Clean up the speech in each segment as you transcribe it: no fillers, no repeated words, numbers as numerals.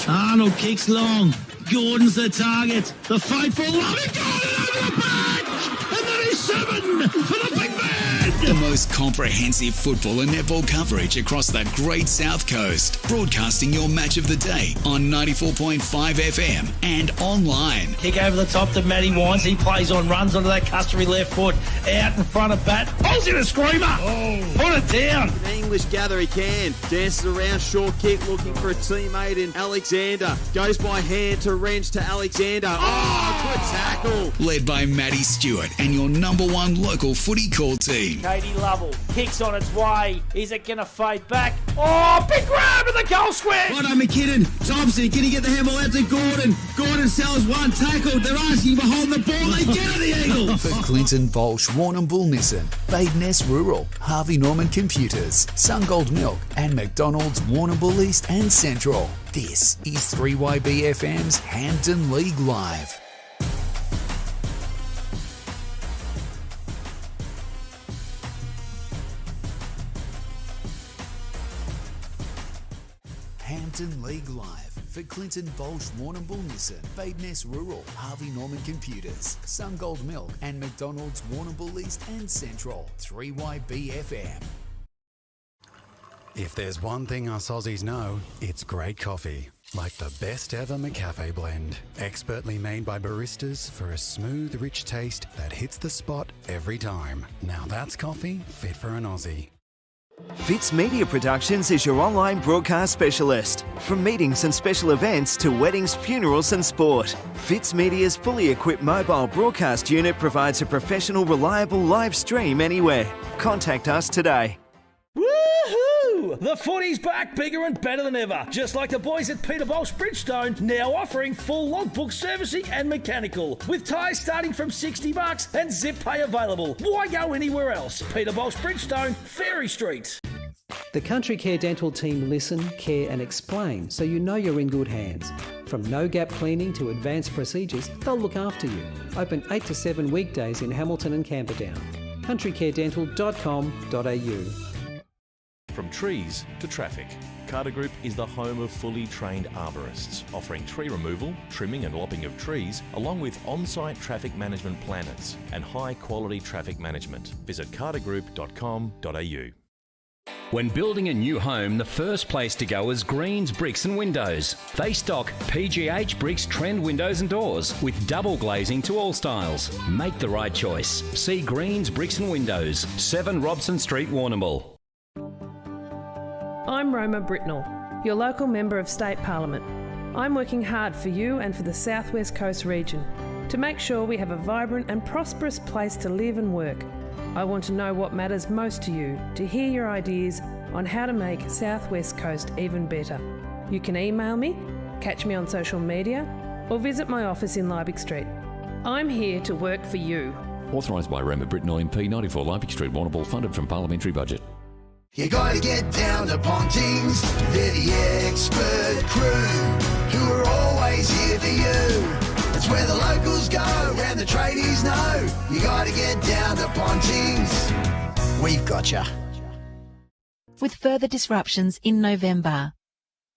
Arnold kicks long. Gordon's the target. The fight for Lovey Gordon over the back. And that is 7 for the big man. The most comprehensive football and netball coverage across the great South Coast. Broadcasting your match of the day on 94.5 FM and online. Kick over the top to Matty Wines. He plays on, runs onto that customary left foot. Out in front of bat. Pulls in a screamer. Oh. Put it down. An English gather he can. Dances around, short kick, looking for a teammate in Alexander. Goes by hand to wrench to Alexander. Oh, good tackle. Led by Matty Stewart and your number one local footy call team. Katie Lovell kicks on its way. Is it going to fade back? Oh, big grab in the goal square. Right on McKinnon. Thompson, can he get the handball out to Gordon? Gordon sells one tackle. They're asking for holding the ball. They get it, the Eagles. For Clinton Bolsch, Warrnambool Nissan, Badeness Rural, Harvey Norman Computers, Sungold Milk and McDonald's Warrnambool East and Central. This is 3YBFM's Hampden League Live. Hampden League Live for Clinton Bolsch, Warrnambool Nissan, Badeness Rural, Harvey Norman Computers, Sungold Milk and McDonald's Warrnambool East and Central. 3YBFM. If there's one thing us Aussies know, it's great coffee. Like the best ever McCafe blend. Expertly made by baristas for a smooth, rich taste that hits the spot every time. Now that's coffee fit for an Aussie. Fitz Media Productions is your online broadcast specialist. From meetings and special events to weddings, funerals and sport. Fitz Media's fully equipped mobile broadcast unit provides a professional, reliable live stream anywhere. Contact us today. Woohoo! The footy's back, bigger and better than ever. Just like the boys at Peter Bolsch Bridgestone, now offering full logbook servicing and mechanical. With tyres starting from $60 and zip pay available. Why go anywhere else? Peter Bolsch Bridgestone, Ferry Street. The Country Care Dental team listen, care and explain so you know you're in good hands. From no-gap cleaning to advanced procedures, they'll look after you. Open 8 to 7 weekdays in Hamilton and Camperdown. countrycaredental.com.au. From trees to traffic, Carter Group is the home of fully trained arborists, offering tree removal, trimming and lopping of trees, along with on-site traffic management planners and high-quality traffic management. Visit cartergroup.com.au. When building a new home, the first place to go is Greens Bricks and Windows. They stock PGH Bricks trend windows and doors with double glazing to all styles. Make the right choice. See Greens Bricks and Windows, 7 Robson Street, Warrnambool. I'm Roma Britnell, your local Member of State Parliament. I'm working hard for you and for the South West Coast region to make sure we have a vibrant and prosperous place to live and work. I want to know what matters most to you, to hear your ideas on how to make South West Coast even better. You can email me, catch me on social media, or visit my office in Liebig Street. I'm here to work for you. Authorised by Roma Britnell MP, 94 Liebig Street, Warrnambool, funded from Parliamentary Budget. You gotta get down to Pontings, they're the expert crew, who are always here for you. It's where the locals go, and the tradies know. You gotta get down to Pontings, we've got ya. With further disruptions in November.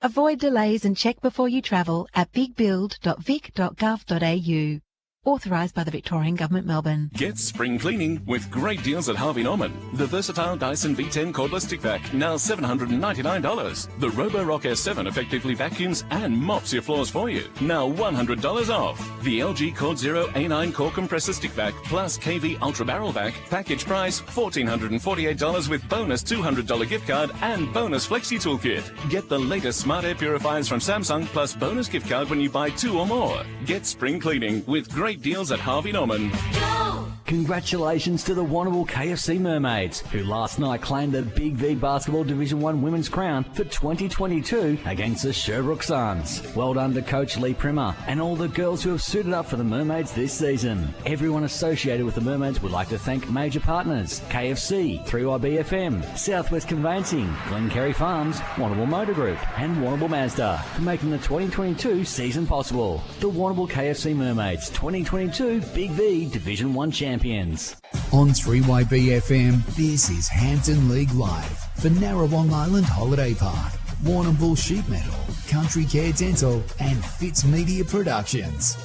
Avoid delays and check before you travel at bigbuild.vic.gov.au. Authorised by the Victorian Government, Melbourne. Get spring cleaning with great deals at Harvey Norman. The versatile Dyson V10 cordless stick vac, now $799. The Roborock S7 effectively vacuums and mops your floors for you, now $100 off. The LG Cord Zero A9 core compressor stick vac plus KV Ultra Barrel vac, package price $1,448 with bonus $200 gift card and bonus Flexi Toolkit. Get the latest smart air purifiers from Samsung plus bonus gift card when you buy 2 or more. Get spring cleaning with great deals at Harvey Norman. Go! Congratulations to the Warrnambool KFC Mermaids, who last night claimed the Big V Basketball Division 1 Women's Crown for 2022 against the Sherbrooke Suns. Well done to Coach Lee Primmer and all the girls who have suited up for the Mermaids this season. Everyone associated with the Mermaids would like to thank major partners KFC, 3YBFM, Southwest Conveyancing, Glencarry Farms, Warrnambool Motor Group and Warrnambool Mazda for making the 2022 season possible. The Warrnambool KFC Mermaids 2022 Big V Division 1 champions. On 3YBFM, this is Hampden League Live for Narrawong Island Holiday Park, Warrnambool Sheet Metal, Country Care Dental and Fitz Media Productions.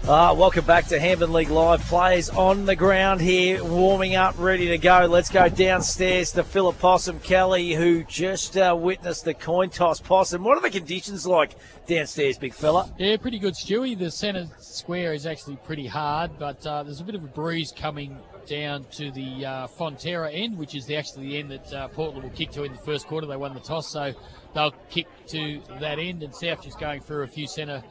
Welcome back to Hampden League Live. Players on the ground here, warming up, ready to go. Let's go downstairs to Philip Possum Kelly, who just witnessed the coin toss. Possum, what are the conditions like downstairs, big fella? Yeah, pretty good, Stewie. The centre square is actually pretty hard, but there's a bit of a breeze coming down to the Fonterra end, which is actually the end that Portland will kick to in the first quarter. They won the toss, so they'll kick to that end, and South just going through a few centre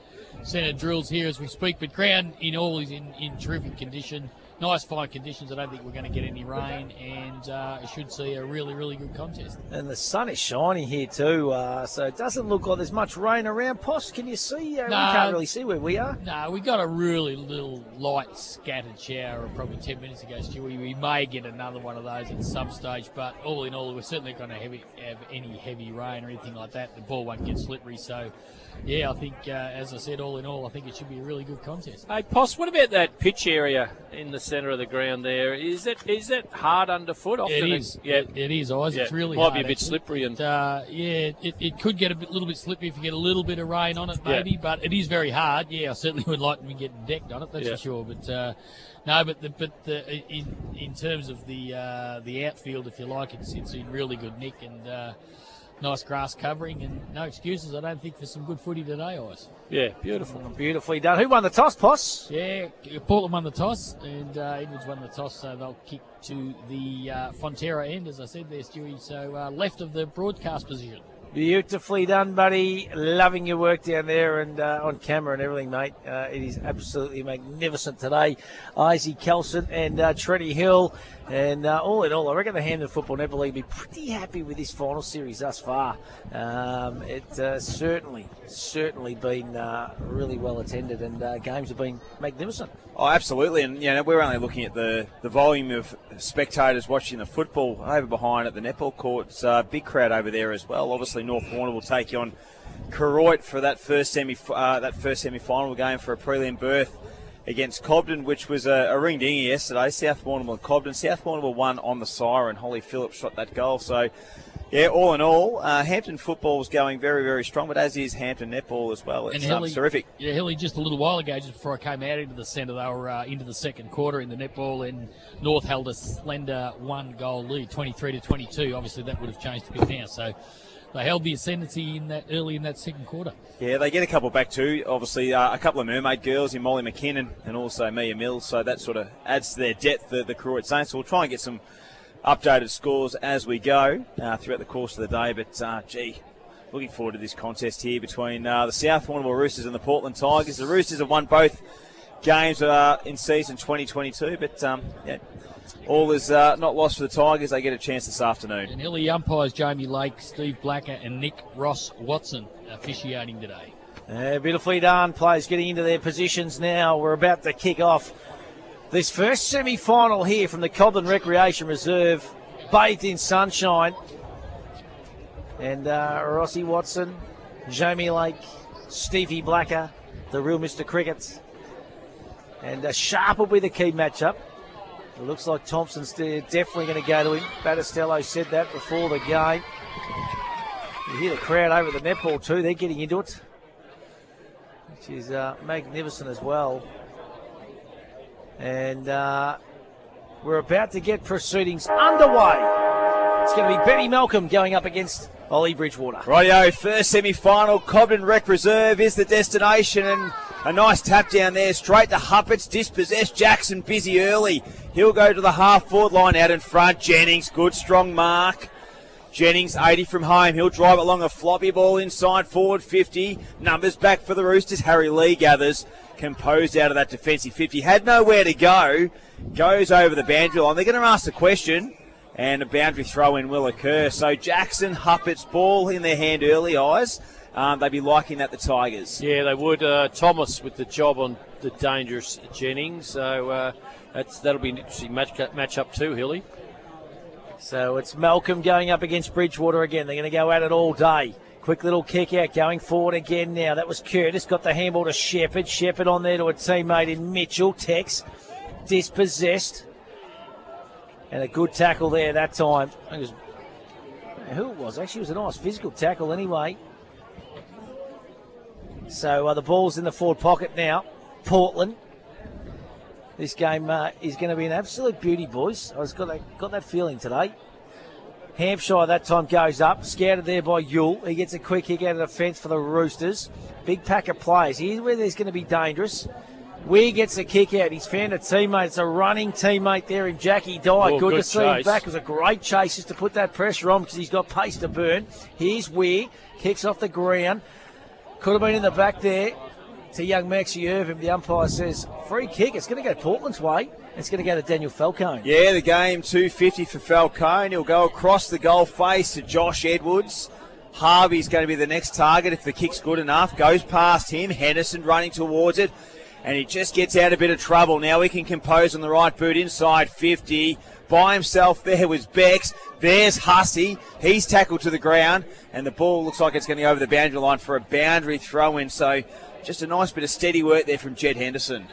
drills here as we speak, but ground in all is in terrific condition. Nice fine conditions. I don't think we're going to get any rain, and should see a really, really good contest. And the sun is shining here too, so it doesn't look like there's much rain around. Poss, can you see? We can't really see where we are. No, we got a really little light scattered shower probably 10 minutes ago, Stewie. We may get another one of those at some stage, but all in all, we're certainly going to have any heavy rain or anything like that. The ball won't get slippery, so yeah, I think, as I said, all in all, I think it should be a really good contest. Hey, Poss, what about that pitch area in the centre of the ground there? Is that hard underfoot? Often it is. Yeah, it is, Oz. Yeah. It's really might hard. Might be a bit slippery. And it could get a little bit slippery if you get a little bit of rain on it, maybe. But it is very hard. Yeah, I certainly would like to be getting decked on it. That's for sure. But no, in terms of the outfield, if you like, it's in really good nick and. Nice grass covering and no excuses, I don't think, for some good footy today, Ice. Yeah, beautiful. Beautifully done. Who won the toss, Poss? Yeah, Portland won the toss and Edwards won the toss, so they'll kick to the Fonterra end, as I said there, Stewie, so left of the broadcast position. Beautifully done, buddy. Loving your work down there and on camera and everything, mate. It is absolutely magnificent today. Izzy Kelson and Treddy Hill. And all in all, I reckon the Hampden Football Netball League will be pretty happy with this final series thus far. It's certainly been really well attended, and games have been magnificent. Oh, absolutely. And, we're only looking at the volume of spectators watching the football over behind at the netball courts. Big crowd over there as well. Obviously, North Warrnambool will take on Koroit for that first semi-final game for a prelim berth against Cobden, which was a ring-dinger yesterday. South Warrnambool and Cobden. South Warrnambool won on the siren. Holly Phillips shot that goal. So, yeah, all in all, Hampden football is going very, very strong, but as is Hampden netball as well. It's terrific. Yeah, Hilly, just a little while ago, just before I came out into the centre, they were into the second quarter in the netball, and North held a slender one-goal lead, 23-22. Obviously, that would have changed a bit now. So they held the ascendancy early in that second quarter. Yeah, they get a couple back too. Obviously, a couple of Mermaid girls in Molly McKinnon and also Mia Mills, so that sort of adds to their depth, the Koroit Saints. So we'll try and get some updated scores as we go throughout the course of the day. But, looking forward to this contest here between the South Warrnambool Roosters and the Portland Tigers. The Roosters have won both games in season 2022, but all is not lost for the Tigers. They get a chance this afternoon. And Hilly umpires Jamie Lake, Steve Blacker and Nick Ross Watson officiating today. Beautifully done. Players getting into their positions now. We're about to kick off this first semi-final here from the Cobden Recreation Reserve, bathed in sunshine. And Rossi Watson, Jamie Lake, Stevie Blacker, the real Mr. Crickets. And Sharp will be the key matchup. It looks like Thompson's definitely going to go to him. Battistello said that before the game. You hear the crowd over the netball too. They're getting into it, which is magnificent as well. And we're about to get proceedings underway. It's going to be Betty Malcolm going up against Ollie Bridgewater. Rightio, first semi-final. Cobden Rec Reserve is the destination, and a nice tap down there, straight to Huppets, dispossessed. Jackson busy early. He'll go to the half-forward line out in front. Jennings, good strong mark. Jennings, 80 from home. He'll drive it along a floppy ball inside, forward 50. Numbers back for the Roosters. Harry Lee gathers, composed out of that defensive 50. Had nowhere to go. Goes over the boundary line. They're going to ask the question, and a boundary throw-in will occur. So Jackson, Huppets, ball in their hand early, eyes. They'd be liking that, the Tigers. Yeah, they would. Thomas with the job on the dangerous Jennings. So that'll be an interesting match-up too, Hilly. So it's Malcolm going up against Bridgewater again. They're going to go at it all day. Quick little kick out, going forward again now. That was Curtis, got the handball to Shepherd. Shepherd on there to a teammate in Mitchell. Tex, dispossessed. And a good tackle there that time. Who it was? Actually, it was a nice physical tackle anyway. So the ball's in the forward pocket now. Portland. This game is going to be an absolute beauty, boys. I just got that feeling today. Hampshire that time goes up, scouted there by Yule. He gets a quick kick out of the fence for the Roosters. Big pack of players. Here's where there's going to be dangerous. Weir gets a kick out. He's found a teammate. It's a running teammate there in Jackie Dye. Good to see him back. It was a great chase just to put that pressure on because he's got pace to burn. Here's Weir. Kicks off the ground. Could have been in the back there to young Maxie Irvin. The umpire says free kick. It's going to go Portland's way. It's going to go to Daniel Falcone. Yeah, the game, 250 for Falcone. He'll go across the goal face to Josh Edwards. Harvey's going to be the next target if the kick's good enough. Goes past him. Henderson running towards it. And he just gets out a bit of trouble. Now he can compose on the right boot inside 50. By himself there was Bex. There's Hussey. He's tackled to the ground. And the ball looks like it's going to go over the boundary line for a boundary throw-in. So just a nice bit of steady work there from Jed Henderson.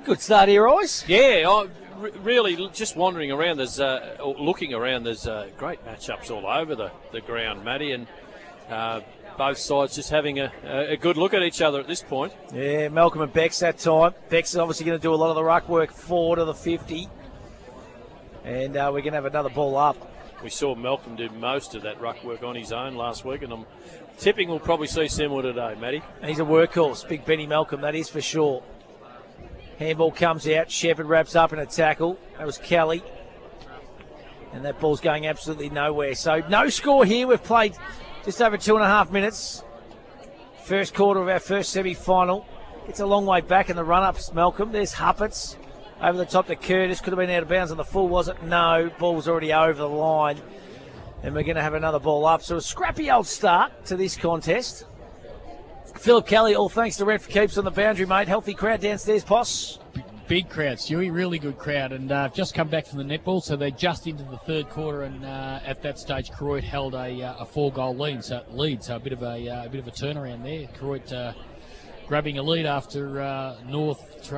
Good start here, Royce. Yeah, really just wandering around. There's looking around. There's great matchups all over the ground, Matty, and both sides just having a good look at each other at this point. Yeah, Malcolm and Bex that time. Bex is obviously going to do a lot of the ruck work forward of the 50. And we're going to have another ball up. We saw Malcolm do most of that ruck work on his own last week, and I'm tipping we'll probably see similar today, Matty. He's a workhorse, big Benny Malcolm, that is for sure. Handball comes out. Shepherd wraps up in a tackle. That was Kelly. And that ball's going absolutely nowhere. So no score here. We've played just over 2.5 minutes. First quarter of our first semi-final. It's a long way back in the run-ups, Malcolm. There's Huppets. Over the top to Curtis. Could have been out of bounds on the full, was it? No. Ball was already over the line. And we're going to have another ball up. So a scrappy old start to this contest. Philip Kelly, all thanks to Rent for Keeps on the boundary, mate. Healthy crowd downstairs, Poss. Big crowd, Stewie, really good crowd. And just come back from the netball, so they're just into the third quarter. And at that stage, Croydon held a 4-goal lead. So a bit of a turnaround there. Croydon grabbing a lead after North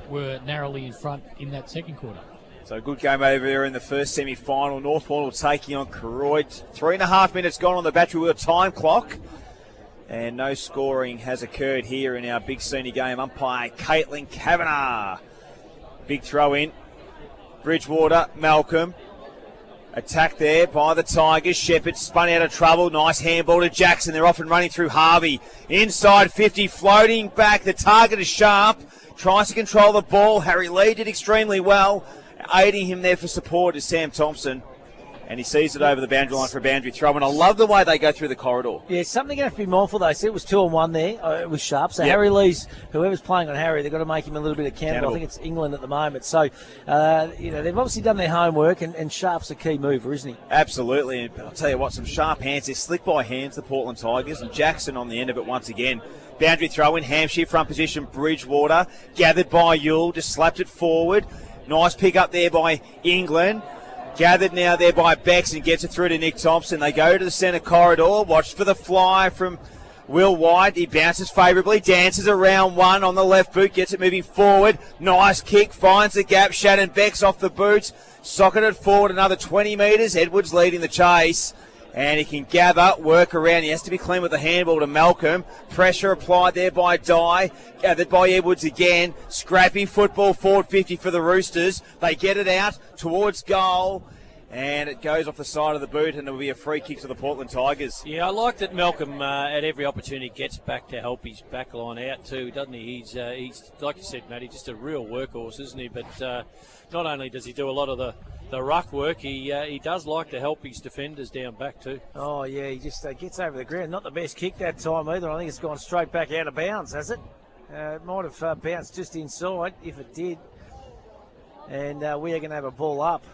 were narrowly in front in that second quarter. So a good game over there in the first semi-final. North Warrnambool taking on Croydon. 3.5 minutes gone on the Battery Wheel time clock. And no scoring has occurred here in our big senior game. Umpire Caitlin Kavanagh. Big throw in. Bridgewater, Malcolm. Attack there by the Tigers. Shepherd spun out of trouble. Nice handball to Jackson. They're off and running through Harvey. Inside 50, floating back. The target is sharp. Tries to control the ball. Harry Lee did extremely well. Aiding him there for support is Sam Thompson. And he sees it over the boundary line for a boundary throw. And I love the way they go through the corridor. Yeah, something going to have to be mindful, though. See, it was 2-on-1 there. It was sharp. So Harry Lee's, whoever's playing on Harry, they've got to make him a little bit accountable. I think it's England at the moment. So, they've obviously done their homework, and Sharp's a key mover, isn't he? Absolutely. And I'll tell you what, some sharp hands. They're slick by hands, the Portland Tigers. And Jackson on the end of it once again. Boundary throw in. Hampshire front position. Bridgewater. Gathered by Yule. Just slapped it forward. Nice pick up there by England. Gathered now there by Bex and gets it through to Nick Thompson. They go to the centre corridor. Watch for the fly from Will White. He bounces favourably. Dances around one on the left boot. Gets it moving forward. Nice kick. Finds the gap. Shannon Bex off the boots. Socketed forward another 20 metres. Edwards leading the chase. And he can gather, work around. He has to be clean with the handball to Malcolm. Pressure applied there by Dye. Gathered by Edwards again. Scrappy football, forward 50 for the Roosters. They get it out towards goal. And it goes off the side of the boot, and it will be a free kick to the Portland Tigers. Yeah, I like that Malcolm, at every opportunity, gets back to help his back line out too, doesn't he? He's like you said, Matty, just a real workhorse, isn't he? But not only does he do a lot of the ruck work, he does like to help his defenders down back too. Oh, yeah, he just gets over the ground. Not the best kick that time either. I think it's gone straight back out of bounds, has it? It might have bounced just inside, if it did. And we are going to have a ball up.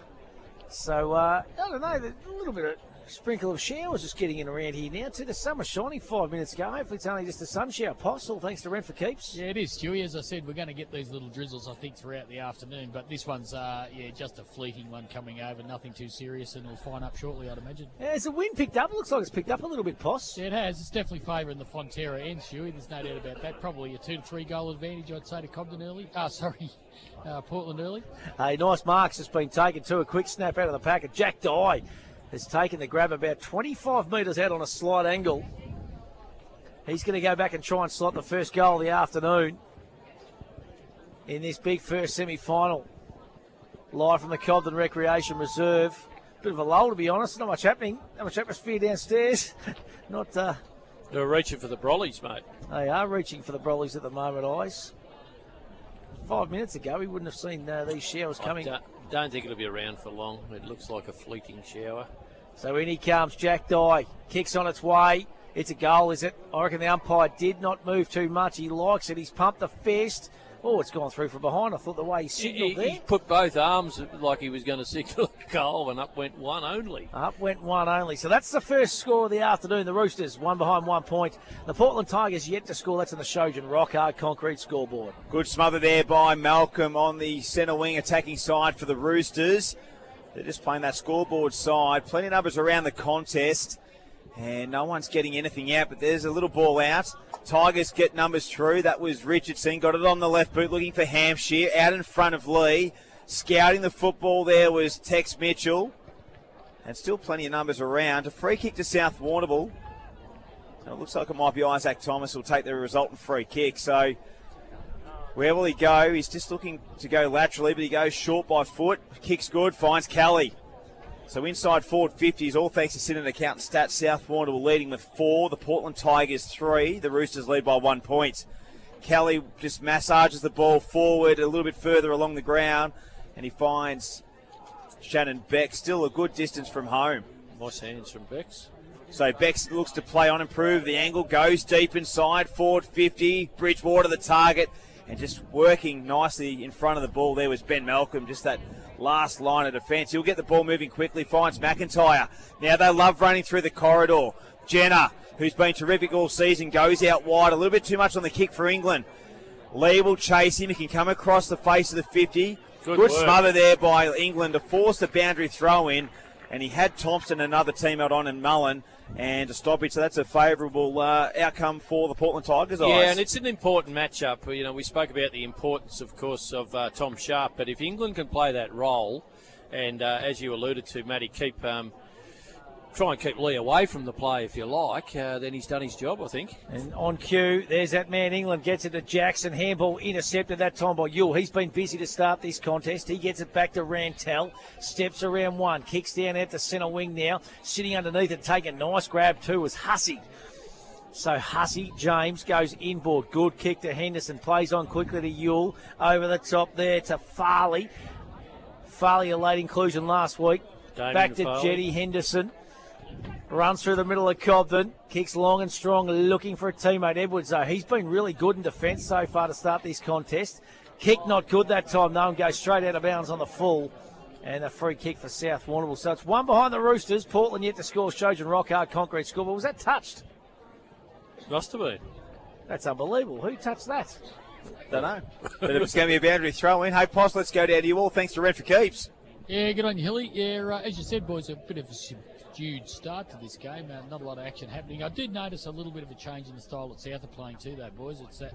So, I don't know, a little bit of sprinkle of showers just getting in around here now too. The sun was shining 5 minutes ago. Hopefully it's only just a sun shower. Possible, thanks to Rent for Keeps. Yeah, it is, Stewie. As I said, we're going to get these little drizzles, I think, throughout the afternoon. But this one's, just a fleeting one coming over. Nothing too serious, and it'll fine up shortly, I'd imagine. Yeah, has the wind picked up? It looks like it's picked up a little bit, Poss. Yeah, it has. It's definitely favouring the Fonterra end, Stewie. There's no doubt about that. Probably a 2 to 3 goal advantage, I'd say, to Cobden early. Portland early. Hey, nice marks has been taken too. A quick snap out of the packet. Jack Dye has taken the grab about 25 metres out on a slight angle. He's going to go back and try and slot the first goal of the afternoon in this big first semi-final. Live from the Cobden Recreation Reserve. Bit of a lull, to be honest. Not much happening. Not much atmosphere downstairs. Not. They're reaching for the brollies, mate. They are reaching for the brollies at the moment, Eyes. 5 minutes ago, we wouldn't have seen these showers coming. I don't think it'll be around for long. It looks like a fleeting shower. So in he comes, Jack Dye. Kicks on its way. It's a goal, is it? I reckon the umpire did not move too much. He likes it. He's pumped the fist. Oh, it's gone through from behind. I thought the way he signalled there. He put both arms like he was going to signal a goal, and up went one only. Up went one only. So that's the first score of the afternoon. The Roosters, one behind 1 point. The Portland Tigers yet to score. That's on the Shojan Rock Hard Concrete scoreboard. Good smother there by Malcolm on the centre wing attacking side for the Roosters. They're just playing that scoreboard side. Plenty of numbers around the contest. And no one's getting anything out, but there's a little ball out. Tigers get numbers through. That was Richardson. Got it on the left boot, looking for Hampshire. Out in front of Lee. Scouting the football there was Tex Mitchell. And still plenty of numbers around. A free kick to South Warrnambool. And it looks like it might be Isaac Thomas who will take the resultant free kick. So where will he go? He's just looking to go laterally, but he goes short by foot. Kick's good, finds Kelly. So inside forward 50s, all thanks to Synod Accountant Stats. South Warrnambool leading with 4. The Portland Tigers 3. The Roosters lead by 1 point. Kelly just massages the ball forward a little bit further along the ground, and he finds Shannon Beck, still a good distance from home. Nice hands from Bex. So Bex looks to play on, improve the angle, goes deep inside, forward 50, Bridgewater the target, and just working nicely in front of the ball there was Ben Malcolm, just that last line of defence. He'll get the ball moving quickly, finds McIntyre. Now they love running through the corridor. Jenner, who's been terrific all season, goes out wide. A little bit too much on the kick for England. Lee will chase him. He can come across the face of the 50. Good smother there by England to force the boundary throw in. And he had Thompson, another teammate on, and Mullen, and a stoppage. So that's a favourable outcome for the Portland Tigers. Yeah, and it's an important matchup. You know, we spoke about the importance, of course, of Tom Sharp. But if England can play that role, and as you alluded to, Matty, try and keep Lee away from the play, if you like, then he's done his job, I think. And on cue, there's that man. England gets it to Jackson. Handball intercepted that time by Yule. He's been busy to start this contest. He gets it back to Rantel. Steps around one. Kicks down out to centre wing now. Sitting underneath it, taking a nice grab too, was Hussey. So Hussey, James goes inboard. Good kick to Henderson. Plays on quickly to Yule. Over the top there to Farley. Farley, a late inclusion last week. Back to Farley. Jetty Henderson. Runs through the middle of Cobden. Kicks long and strong, looking for a teammate. Edwards, though, he's been really good in defence so far to start this contest. Kick not good that time, though, and goes straight out of bounds on the full. And a free kick for South Warrnambool. So it's one behind the Roosters. Portland yet to score. Shojan Rock Hard Concrete scoreboard. Was that touched? Must have been. That's unbelievable. Who touched that? Don't know. But it was going to be a boundary throw in. Hey, Poss, let's go down to you all. Thanks to Red for Keeps. Yeah, good on you, Hilly. Yeah, as you said, boys, a bit of a subdued start to this game. Not a lot of action happening. I did notice a little bit of a change in the style that South are playing too, though, boys. It's that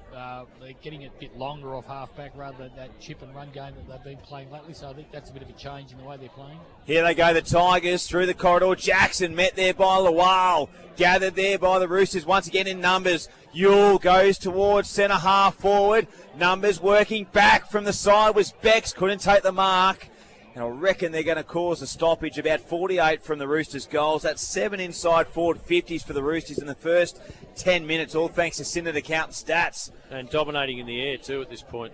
they're getting it a bit longer off half-back rather than that chip and run game that they've been playing lately. So I think that's a bit of a change in the way they're playing. Here they go, the Tigers through the corridor. Jackson met there by Lawal. Gathered there by the Roosters once again in numbers. Yule goes towards centre half forward. Numbers working back from the side was Bex. Couldn't take the mark. And I reckon they're going to cause a stoppage. About 48 from the Roosters' goals. That's 7 inside forward 50s for the Roosters in the first 10 minutes, all thanks to Synod Accountant Stats. And dominating in the air, too, at this point.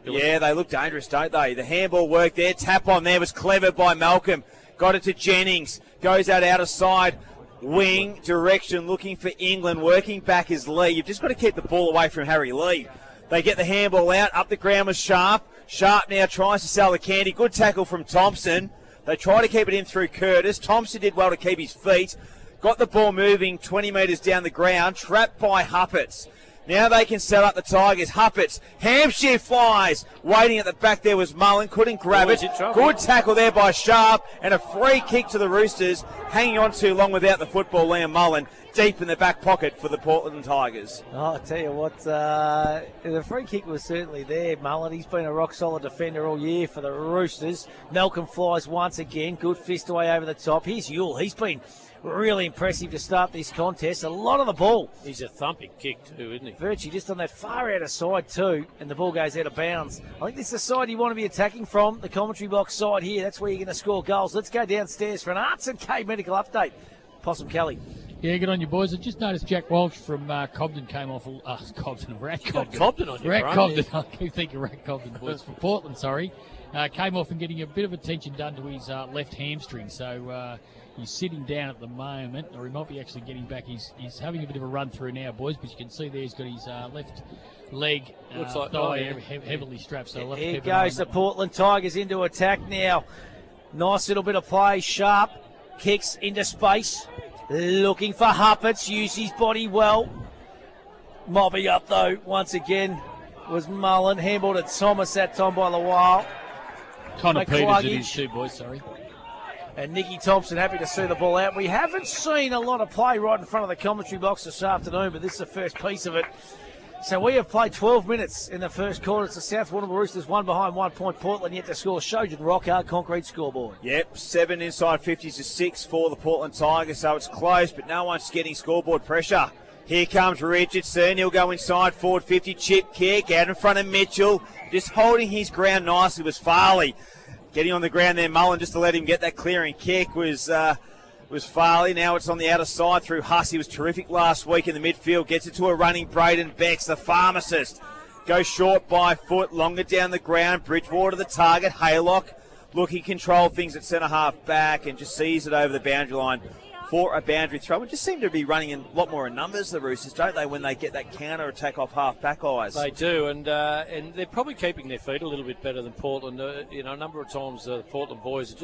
Yeah, they look dangerous, don't they? The handball work there. Tap on there was clever by Malcolm. Got it to Jennings. Goes out of side. Wing direction looking for England. Working back is Lee. You've just got to keep the ball away from Harry Lee. They get the handball out. Up the ground was Sharp. Sharp now tries to sell the candy. Good tackle from Thompson. They try to keep it in through Curtis. Thompson did well to keep his feet. Got the ball moving 20 metres down the ground. Trapped by Huppets. Now they can set up the Tigers. Huppets. Hampshire flies. Waiting at the back there was Mullen. Couldn't grab it. Good tackle there by Sharp. And a free kick to the Roosters. Hanging on too long without the football, Liam Mullen. Deep in the back pocket for the Portland Tigers. Oh, I tell you what, the free kick was certainly there, Mullen. He's been a rock-solid defender all year for the Roosters. Malcolm flies once again. Good fist away over the top. Here's Yule. He's been really impressive to start this contest. A lot of the ball. He's a thumping kick too, isn't he? Virtue just on that far outer side too, and the ball goes out of bounds. I think this is the side you want to be attacking from, the commentary box side here. That's where you're going to score goals. Let's go downstairs for an Arts and K medical update. Possum Kelly. Yeah, good on you, boys. I just noticed Jack Walsh from Cobden came off. Rat Cobden. Cobden on your Rat brain, Cobden. yeah. I keep thinking Rat Cobden, boys. For Portland, sorry. Came off and getting a bit of attention done to his left hamstring. So he's sitting down at the moment, or he might be actually getting back. He's having a bit of a run through now, boys. But you can see there he's got his left leg Looks like thigh heavily strapped. So we'll have to Here keep an eye goes on the Portland Tigers into attack now. Nice little bit of play. Sharp kicks into space. Looking for Huppets. Used his body well. Mobbing up though once again was Mullen. Handball to Thomas that time by Lawal. Connor Peters it is too, boys. Sorry. And Nicky Thompson happy to see the ball out. We haven't seen a lot of play right in front of the commentary box this afternoon, but this is the first piece of it. So we have played 12 minutes in the first quarter. It's the South Warrnambool Roosters 1 behind 1 point. Portland yet to score. Shojan Rockhard concrete scoreboard. Yep, 7 inside 50s to 6 for the Portland Tigers, so it's close, but no one's getting scoreboard pressure. Here comes Richardson. He'll go inside forward 50. Chip kick out in front of Mitchell. Just holding his ground nicely was Farley. Getting on the ground there, Mullen, just to let him get that clearing kick was Farley. Now it's on the outer side through Huss. He was terrific last week in the midfield. Gets it to a running Braden Becks, the pharmacist. Goes short by foot, longer down the ground. Bridgewater the target. Haylock looking control things at centre half back and just sees it over the boundary line for a boundary throw. It just seem to be running in a lot more in numbers, the Roosters, don't they, when they get that counter attack off half back eyes? They do, and they're probably keeping their feet a little bit better than Portland. A number of times the Portland boys have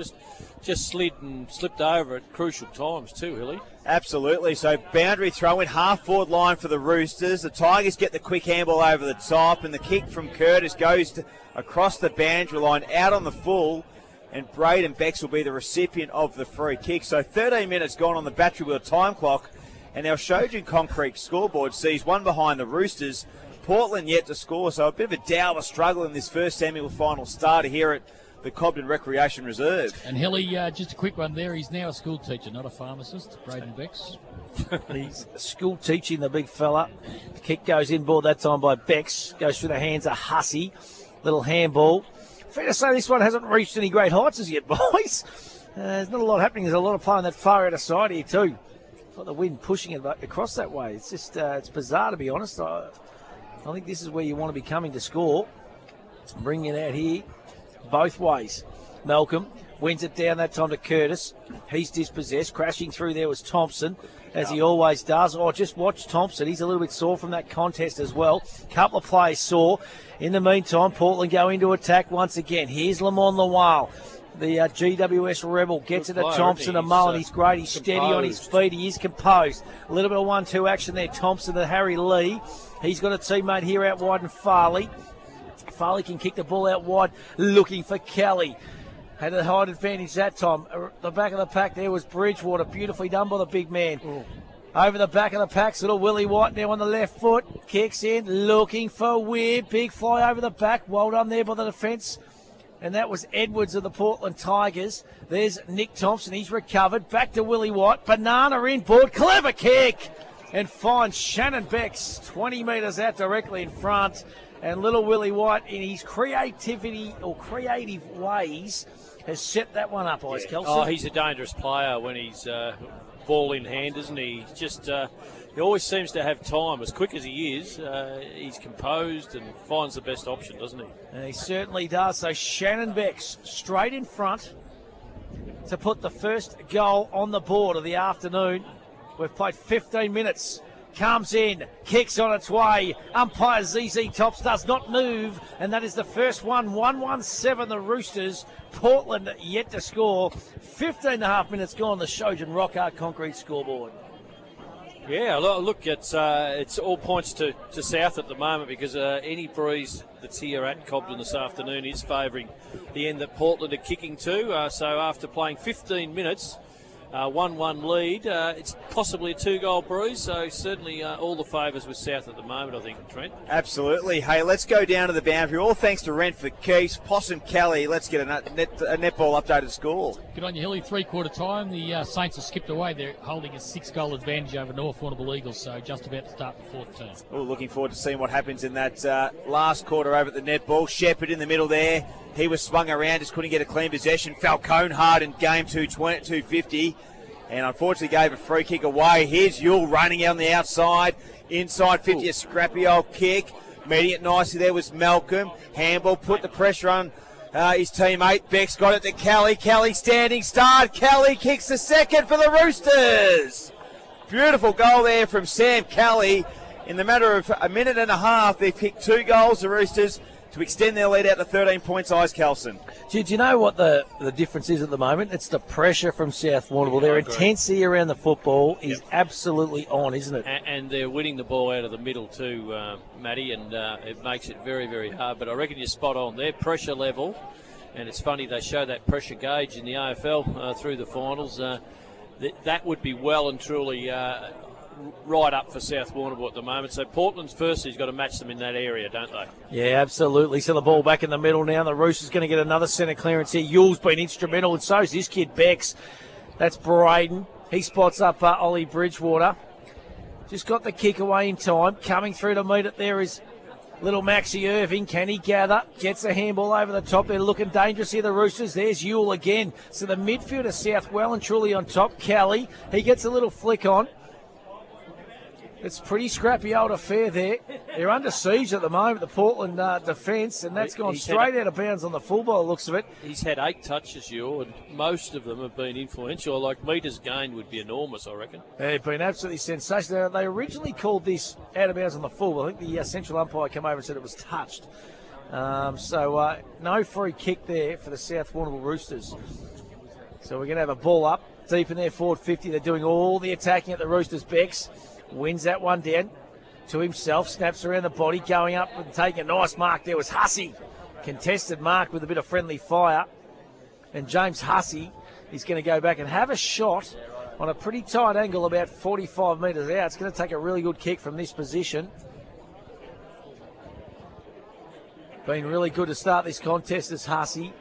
just slid and slipped over at crucial times too, Hilly. Absolutely. So boundary throw in half forward line for the Roosters. The Tigers get the quick handball over the top, and the kick from Curtis goes across the boundary line out on the full. And Braden Becks will be the recipient of the free kick. So 13 minutes gone on the battery wheel time clock. And our Shojan Concrete scoreboard sees 1 behind the Roosters. Portland yet to score. So a bit of a dour struggle in this first semi-final starter here at the Cobden Recreation Reserve. And Hilly, just a quick one there. He's now a school teacher, not a pharmacist. Braden Becks. He's school teaching, the big fella. The kick goes inboard that time by Becks. Goes through the hands of Hussey. Little handball. Fair to say this one hasn't reached any great heights as yet, boys. There's not a lot happening. There's a lot of play on that far outer side here too. Got the wind pushing it across that way. It's just it's bizarre, to be honest. I think this is where you want to be coming to score. Bringing it out here both ways. Malcolm wins it down that time to Curtis. He's dispossessed. Crashing through there was Thompson, as he always does. Oh, just watch Thompson. He's a little bit sore from that contest as well. Couple of players sore. In the meantime, Portland go into attack once again. Here's Lamont Lawal. The GWS Rebel gets it to Thompson and Mullen. He's great. He's steady on his feet. He is composed. A little bit of 1-2 action there. Thompson to Harry Lee. He's got a teammate here out wide and Farley. Farley can kick the ball out wide, looking for Kelly. Had a height advantage that time. The back of the pack there was Bridgewater. Beautifully done by the big man. Ooh. Over the back of the pack, little Willie White now on the left foot. Kicks in, looking for Weir. Big fly over the back. Well done there by the defence. And that was Edwards of the Portland Tigers. There's Nick Thompson. He's recovered. Back to Willie White. Banana inboard. Clever kick. And finds Shannon Becks 20 metres out directly in front. And little Willie White, in his creativity or creative ways, has set that one up, Ice Kelson. Oh, he's a dangerous player when he's ball in hand, isn't he? He's just he always seems to have time. As quick as he is, he's composed and finds the best option, doesn't he? And he certainly does. So Shannon Becks straight in front to put the first goal on the board of the afternoon. We've played 15 minutes. Comes in, kicks on its way. Umpire ZZ Tops does not move, and that is the first one. 1-1-7 the Roosters. Portland yet to score. 15 and a half minutes gone. The Shojan Rockhard concrete scoreboard. Yeah, look, it's all points to South at the moment because any breeze that's here at Cobden this afternoon is favouring the end that Portland are kicking to. So after playing 15 minutes, 1-1 lead. It's possibly a 2-goal bruise, so certainly all the favours with South at the moment, I think, Trent. Absolutely. Hey, let's go down to the boundary. All thanks to Rent for Keeps. Possum Kelly, let's get a netball updated score. Good on you, Hilly. 3-quarter time. The Saints have skipped away. They're holding a 6-goal advantage over North Warrnambool Eagles, so just about to start the fourth term. Oh, looking forward to seeing what happens in that last quarter over at the netball. Shepherd in the middle there. He was swung around, just couldn't get a clean possession. Falcone hard in game 250. And unfortunately gave a free kick away. Here's Yule running on the outside. Inside 50, a scrappy old kick. Meeting it nicely there was Malcolm. Handball put the pressure on his teammate. Beck's got it to Kelly. Kelly standing start. Kelly kicks the second for the Roosters. Beautiful goal there from Sam Kelly. In the matter of a minute and a half, they've kicked 2 goals, the Roosters, to extend their lead out to 13 points, Ice Kelson. Do you know what the difference is at the moment? It's the pressure from South Warrnambool. Their intensity around the football is absolutely on, isn't it? And they're winning the ball out of the middle too, Matty, and it makes it very, very hard. But I reckon you're spot on. Their pressure level, and it's funny they show that pressure gauge in the AFL through the finals. That would be well and truly right up for South Warrnambool at the moment. So Portland's firstly's got to match them in that area, don't they? Yeah, absolutely. So the ball back in the middle now. The Roosters going to get another centre clearance here. Yule's been instrumental, and so's this kid, Bex. That's Braden. He spots up Ollie Bridgewater. Just got the kick away in time. Coming through to meet it there is little Maxie Irving. Can he gather? Gets a handball over the top. They're looking dangerous here, the Roosters. There's Yule again. So the midfield of South well and truly on top. Kelly, he gets a little flick on. It's a pretty scrappy old affair there. They're under siege at the moment, the Portland defence, and that's gone straight out of bounds on the full ball, looks of it. He's had 8 touches, and most of them have been influential. Like metres gained would be enormous, I reckon. They've been absolutely sensational. They originally called this out of bounds on the full ball. I think the central umpire came over and said it was touched. So no free kick there for the South Warrnambool Roosters. So we're going to have a ball up deep in their forward 50. They're doing all the attacking at the Roosters. Becks wins that one down to himself, snaps around the body, going up and taking a nice mark. There was Hussey, contested mark with a bit of friendly fire. And James Hussey is going to go back and have a shot on a pretty tight angle, about 45 metres out. It's going to take a really good kick from this position. Been really good to start this contest as Hussey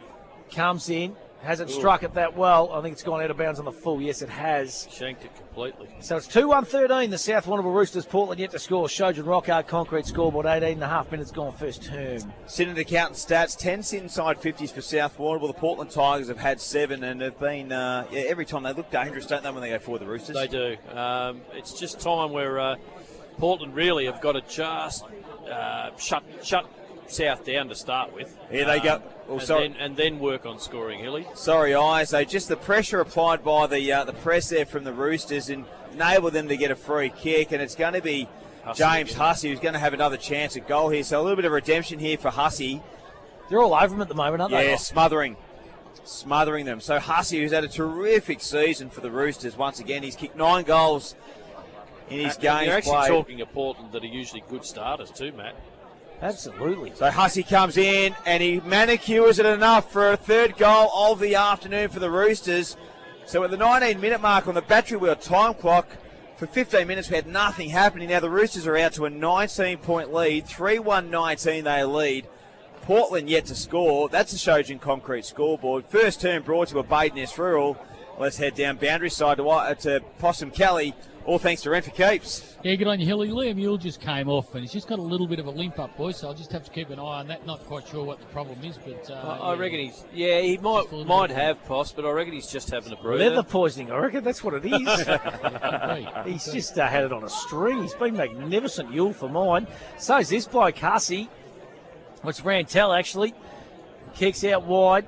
comes in. Hasn't struck it that well. I think it's gone out of bounds on the full. Yes, it has. Shanked it completely. So it's 2-1-13. The South Warrnambool Roosters. Portland yet to score. Shojan Rockhard concrete scoreboard. 18.5 minutes gone first term. Sitting accountant stats. 10 inside 50s for South Warrnambool. The Portland Tigers have had 7 and have been, every time they look dangerous, don't they, when they go forward, the Roosters? They do. It's just time where Portland really have got to just shut South down to start with. Here they go. And then work on scoring, Hilly. Sorry, so just the pressure applied by the press there from the Roosters and enabled them to get a free kick, and it's going to be James Hussey who's going to have another chance at goal here. So a little bit of redemption here for Hussey. They're all over him at the moment, aren't they? Yeah, smothering them. So Hussey, who's had a terrific season for the Roosters, once again, he's kicked 9 goals in his games. You're actually played. talking of Portland that are usually good starters too, Matt. Absolutely. So Hussey comes in and he manicures it enough for a 3rd goal of the afternoon for the Roosters. So at the 19-minute mark on the battery wheel time clock, for 15 minutes we had nothing happening. Now the Roosters are out to a 19-point lead. 3-1-19 they lead. Portland yet to score. That's the Shojan concrete scoreboard. First term brought to a Badeness Rural. Let's head down boundary side to Possum Kelly. All thanks to Rent for Keeps. Yeah, good on you, Hilly. Liam Yule just came off, and he's just got a little bit of a limp up, boys, so I'll just have to keep an eye on that. Not quite sure what the problem is, but... I reckon he might have Poss, but I reckon he's just having a breather. Leather poisoning, I reckon that's what it is. He's just had it on a string. He's been magnificent, Yule, for mine. So's this bloke, Hussey. It's Rantel, actually. Kicks out wide.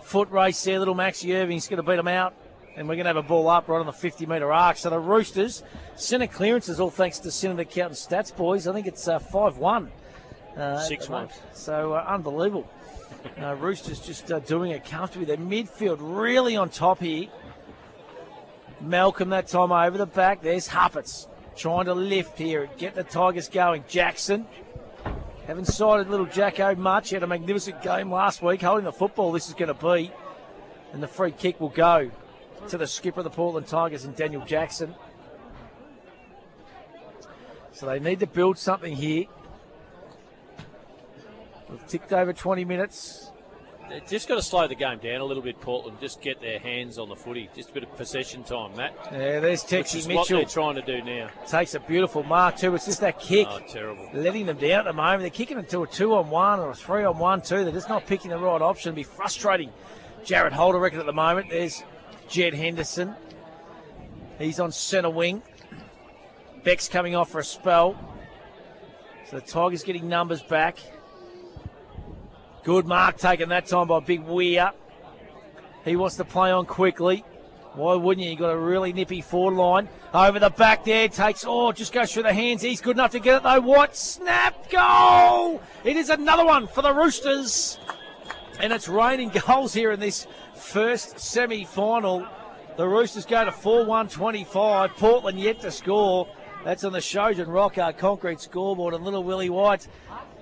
Foot race there, little Maxie Irving's going to beat him out. And we're going to have a ball up right on the 50-metre arc. So the Roosters, centre clearances, all thanks to Centre Accountant Stats, boys. I think it's 5-1. 6-1. So unbelievable. Roosters just doing it comfortably. Their midfield really on top here. Malcolm that time over the back. There's Huppets trying to lift here, get the Tigers going. Jackson. Haven't sighted little Jacko much. He had a magnificent game last week. Holding the football, this is going to be. And the free kick will go to the skipper of the Portland Tigers and Daniel Jackson. So they need to build something here. We've ticked over 20 minutes. They've just got to slow the game down a little bit, Portland. Just get their hands on the footy. Just a bit of possession time, Matt. Yeah, there's Texie Which is Mitchell. what they're trying to do now. Takes a beautiful mark too. It's just that kick. Oh, terrible. Letting them down at the moment. They're kicking into a 2-on-1 or a 3-on-1 too. They're just not picking the right option. It'd be frustrating. Jared Holder, reckon, at the moment. There's Jed Henderson. He's on centre wing. Beck's coming off for a spell. So the Tigers getting numbers back. Good mark taken that time by Big Weir. He wants to play on quickly. Why wouldn't you? You got a really nippy forward line. Over the back there. Just goes through the hands. He's good enough to get it though. What? Snap goal! It is another one for the Roosters. And it's raining goals here in this first semi-final. The Roosters go to 4-1-25. Portland yet to score. That's on the Shojan Rock concrete scoreboard. And little Willie White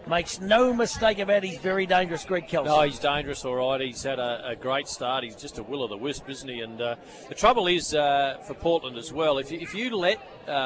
makes no mistake about his very dangerous Greg Kelso. No, he's dangerous, all right. He's had a great start. He's just a will-o'-the-wisp, isn't he? And the trouble is for Portland as well, if you let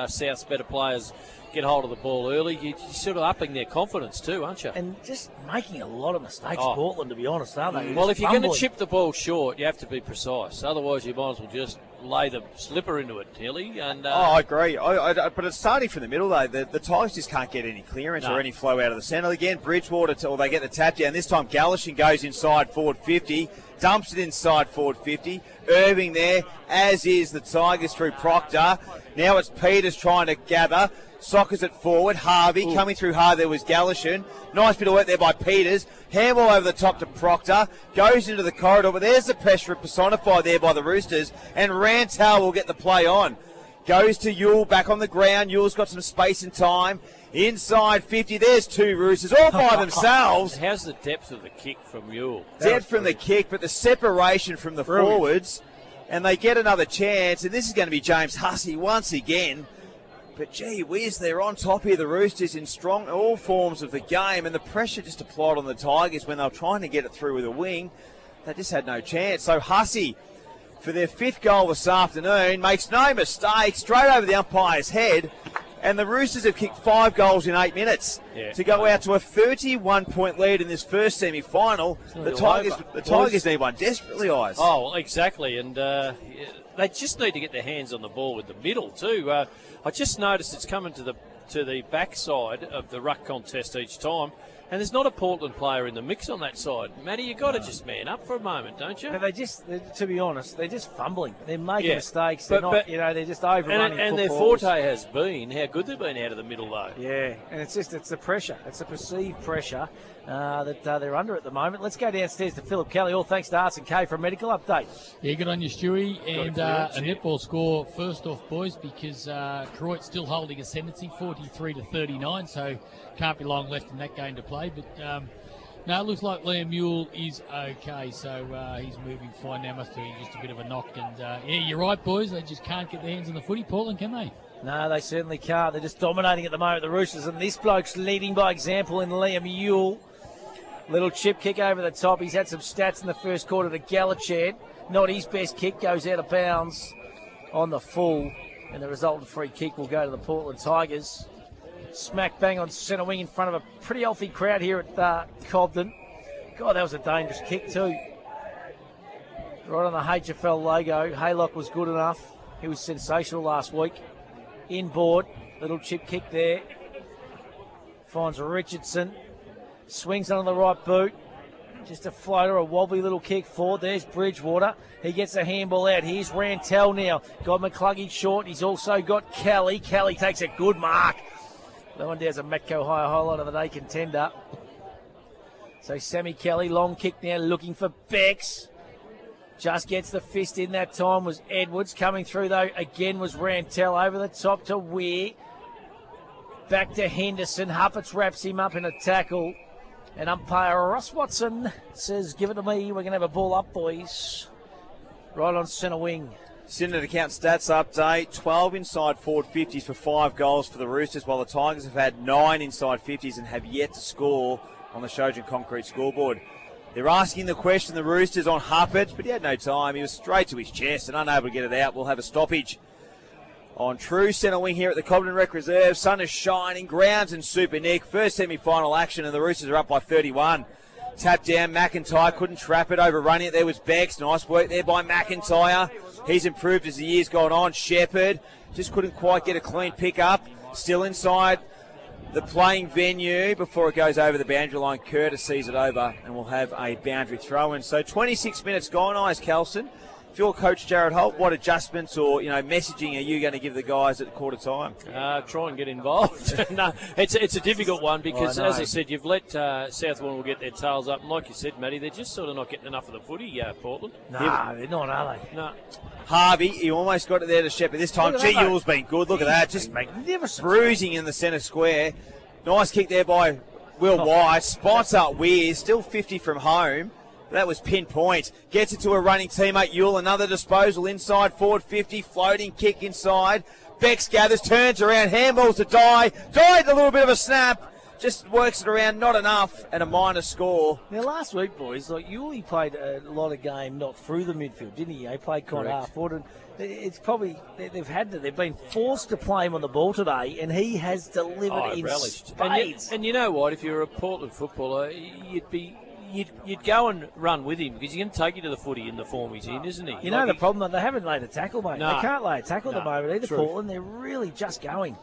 South's better players get hold of the ball early, you're sort of upping their confidence too, aren't you? And just making a lot of mistakes, Portland, to be honest, aren't they? Well, if you're going to chip the ball short, you have to be precise. Otherwise, you might as well just lay the slipper into it, Hilly. And I agree. But it's starting from the middle, though. The Tigers just can't get any clearance or any flow out of the centre. Again, Bridgewater, they get the tap down. This time, Galashin goes inside forward 50, dumps it inside forward 50. Irving there, as is the Tigers through Proctor. Now it's Peters trying to gather. Sockers it forward. Harvey coming through hard. There was Galashin. Nice bit of work there by Peters. Handball over the top to Proctor. Goes into the corridor, but there's the pressure personified there by the Roosters. And Rantel will get the play on. Goes to Yule back on the ground. Yule's got some space and time. Inside 50. There's two Roosters all by themselves. How's the depth of the kick from Yule? Depth from the kick, but the separation from the forwards. And they get another chance. And this is going to be James Hussey once again. But gee whiz, they're on top here, the Roosters, in all forms of the game, and the pressure just applied on the Tigers when they were trying to get it through with a wing. They just had no chance. So Hussey, for their fifth goal this afternoon, makes no mistake, straight over the umpire's head, and the Roosters have kicked 5 goals in 8 minutes to go out to a 31-point lead in this first semi-final. The Tigers need one desperately, Eyes. Oh, exactly, and they just need to get their hands on the ball with the middle too. I just noticed it's coming to the backside of the ruck contest each time, and there's not a Portland player in the mix on that side. Matty, you've got to just man up for a moment, don't you? But to be honest, they're just fumbling. They're making mistakes. They're they're just overrunning and their forte has been how good they've been out of the middle, though. Yeah, and it's the pressure. It's the perceived pressure that they're under at the moment. Let's go downstairs to Philip Kelly. All thanks to Arts and K for a medical update. Yeah, good on you, Stewie. And a netball score first off, boys, because Croyd's still holding ascendancy, 43-39, so can't be long left in that game to play. But no, it looks like Liam Mule is okay, so he's moving fine now. Must be just a bit of a knock. And yeah, you're right, boys. They just can't get their hands on the footy, Portland, can they? No, they certainly can't. They're just dominating at the moment, the Roosters. And this bloke's leading by example in Liam Mule. Little chip kick over the top. He's had some stats in the first quarter to Galachad. Not his best kick, goes out of bounds on the full. And the resultant free kick will go to the Portland Tigers. Smack bang on centre wing in front of a pretty healthy crowd here at Cobden. God, that was a dangerous kick too. Right on the HFL logo. Haylock was good enough. He was sensational last week. Inboard. Little chip kick there. Finds Richardson. Swings on the right boot. Just a floater, a wobbly little kick forward. There's Bridgewater. He gets a handball out. Here's Rantel now. Got McCluggage short. He's also got Kelly. Kelly takes a good mark. That one down's a Metco high highlight of the day contender. So Sammy Kelly, long kick now, looking for Becks. Just gets the fist in that time was Edwards. Coming through though again was Rantel over the top to Weir. Back to Henderson. Huppets wraps him up in a tackle. And umpire Ross Watson says, give it to me. We're going to have a ball up, boys. Right on centre wing. Syndicate account stats update. 12 inside forward 50s for 5 goals for the Roosters, while the Tigers have had 9 inside 50s and have yet to score on the Shojan concrete scoreboard. They're asking the question, the Roosters, on Huppert, but he had no time. He was straight to his chest and unable to get it out. We'll have a stoppage. On true centre wing here at the Cobden Rec Reserve, sun is shining, grounds and Super Nick. First semi-final action, and the Roosters are up by 31. Tap down, McIntyre couldn't trap it, overrunning it. There was Bex. Nice work there by McIntyre. He's improved as the year's gone on. Shepherd just couldn't quite get a clean pick up. Still inside the playing venue before it goes over the boundary line. Curtis sees it over, and we'll have a boundary throw-in. So 26 minutes gone, Eyes Kelson. If you're Coach Jared Holt, what adjustments or messaging are you going to give the guys at quarter time? Try and get involved. No, it's a difficult one because, as I said, you've let South Warrnambool get their tails up. And like you said, Matty, they're just sort of not getting enough of the footy, Portland. No, they're not, are they? No. Harvey, he almost got it there to Shepherd. This time, G-Yule's been good. Look at that. Just magnificent. Bruising in the centre square. Nice kick there by Will White. Spots up Weir. Still 50 from home. That was pinpoint. Gets it to a running teammate, Yule. Another disposal inside, forward 50. Floating kick inside. Bex gathers, turns around. Handballs to Die. Died a little bit of a snap. Just works it around, not enough, and a minor score. Now, last week, boys, Yule played a lot of game not through the midfield, didn't he? He played kind of half-forward. It's probably, they've been forced to play him on the ball today, and he has delivered in spades. And you know what? If you're a Portland footballer, you'd go and run with him because he's going to take you to the footy in the form he's in, isn't he? You know the problem, they haven't laid a tackle, mate. No. They can't lay a tackle at the moment either, True. Portland. They're really just going.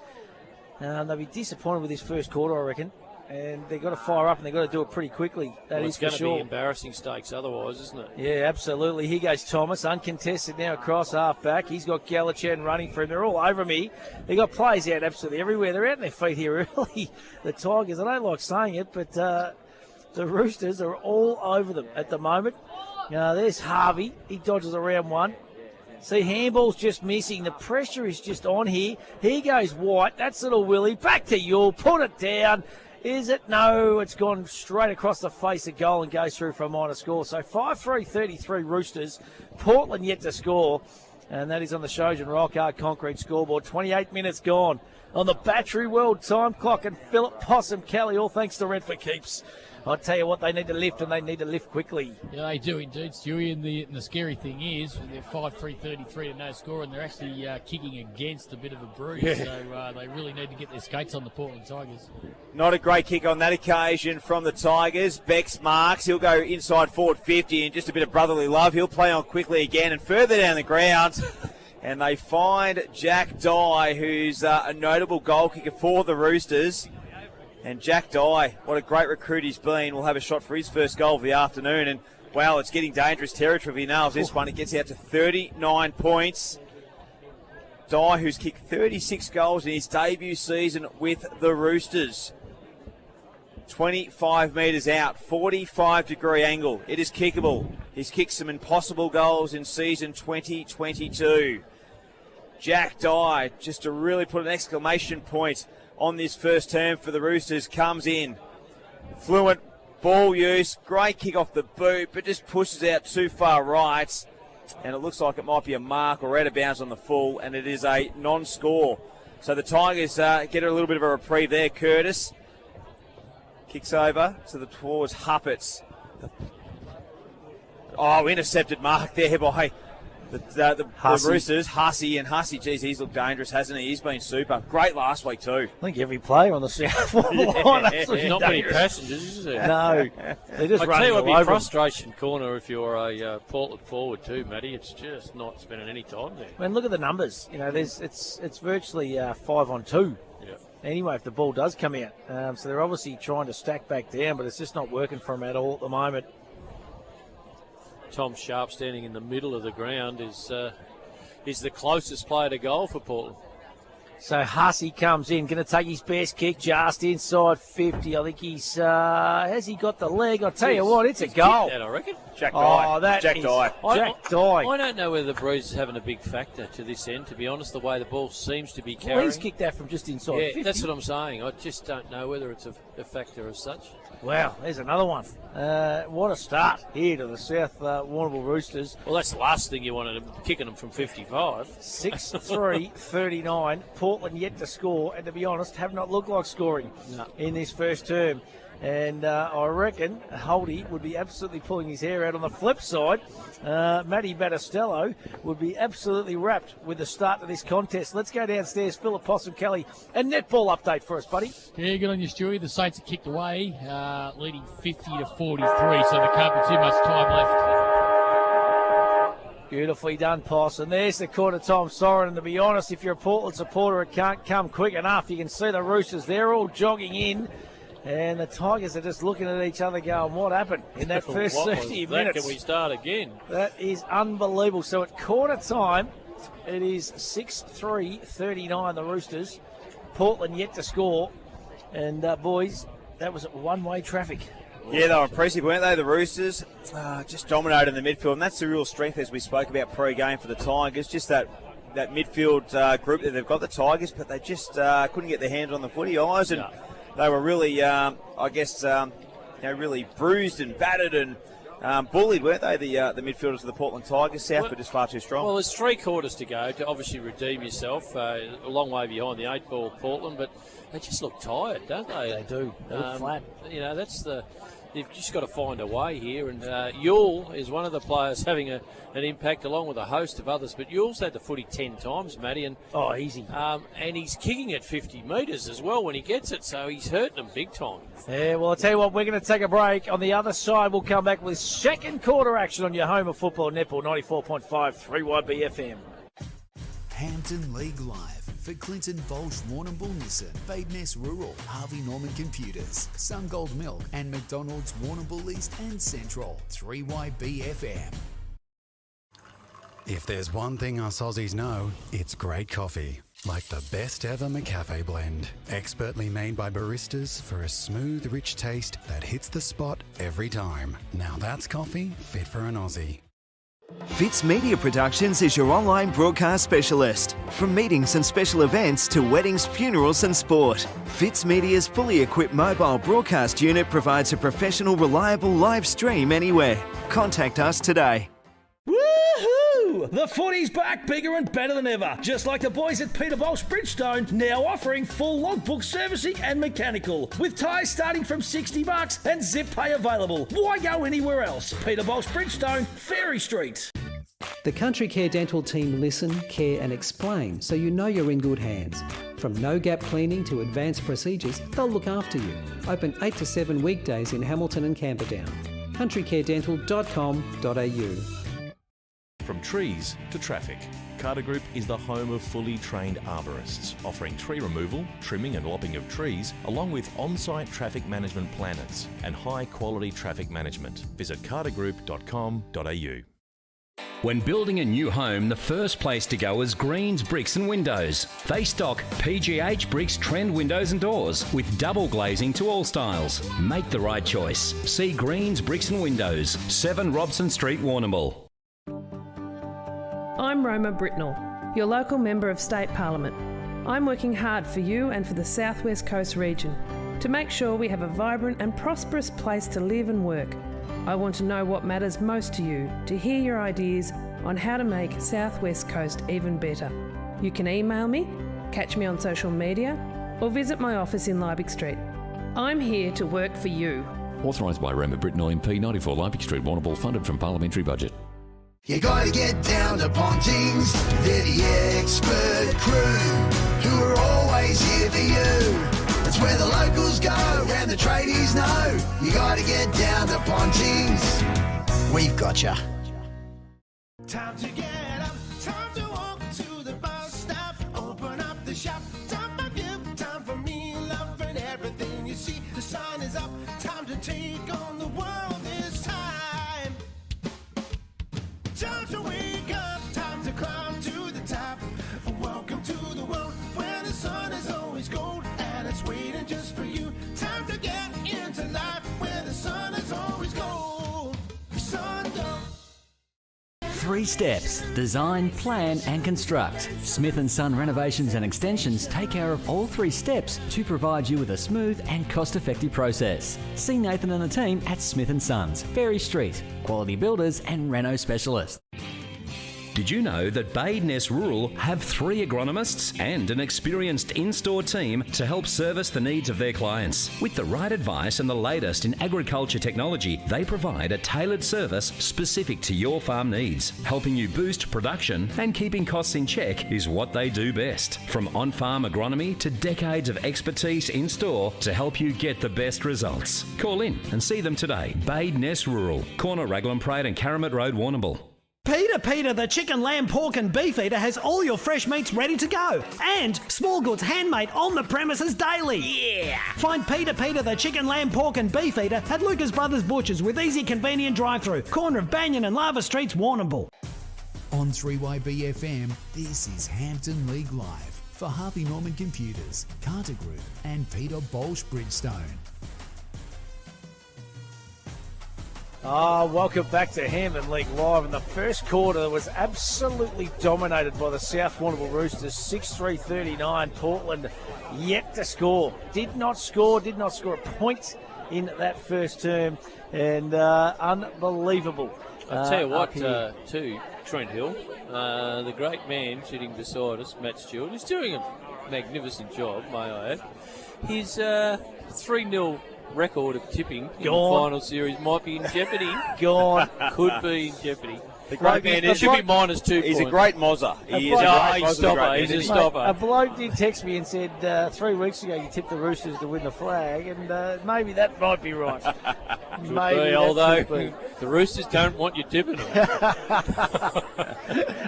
They'll be disappointed with this first quarter, I reckon. And they've got to fire up and they've got to do it pretty quickly. That is for sure. It's going to be embarrassing stakes otherwise, isn't it? Yeah, absolutely. Here goes Thomas, uncontested now across half-back. He's got Gallichan running for him. They're all over me. They've got players out absolutely everywhere. They're out on their feet here early, the Tigers. I don't like saying it, but the Roosters are all over them at the moment. There's Harvey. He dodges around one. See, handball's just missing. The pressure is just on here. Here goes White. That's little Willie. Back to Yule. Put it down. Is it? No, it's gone straight across the face of goal and goes through for a minor score. So 5-3-33 Roosters. Portland yet to score. And that is on the Shojan Rock Hard Concrete scoreboard. 28 minutes gone on the Battery World time clock. And Philip Possum Kelly, all thanks to Rent for Keeps. I'll tell you what, they need to lift, and they need to lift quickly. Yeah, they do indeed, Stewie. And the scary thing is, they're 5-3-33 to no score, and they're actually kicking against a bit of a bruise. Yeah. So they really need to get their skates on the Portland Tigers. Not a great kick on that occasion from the Tigers. Bex marks. He'll go inside forward 50, and just a bit of brotherly love. He'll play on quickly again and further down the ground. And they find Jack Dye, who's a notable goal kicker for the Roosters. And Jack Dye, what a great recruit he's been, will have a shot for his first goal of the afternoon. And, wow, it's getting dangerous territory if he nails this one. It gets out to 39 points. Dye, who's kicked 36 goals in his debut season with the Roosters. 25 metres out, 45-degree angle. It is kickable. He's kicked some impossible goals in season 2022. Jack Dye, just to really put an exclamation point on this first term for the Roosters, comes in. Fluent ball use, great kick off the boot, but just pushes out too far right. And it looks like it might be a mark or out of bounds on the full, and it is a non-score. So the Tigers get a little bit of a reprieve there. Curtis kicks over towards Huppets. Intercepted mark there by the Roosters. Hussey, geez, he's looked dangerous, hasn't he? He's been super. Great last week too. I think every player on the South line absolutely not many passengers, is there? No. They're just I running tell you what, all over be frustration corner if you're a Portland forward too, Matty. It's just not spending any time there. I mean, look at the numbers. It's virtually 5-on-2. Yeah. Anyway, if the ball does come out. So they're obviously trying to stack back down, but it's just not working for them at all at the moment. Tom Sharp standing in the middle of the ground is the closest player to goal for Portland. So Hussey comes in, going to take his best kick just inside 50. I think he's has he got the leg? I'll tell you what, it's a goal. That, I reckon. Jack Dye. Jack Dye. I don't know whether the bruise is having a big factor to this end, to be honest, the way the ball seems to be carrying. Well, he's kicked that from just inside 50. That's what I'm saying. I just don't know whether it's a factor as such. Wow, there's another one. What a start here to the South Warrnambool Roosters. Well, that's the last thing you wanted, kicking them from 55. 6-3-39. Portland Portland yet to score, and to be honest, have not looked like scoring in this first term. And I reckon Holdy would be absolutely pulling his hair out. On the flip side, Matty Battistello would be absolutely wrapped with the start of this contest. Let's go downstairs. Philip Possum Kelly, a netball update for us, buddy. Yeah, good on you, Stewie. The Saints are kicked away, leading 50-43, so there can't be too much time left. Beautifully done, Poss. And there's the quarter time siren. And to be honest, if you're a Portland supporter, it can't come quick enough. You can see the Roosters, they're all jogging in. And the Tigers are just looking at each other going, what happened in that first 30 minutes? Can we start again? That is unbelievable. So at quarter time, it is 6-3-39, the Roosters. Portland yet to score. And, boys, that was one-way traffic. Yeah, they were impressive, weren't they, the Roosters? Just dominated in the midfield, and that's the real strength, as we spoke about pre-game for the Tigers, just that midfield group that they've got, the Tigers, but they just couldn't get their hands on the footy eyes, and they were really, really bruised and battered and bullied, weren't they, the midfielders of the Portland Tigers? South were just far too strong. Well, there's 3 quarters to go to obviously redeem yourself. A long way behind the 8-ball Portland, but they just look tired, don't they? They do. They look flat. You know, you've just got to find a way here. And Yule is one of the players having an impact along with a host of others. But Yule's had the footy 10 times, Matty. And, easy. And he's kicking at 50 metres as well when he gets it. So he's hurting them big time. Yeah, well, I'll tell you what, we're going to take a break. On the other side, we'll come back with second quarter action on your home of football, Netball 94.5, 3YB FM. Hampden League Live for Clinton Bolsh Warrnambool Nissan, Badeness Rural, Harvey Norman Computers, Sungold Milk and McDonald's Warrnambool East and Central, 3YB FM. If there's one thing us Aussies know, it's great coffee. Like the best ever McCafe blend. Expertly made by baristas for a smooth, rich taste that hits the spot every time. Now that's coffee fit for an Aussie. Fitz Media Productions is your online broadcast specialist. From meetings and special events to weddings, funerals and sport. Fitz Media's fully equipped mobile broadcast unit provides a professional, reliable live stream anywhere. Contact us today. Woohoo! The footy's back, bigger and better than ever. Just like the boys at Peterbosch Bridgestone, now offering full logbook servicing and mechanical. With tyres starting from $60 and zip pay available. Why go anywhere else? Peterbosch Bridgestone, Ferry Street. The Country Care Dental team listen, care and explain so you know you're in good hands. From no-gap cleaning to advanced procedures, they'll look after you. Open 8 to 7 weekdays in Hamilton and Camperdown. countrycaredental.com.au. From trees to traffic, Carter Group is the home of fully trained arborists, offering tree removal, trimming and lopping of trees, along with on-site traffic management planners and high-quality traffic management. Visit cartergroup.com.au. When building a new home, the first place to go is Greens Bricks and Windows. They stock PGH Bricks trend windows and doors with double glazing to all styles. Make the right choice. See Greens Bricks and Windows, 7 Robson Street, Warrnambool. I'm Roma Britnell, your local Member of State Parliament. I'm working hard for you and for the South West Coast region to make sure we have a vibrant and prosperous place to live and work. I want to know what matters most to you, to hear your ideas on how to make South West Coast even better. You can email me, catch me on social media, or visit my office in Liebig Street. I'm here to work for you. Authorised by Roma Britnell MP, 94 Liebig Street, Warrnambool, funded from parliamentary budget. You gotta get down to Pontings, they're the expert crew, who are always here for you. It's where the locals go, and the tradies know. You gotta get down to Pontings, we've got ya. Time to get up, time to walk to the bus stop, open up the shop, time for you, time for me, loving everything you see. The sun is up, time to take on the world this time. Time to wake up, time to climb to the top. Welcome to the world where the sun is always gold and it's waiting just for you. Time to get into life where the sun is always gold. Sun don't. 3 steps: design, plan and construct. Smith & Son Renovations and Extensions take care of all 3 steps to provide you with a smooth and cost-effective process. See Nathan and the team at Smith & Sons, Ferry Street, quality builders and reno specialists. Did you know that Badeness Rural have 3 agronomists and an experienced in-store team to help service the needs of their clients? With the right advice and the latest in agriculture technology, they provide a tailored service specific to your farm needs. Helping you boost production and keeping costs in check is what they do best. From on-farm agronomy to decades of expertise in-store to help you get the best results. Call in and see them today. Badeness Rural, corner Raglan Parade and Caramit Road, Warrnambool. Peter, the chicken, lamb, pork and beef eater has all your fresh meats ready to go. And small goods handmade on the premises daily. Yeah! Find Peter, the chicken, lamb, pork and beef eater at Lucas Brothers Butchers with easy, convenient drive-through. Corner of Banyan and Lava Streets, Warrnambool. On 3YBFM, this is Hampden League Live for Harvey Norman Computers, Carter Group and Peter Bolsch Bridgestone. Welcome back to Hampden League Live. And the first quarter was absolutely dominated by the South Warrnambool Roosters. 6-3-39. Portland yet to score. Did not score a point in that first term. And unbelievable. I'll tell you what, too, Trent Hill, the great man sitting beside us, Matt Stewart, is doing a magnificent job, may I add. His 3-0 record of tipping in the final series might be in jeopardy. Could be in jeopardy. The great man should be minus 2 points. He's a great mozzer. He's a stopper. A bloke did text me and said 3 weeks ago you tipped the Roosters to win the flag, and maybe that might be right. Although the Roosters don't want you tipping them.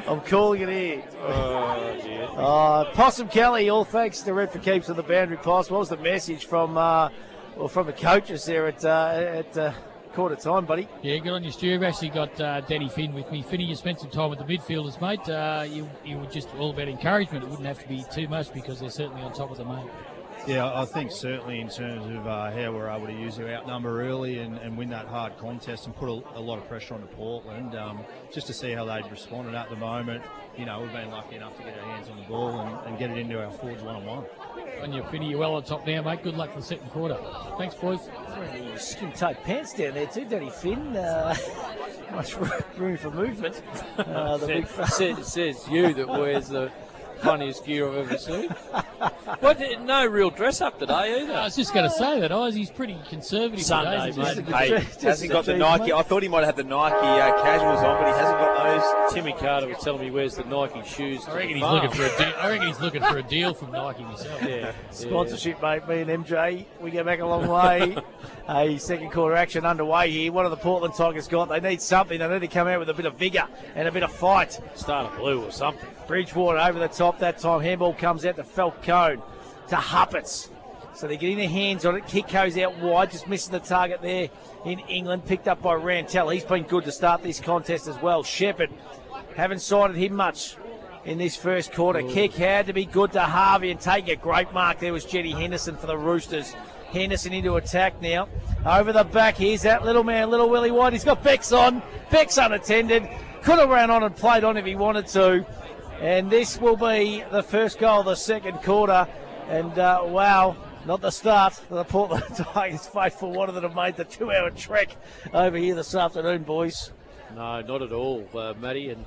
I'm calling it here. Oh, dear. Possum Kelly, all thanks to Red for Keeps on the boundary pass. What was the message from the coaches there at quarter time, buddy? Yeah, good on you, Stu. I've actually got Danny Finn with me. Finny, you spent some time with the midfielders, mate. You were just all about encouragement. It wouldn't have to be too much because they're certainly on top of the moment. Yeah, I think certainly in terms of how we're able to use our outnumber early and win that hard contest and put a lot of pressure onto Portland, just to see how they've responded at the moment. You know, we've been lucky enough to get our hands on the ball and get it into our forwards one-on-one. And you're Finny, you're well on top now, mate. Good luck for the second quarter. Thanks, boys. Skin-tight pants down there too, Danny Finn. Much room for movement. Says you that wears the funniest gear I've ever seen. No real dress up today either. I was just going to say that Ozzy's pretty conservative Sunday, today. Hey, hasn't got the Nike. I thought he might have had the Nike casuals on, but he hasn't got those. Timmy Carter was telling me he wears the Nike shoes. I reckon he's looking for a deal from Nike himself. Yeah. Sponsorship, mate. Me and MJ, we go back a long way. Second quarter action underway here. What have the Portland Tigers got? They need something. They need to come out with a bit of vigour and a bit of fight. Start a blue or something. Bridgewater over the top that time. Handball comes out to Falcone, to Huppets. So they're getting their hands on it. Kick goes out wide, just missing the target there in England. Picked up by Rantel. He's been good to start this contest as well. Shepherd, haven't sighted him much in this first quarter. Ooh. Kick had to be good to Harvey and take a great mark. There was Jetty Henderson for the Roosters. Henderson into attack now. Over the back, here's that little man, little Willie White. He's got Bex on. Bex unattended. Could have ran on and played on if he wanted to. And this will be the first goal of the second quarter. And wow, not the start. The Portland Tigers faithful wanted to have made the 2-hour trek over here this afternoon, boys. No, not at all, Matty. And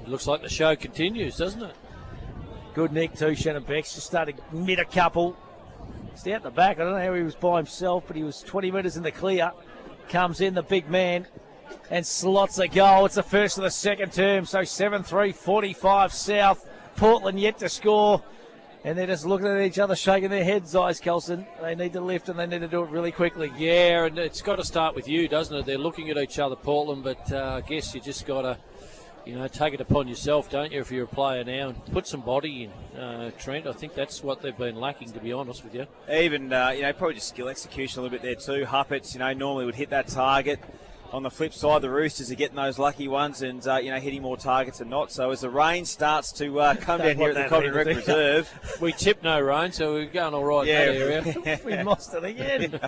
it looks like the show continues, doesn't it? Good nick too, Shannon Bex. Just started mid a couple. Just out the back. I don't know how he was by himself, but he was 20 metres in the clear. Comes in the big man and slots a goal. It's the first of the second term, so 7-3, 45 South. Portland yet to score. And they're just looking at each other, shaking their heads, Ice Kelson. They need to lift and they need to do it really quickly. Yeah, and it's got to start with you, doesn't it? They're looking at each other, Portland, but I guess you just got to, take it upon yourself, don't you, if you're a player now, and put some body in, Trent. I think that's what they've been lacking, to be honest with you. Even, probably just skill execution a little bit there too. Huppets, normally would hit that target. On the flip side, the Roosters are getting those lucky ones and, hitting more targets than not. So as the rain starts to come down here at the Cobden Rec Reserve. We tipped no rain, so we're going all right in that area. We lost it again.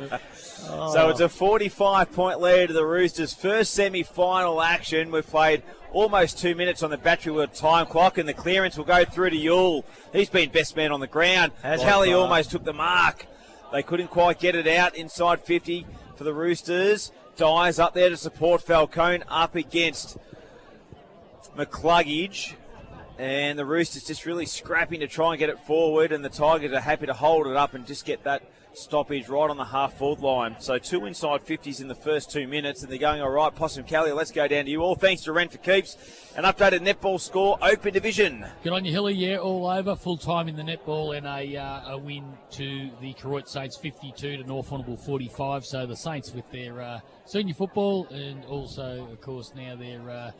So it's a 45-point lead to the Roosters' first semi-final action. We've played almost 2 minutes on the Battery World time clock, and the clearance will go through to Yule. He's been best man on the ground. Kelly almost took the mark. They couldn't quite get it out inside 50 for the Roosters. Dyes up there to support Falcone up against McCluggage. And the Roosters just really scrapping to try and get it forward, and the Tigers are happy to hold it up and just get that stoppage right on the half-forward line. So 2 inside 50s in the first 2 minutes, and they're going all right. Possum Kelly, let's go down to you all. Thanks to Rent for Keeps. An updated netball score, Open Division. Good on you, Hilly. Yeah, all over. Full time in the netball, and a win to the Koroit Saints 52 to North Warrnambool 45. So the Saints with their senior football, and also, of course, now their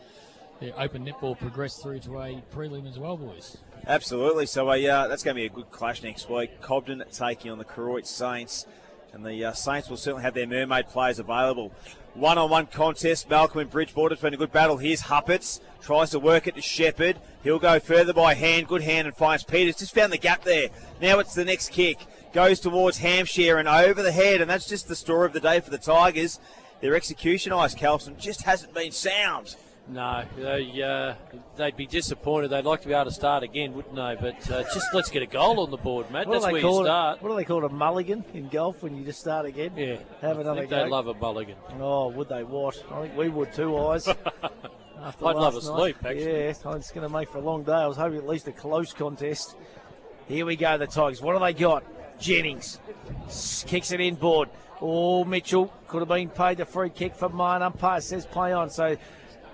open netball progressed through to a prelim as well, boys. Absolutely. So that's going to be a good clash next week. Cobden taking on the Koroit Saints. And the Saints will certainly have their Mermaid players available. One-on-one contest. Malcolm and Bridgewater. It's been a good battle. Here's Huppets. Tries to work it to Shepherd. He'll go further by hand. Good hand and finds Peters. Just found the gap there. Now it's the next kick. Goes towards Hampshire and over the head. And that's just the story of the day for the Tigers. Their execution, Ice Carlson, just hasn't been sound. No, they'd be disappointed. They'd like to be able to start again, wouldn't they? But just let's get a goal on the board, Matt. That's where you start. What do they call it, a mulligan in golf when you just start again? Yeah. Have another go. They'd love a mulligan. Oh, would they what? I think we would too, Eyes. I'd love a sleep, actually. Yeah, it's going to make for a long day. I was hoping at least a close contest. Here we go, the Tigers. What do they got? Jennings kicks it inboard. Oh, Mitchell could have been paid the free kick for mine. Umpire says play on. So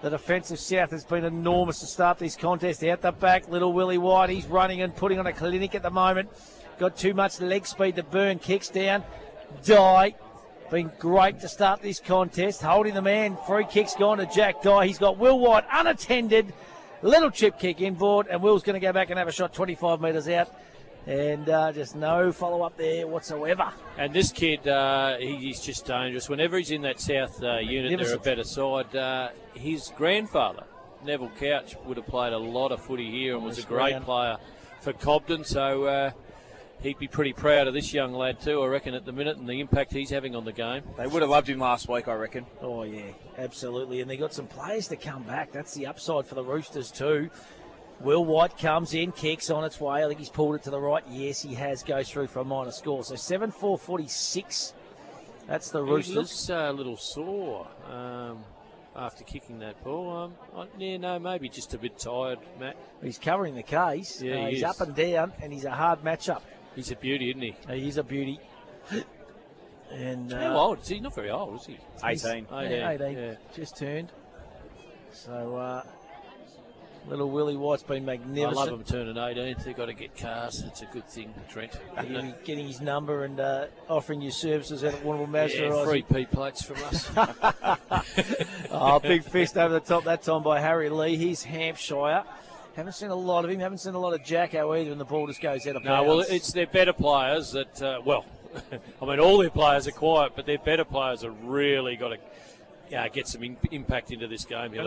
the defensive South has been enormous to start this contest. Out the back, little Willie White. He's running and putting on a clinic at the moment. Got too much leg speed to burn. Kicks down. Dye. Been great to start this contest. Holding the man. Free kick's gone to Jack Dye. He's got Will White unattended. Little chip kick inboard. And Will's going to go back and have a shot 25 metres out. And just no follow-up there whatsoever. And this kid, he's just dangerous. Whenever he's in that South unit, they're a better side. His grandfather, Neville Couch, would have played a lot of footy here and was a great player for Cobden. So he'd be pretty proud of this young lad too, I reckon, at the minute, and the impact he's having on the game. They would have loved him last week, I reckon. Oh, yeah, absolutely. And they got some players to come back. That's the upside for the Roosters too. Will White comes in, kicks on its way. I think he's pulled it to the right. Yes, he has. Goes through for a minor score. So 7-4-46. That's the Roosters. He looks a little sore after kicking that ball. Maybe just a bit tired, Matt. He's covering the case. Yeah, he's up and down, and he's a hard matchup. He's a beauty, isn't he? He is a beauty. And how old is he? Not very old, is he? 18. 18. Yeah. Just turned. So little Willie White's been magnificent. I love him turning 18. They've got to get cars. It's a good thing, Trent. Getting his number and offering you services out at Warrnambool Mazda. Yeah, free P-plates from us. Big fist over the top that time by Harry Lee. He's Hampshire. Haven't seen a lot of him. Haven't seen a lot of Jacko either, and the ball just goes out of bounds. No, well, it's their better players that, I mean, all their players are quiet, but their better players have really got to get some impact into this game. Here,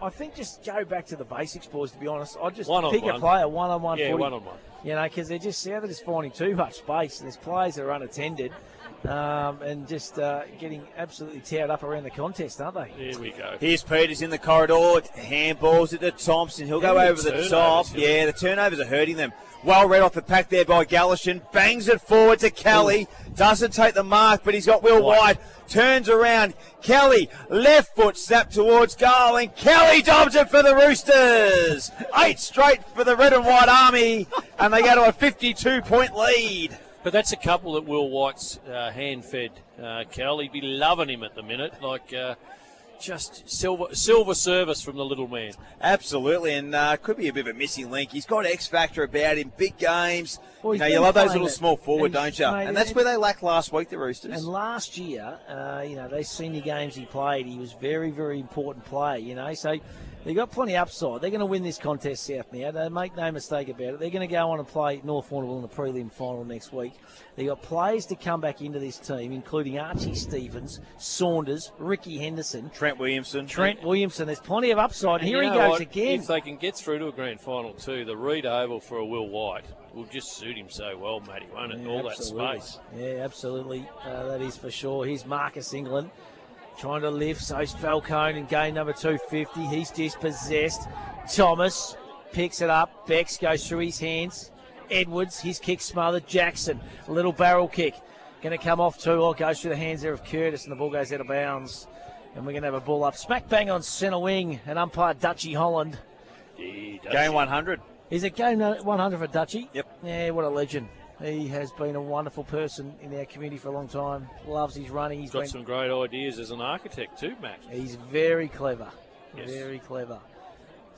I think just go back to the basics, boys, to be honest. I'd just one-on-one. pick a player, one-on-one footy. One-on-one. You know, because they're just South is finding too much space, and there's players that are unattended and just getting absolutely teared up around the contest, aren't they? Here we go. Here's Peters in the corridor. Handballs it to Thompson. He'll go over the top. Yeah, the turnovers are hurting them. Well read off the pack there by Gallishan. Bangs it forward to Kelly. Doesn't take the mark, but he's got Will White. Turns around. Kelly, left foot snap towards goal, and Kelly dobs it for the Roosters. 8 straight for the Red and White Army, and they go to a 52-point lead. But that's a couple that Will White's hand-fed. Kel, he'd be loving him at the minute. Just silver service from the little man. Absolutely, and could be a bit of a missing link. He's got X factor about him, big games. Well, you love those little small forward, don't you? And that's where they lacked last week, the Roosters. And last year, those senior games he played, he was very, very important player, So they've got plenty upside. They're going to win this contest, South now. They make no mistake about it. They're going to go on and play North Warrnambool in the prelim final next week. They've got players to come back into this team, including Archie Stevens, Saunders, Ricky Henderson. Trent Williamson. There's plenty of upside. And here he goes again. If they can get through to a grand final too, the Reed Oval for a Will White will just suit him so well, Matty, won't it? All absolutely. That space. Yeah, absolutely. That is for sure. Here's Marcus England trying to lift. So's Falcone in game number 250. He's dispossessed. Thomas picks it up. Bex goes through his hands. Edwards, his kick smothered. Jackson, a little barrel kick. Going to come off too. Goes through the hands there of Curtis, and the ball goes out of bounds. And we're going to have a ball up smack bang on centre wing, and umpire Dutchie Holland. Game 100. Is it game 100 for Dutchie? Yep. Yeah, what a legend. He has been a wonderful person in our community for a long time. Loves his running. He's got some great ideas as an architect too, Matt. He's very clever. Yes. Very clever.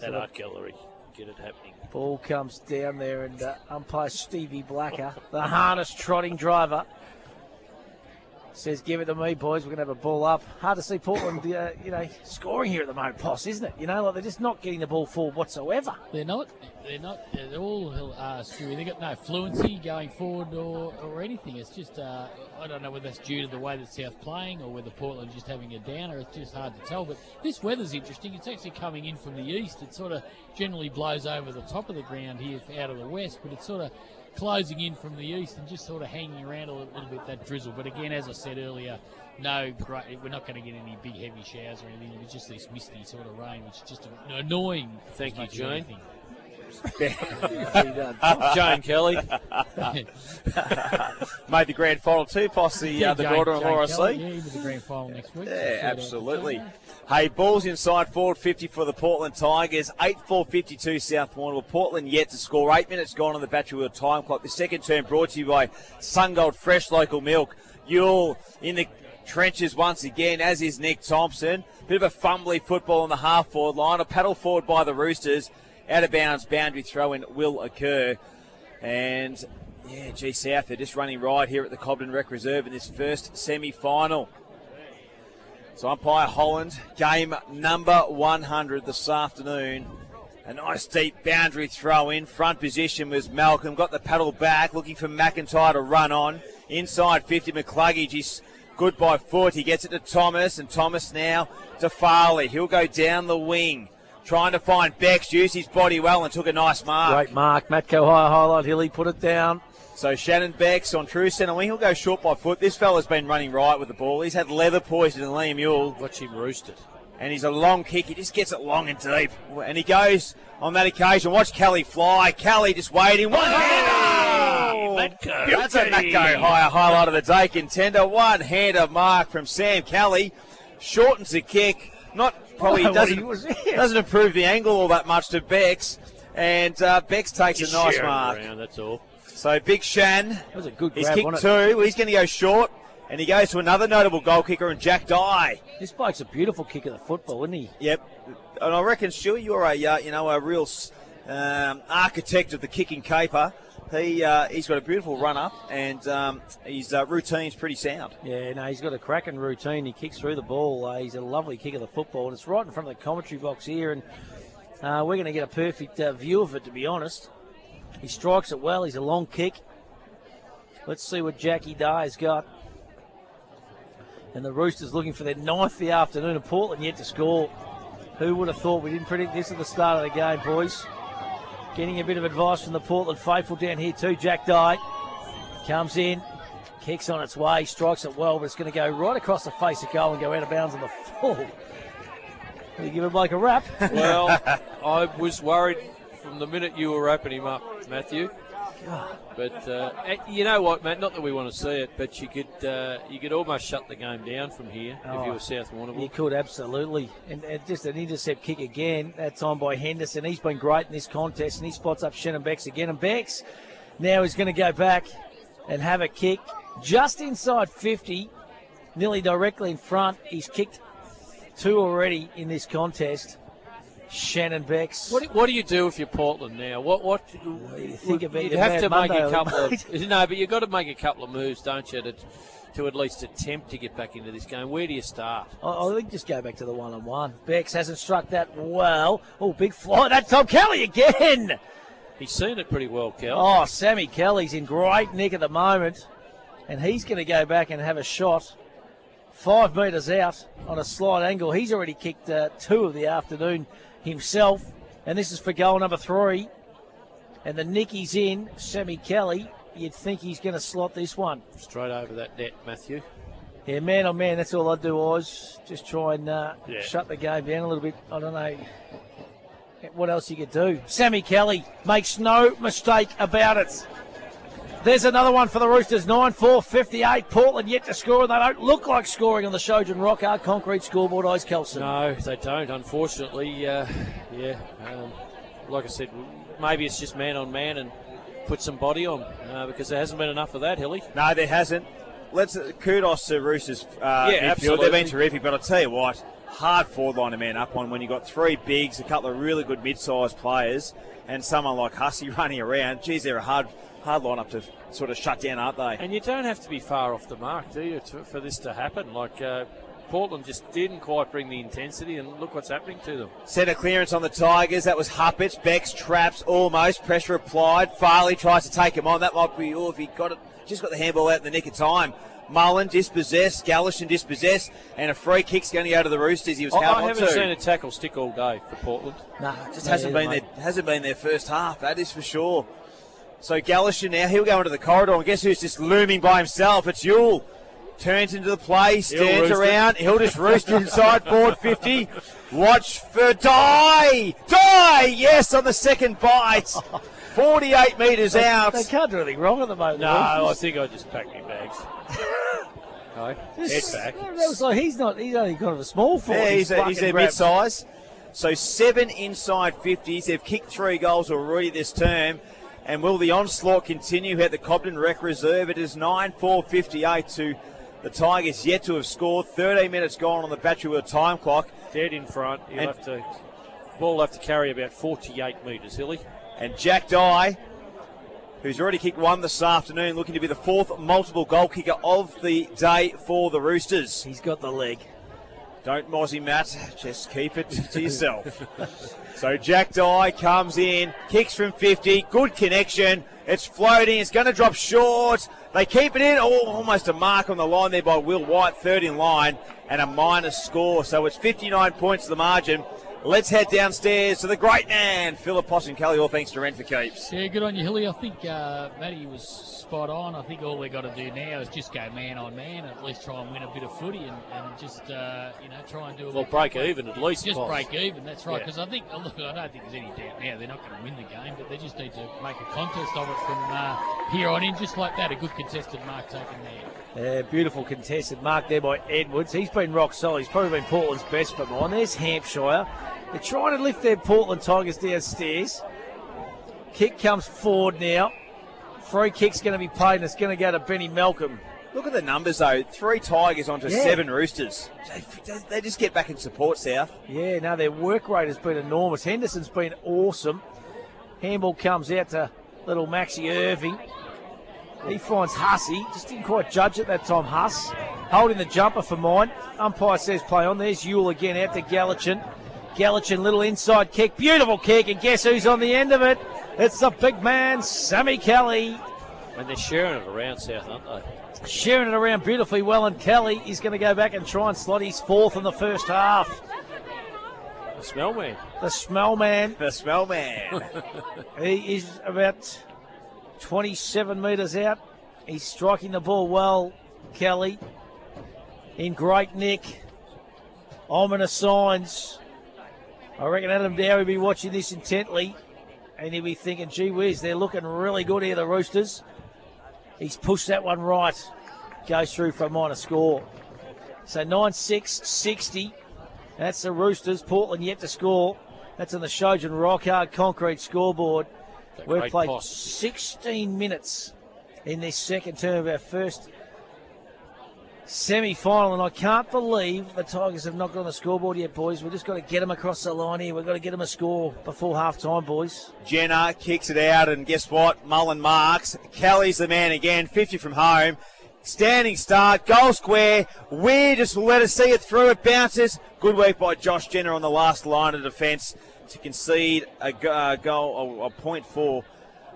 That So art gallery, get it happening. ball comes down there, and umpire Stevie Blacker, the harness trotting driver, says, "Give it to me, boys. We're going to have a ball up." Hard to see Portland, scoring here at the moment, Poss, isn't it? Like they're just not getting the ball forward whatsoever. They're not. They're all screwy. They've got no fluency going forward or anything. It's just, I don't know whether that's due to the way that South playing or whether Portland's just having a downer. It's just hard to tell. But this weather's interesting. It's actually coming in from the east. It sort of generally blows over the top of the ground here out of the west, but it's sort of closing in from the east and just sort of hanging around a little bit, that drizzle. But again, as I said earlier, we're not going to get any big heavy showers or anything. It's just this misty sort of rain, which is just annoying. Thank you, Jane. Jane Kelly made the grand final too, Poss, the daughter-in-law, I see. Yeah, he was the grand final next week. Yeah, absolutely. Hey, balls inside forward 50 for the Portland Tigers. 8-4-52 South Warrnambool. Portland yet to score. 8 minutes gone on the Battery Wheel time clock. The second term brought to you by Sungold Fresh Local Milk. Ewell in the trenches once again, as is Nick Thompson. Bit of a fumbly football on the half-forward line. A paddle forward by the Roosters. Out of bounds, boundary throw-in will occur. And, South, they're just running right here at the Cobden Rec Reserve in this first semi-final. So umpire Holland, game number 100 this afternoon. A nice deep boundary throw-in. Front position was Malcolm. Got the paddle back, looking for McIntyre to run on. Inside 50, McCluggage. He's good by foot. He gets it to Thomas, and Thomas now to Farley. He'll go down the wing. Trying to find Bex, used his body well and took a nice mark. Great mark. Matco high highlight hill. He put it down. So Shannon Bex on true centre wing. He'll go short by foot. This fella's been running right with the ball. He's had leather poison in Liam Ewell. Watch him roosted. And he's a long kick. He just gets it long and deep. And he goes on that occasion. Watch Kelly fly. Kelly just waiting. One-hander! That's a Matco highlight of the day. Contender. One-hander mark from Sam Kelly. Shortens the kick. Probably doesn't improve the angle all that much to Bex, and Bex takes a nice mark. Around, that's all. So Big Shan, that was a good he's grab, kicked two. He's going to go short, and he goes to another notable goal kicker, and Jack Dye. This bloke's a beautiful kicker of the football, isn't he? Yep, and I reckon, Stu, you're a real architect of the kicking caper. He's got a beautiful run up, and his routine's pretty sound. Yeah, no, he's got a cracking routine. He kicks through the ball. He's a lovely kick of the football, and it's right in front of the commentary box here, and we're going to get a perfect view of it, to be honest. He strikes it well. He's a long kick. Let's see what Jackie Dye's got. And the Roosters looking for their 9th of the afternoon, and Portland yet to score. Who would have thought? We didn't predict this at the start of the game, boys. Getting a bit of advice from the Portland faithful down here too. Jack Dye comes in, kicks on its way, strikes it well, but it's going to go right across the face of goal and go out of bounds on the full. You give it like a wrap. Well, I was worried from the minute you were wrapping him up, Matthew. But you know what, Matt? Not that we want to see it, but you could almost shut the game down from here if you were South Warrnambool. You could, absolutely. And just an intercept kick again, that time by Henderson. He's been great in this contest, and he spots up Shannon Bex again. And Bex now is going to go back and have a kick just inside 50, nearly directly in front. He's kicked 2 already in this contest. Shannon Bex. What do you do if you're Portland now? What you think about? You'd have to make a couple of no, but you've got to make a couple of moves, don't you, to at least attempt to get back into this game. Where do you start? I think just go back to the 1-on-1. Bex hasn't struck that well. Oh, big fly. That's Tom Kelly again. He's seen it pretty well, Kel. Oh, Sammy Kelly's in great nick at the moment, and he's going to go back and have a shot 5 metres out on a slight angle. He's already kicked 2 of the afternoon himself, and this is for goal number 3. And the Nicky's in. Sammy Kelly, you'd think he's going to slot this one. Straight over that net, Matthew. Yeah, man on man, that's all I'd do, Oz. Just try and shut the game down a little bit. I don't know what else you could do. Sammy Kelly makes no mistake about it. There's another one for the Roosters. 9-4-58. Portland yet to score, and they don't look like scoring on the Shojin Rock Hard Concrete scoreboard, Ice Kelson. No, they don't, unfortunately. Like I said, maybe it's just man on man and put some body on because there hasn't been enough of that, Hilly. No, there hasn't. Kudos to Roosters. Absolutely. They've been terrific, but I'll tell you what, hard forward line to man up on when you've got three bigs, a couple of really good mid-sized players, and someone like Hussey running around. Geez, they're a hard lineup to sort of shut down, aren't they? And you don't have to be far off the mark, do you, for this to happen? Like, Portland just didn't quite bring the intensity, and look what's happening to them. Centre clearance on the Tigers. That was Huppets. Becks traps almost. Pressure applied. Farley tries to take him on. That might be if he got it. Just got the handball out in the nick of time. Mullen dispossessed. Gallishan dispossessed. And a free kick's going to go to the Roosters. He was held on to. I haven't seen a tackle stick all day for Portland. No, just hasn't been their first half. That is for sure. So Gallishan now, he'll go into the corridor. And guess who's just looming by himself? It's Yule. Turns into the play, stands around. He'll just roost inside forward 50. Watch for Die! Yes, on the second bite. 48 metres out. They can't do anything wrong at the moment. No, I think I just packed my bags. No, head back. That was like he's only kind of a small forward. Yeah, he's their mid-size. So 7 inside 50s. They've kicked 3 goals already this term. And will the onslaught continue at the Cobden Rec Reserve? It is 9-4-58 to the Tigers yet to have scored. 13 minutes gone on the Battery Wheel time clock. Dead in front. Ball will have to carry about 48 metres, Hilly. And Jack Dye, who's already kicked 1 this afternoon, looking to be the 4th multiple goal kicker of the day for the Roosters. He's got the leg. Don't mozzie, Matt. Just keep it to yourself. So Jack Dye comes in, kicks from 50, good connection. It's floating, it's going to drop short. They keep it in. Almost a mark on the line there by Will White, third in line, and a minus score. So it's 59 points to the margin. Let's head downstairs to the great man, Philip Possum-Kelly, all thanks to Rent for Keeps. Yeah, good on you, Hilly. I think Matty was spot on. I think all they've got to do now is just go man on man, at least try and win a bit of footy and just, try and do a Well, break even at least. Just break even, that's right. Because I don't think there's any doubt now they're not going to win the game, but they just need to make a contest of it from here on in, just like that. A good contested mark taken there. Yeah, beautiful contested mark there by Edwards. He's been rock solid. He's probably been Portland's best for mine. There's Hampshire. They're trying to lift their Portland Tigers downstairs. Kick comes forward now. Free kick's going to be paid, and it's going to go to Benny Malcolm. Look at the numbers, though. 3 Tigers onto 7 Roosters. They just get back in support, South. Yeah, no, their work rate has been enormous. Henderson's been awesome. Handball comes out to little Maxie Irving. He finds Hussey. Just didn't quite judge it that time, Huss. Holding the jumper for mine. Umpire says play on. There's Yule again out to Gallichan. Gallichan, little inside kick. Beautiful kick. And guess who's on the end of it? It's the big man, Sammy Kelly. And they're sharing it around, South, aren't they? Sharing it around beautifully well. And Kelly is going to go back and try and slot his 4th in the first half. The smell man. The smell man. The smell man. He is about 27 metres out. He's striking the ball well, Kelly. In great nick. Ominous signs. I reckon Adam Dow will be watching this intently. And he'll be thinking, gee whiz, they're looking really good here, the Roosters. He's pushed that one right. Goes through for a minor score. So 9-6-60. That's the Roosters. Portland yet to score. That's on the Shojin Rock Hard Concrete scoreboard. We've played 16 minutes in this second term of our first semi-final, and I can't believe the Tigers have not got on the scoreboard yet, boys. We've just got to get them across the line here. We've got to get them a score before half-time, boys. Jenner kicks it out, and guess what? Mullen marks. Kelly's the man again, 50 from home. Standing start, goal square. We just let us see it through. It bounces. Good work by Josh Jenner on the last line of defence to concede a goal, a point for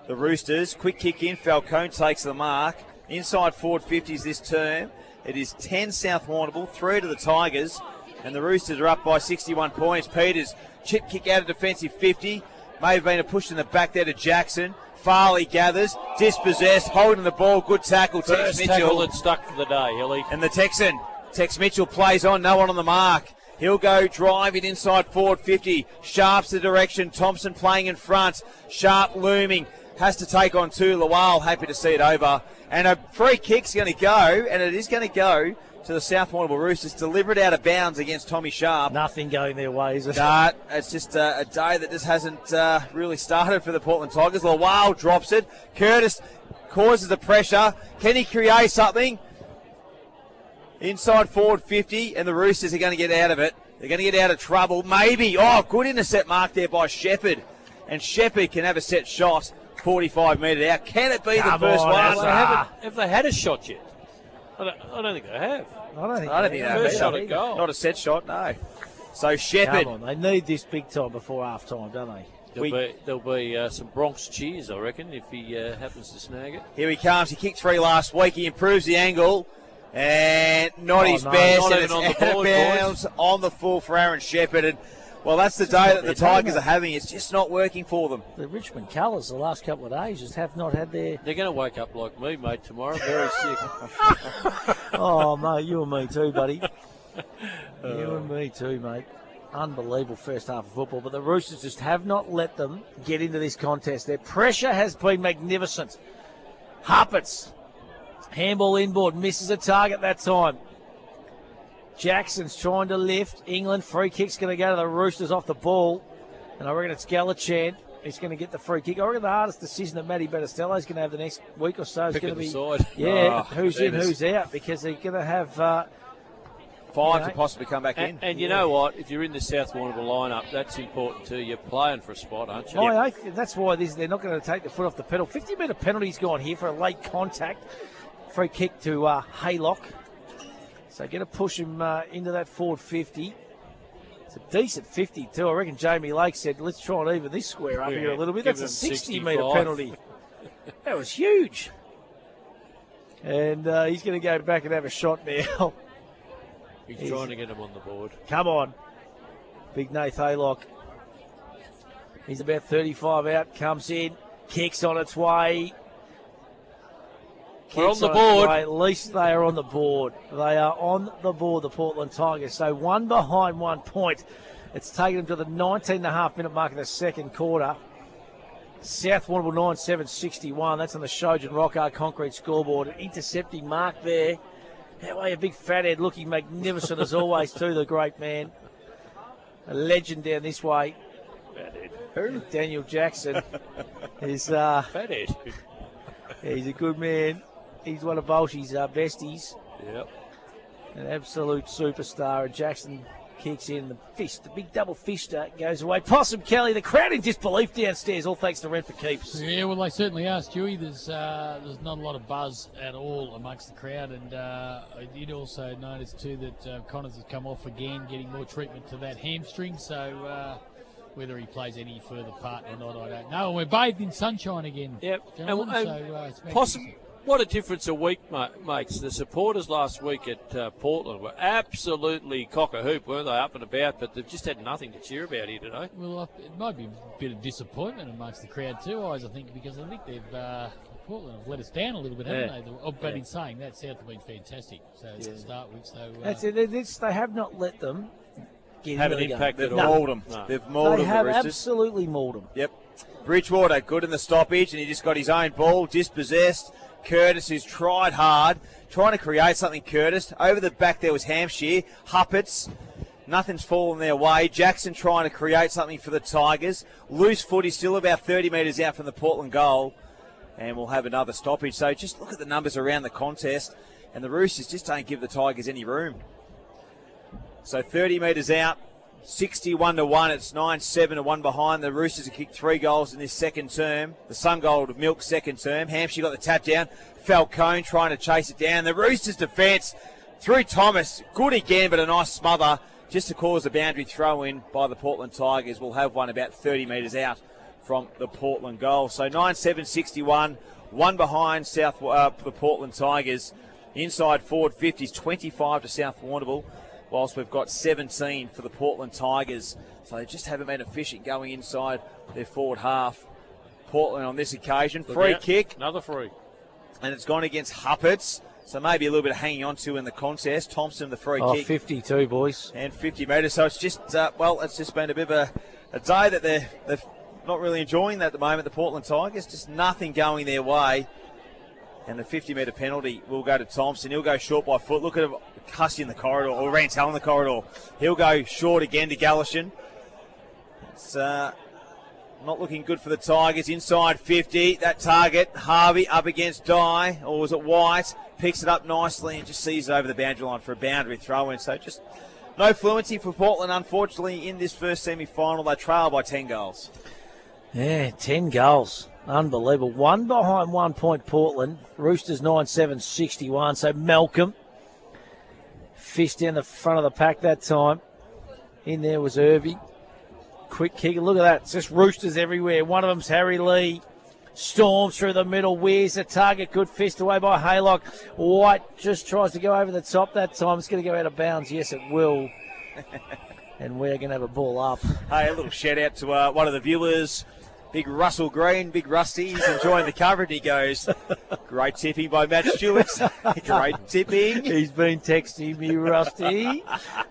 the Roosters. Quick kick in. Falcone takes the mark. Inside forward 50s this term. It is 10 South Warrnambool, 3 to the Tigers, and the Roosters are up by 61 points. Peters, chip kick out of defensive 50. May have been a push in the back there to Jackson. Farley gathers, dispossessed, holding the ball. Good tackle, Tex Mitchell. Tackle that stuck for the day, Hilly. And the Texan, Tex Mitchell plays on, no one on the mark. He'll go driving inside forward 50. Sharp's the direction. Thompson playing in front. Sharp looming. has to take on two. Lawal happy to see it over. And a free kick's going to go, and it is going to go to the South Warrnambool Roosters, delivered out of bounds against Tommy Sharp. Nothing going their way, is it? Nah, it's just a day that just hasn't really started for the Portland Tigers. Lawal drops it. Curtis causes the pressure. Can he create something? Inside forward 50, and the Roosters are going to get out of it. They're going to get out of trouble. Maybe. Oh, good intercept mark there by Shepherd. And Shepherd can have a set shot 45 metres out. Can it be the first one? Have they had a shot yet? I don't think they have. I don't think they have. First shot at goal. Not a set shot, no. So Shepherd. Come on, they need this big time before half time, don't they? There'll be some Bronx cheers, I reckon, if he happens to snag it. Here he comes. He kicked 3 last week. He improves the angle. And not his best. Not and even it's on the out of board, bounds on the full for Aaron Shepherd. And, well, that's the day that the Tigers are having. It's just not working for them. The Richmond colours the last couple of days just have not had their... They're going to wake up like me, mate, tomorrow. Very sick. Oh, mate, you and me too, buddy. You and me too, mate. Unbelievable first half of football. But the Roosters just have not let them get into this contest. Their pressure has been magnificent. Harpets. Handball inboard. Misses a target that time. Jackson's trying to lift. England free kick's going to go to the Roosters off the ball. And I reckon it's Galachant. He's going to get the free kick. I reckon the hardest decision that Matty Battistello is going to have the next week or so is going to be... who's in, who's out. Because they're going to have... 5 to possibly come back in. And you know what? If you're in the South Warrnambool lineup, that's important too. You're playing for a spot, aren't you? That's why they're not going to take the foot off the pedal. 50-metre penalty's gone here for a late contact. Free kick to Haylock. So going to push him into that forward 50. It's a decent 50 too. I reckon Jamie Lake said, let's try and even this square up here a little bit. That's a 60-metre penalty. That was huge. And he's going to go back and have a shot now. He's trying to get him on the board. Come on. Big Nath Haylock. He's about 35 out. Comes in. Kicks on its way. We're on the board. At least they are on the board. They are on the board, the Portland Tigers. So 1 behind 1 point. It's taken them to the 19.5-minute mark of the second quarter. South Warrnambool 9-7-61. That's on the Shojan Rockart concrete scoreboard. An intercepting mark there. That way, a big fathead looking magnificent as always too, the great man. A legend down this way. Fathead. Daniel Jackson is... Fathead. He's a good man. He's one of Bolshy's besties. Yep. An absolute superstar. And Jackson kicks in the fist. The big double fister goes away. Possum Kelly, the crowd in disbelief downstairs, all thanks to Rent for Keeps. Yeah, well, they certainly are, Stewie. There's not a lot of buzz at all amongst the crowd. And I did also notice, too, that Connors has come off again, getting more treatment to that hamstring. So whether he plays any further part or not, I don't know. And we're bathed in sunshine again. Yep. It's Possum, what a difference a week makes. The supporters last week at Portland were absolutely cock-a-hoop, weren't they, up and about, but they've just had nothing to cheer about here today. Well, it might be a bit of disappointment amongst the crowd too, I think, because I think Portland have let us down a little bit, haven't they? But in saying that, South have been fantastic to start with. So That's it. They have not let them have an impact. They've mauled them. No. They've mauled them. They have the Roosters. absolutely mauled them. Yep. Bridgewater, good in the stoppage, and he just got his own ball, dispossessed. Curtis, who's tried hard, trying to create something, Curtis. Over the back there was Hampshire. Huppets, nothing's fallen their way. Jackson trying to create something for the Tigers. Loose foot, he's still about 30 metres out from the Portland goal. And we'll have another stoppage. So just look at the numbers around the contest. And the Roosters just don't give the Tigers any room. So 30 metres out, 61-1. It's 9-7-1 behind. The Roosters have kicked 3 goals in this second term. The Sungold Milk second term. Hampshire got the tap down. Falcone trying to chase it down. The Roosters defence through Thomas. Good again, but a nice smother just to cause a boundary throw in by the Portland Tigers. We'll have one about 30 metres out from the Portland goal. So 9-7-61. 1 behind the Portland Tigers. Inside forward 50s, 25 to South Warrnambool, whilst we've got 17 for the Portland Tigers. So they just haven't been efficient going inside their forward half. Portland on this occasion. Free kick. Another free. And it's gone against Huppets. So maybe a little bit of hanging on to in the contest. Thompson, the free kick. 52, boys. And 50 metres. So it's just, it's just been a bit of a day that they've not really enjoying that at the moment, the Portland Tigers. Just nothing going their way. And the 50-metre penalty will go to Thompson. He'll go short by foot. Look at him, Hussey in the corridor, or Rantel in the corridor. He'll go short again to Galashan. It's not looking good for the Tigers. Inside 50, that target, Harvey up against Dye, or was it White? Picks it up nicely and just sees it over the boundary line for a boundary throw-in. So just no fluency for Portland, unfortunately, in this first semi-final. They trail by 10 goals. Yeah, 10 goals. Unbelievable. 1 behind 1 point Portland. Roosters 9-7-61. So Malcolm, fist down the front of the pack that time. In there was Irving. Quick kick. Look at that. It's just Roosters everywhere. One of them's Harry Lee. Storms through the middle. Wears the target. Good fist away by Haylock. White just tries to go over the top that time. It's going to go out of bounds. Yes, it will. And we're going to have a ball up. Hey, a little shout out to one of the viewers, Big Russell Green, Big Rusty. He's enjoying the coverage. He goes, great tipping by Matt Stewart. Great tipping. He's been texting me, Rusty.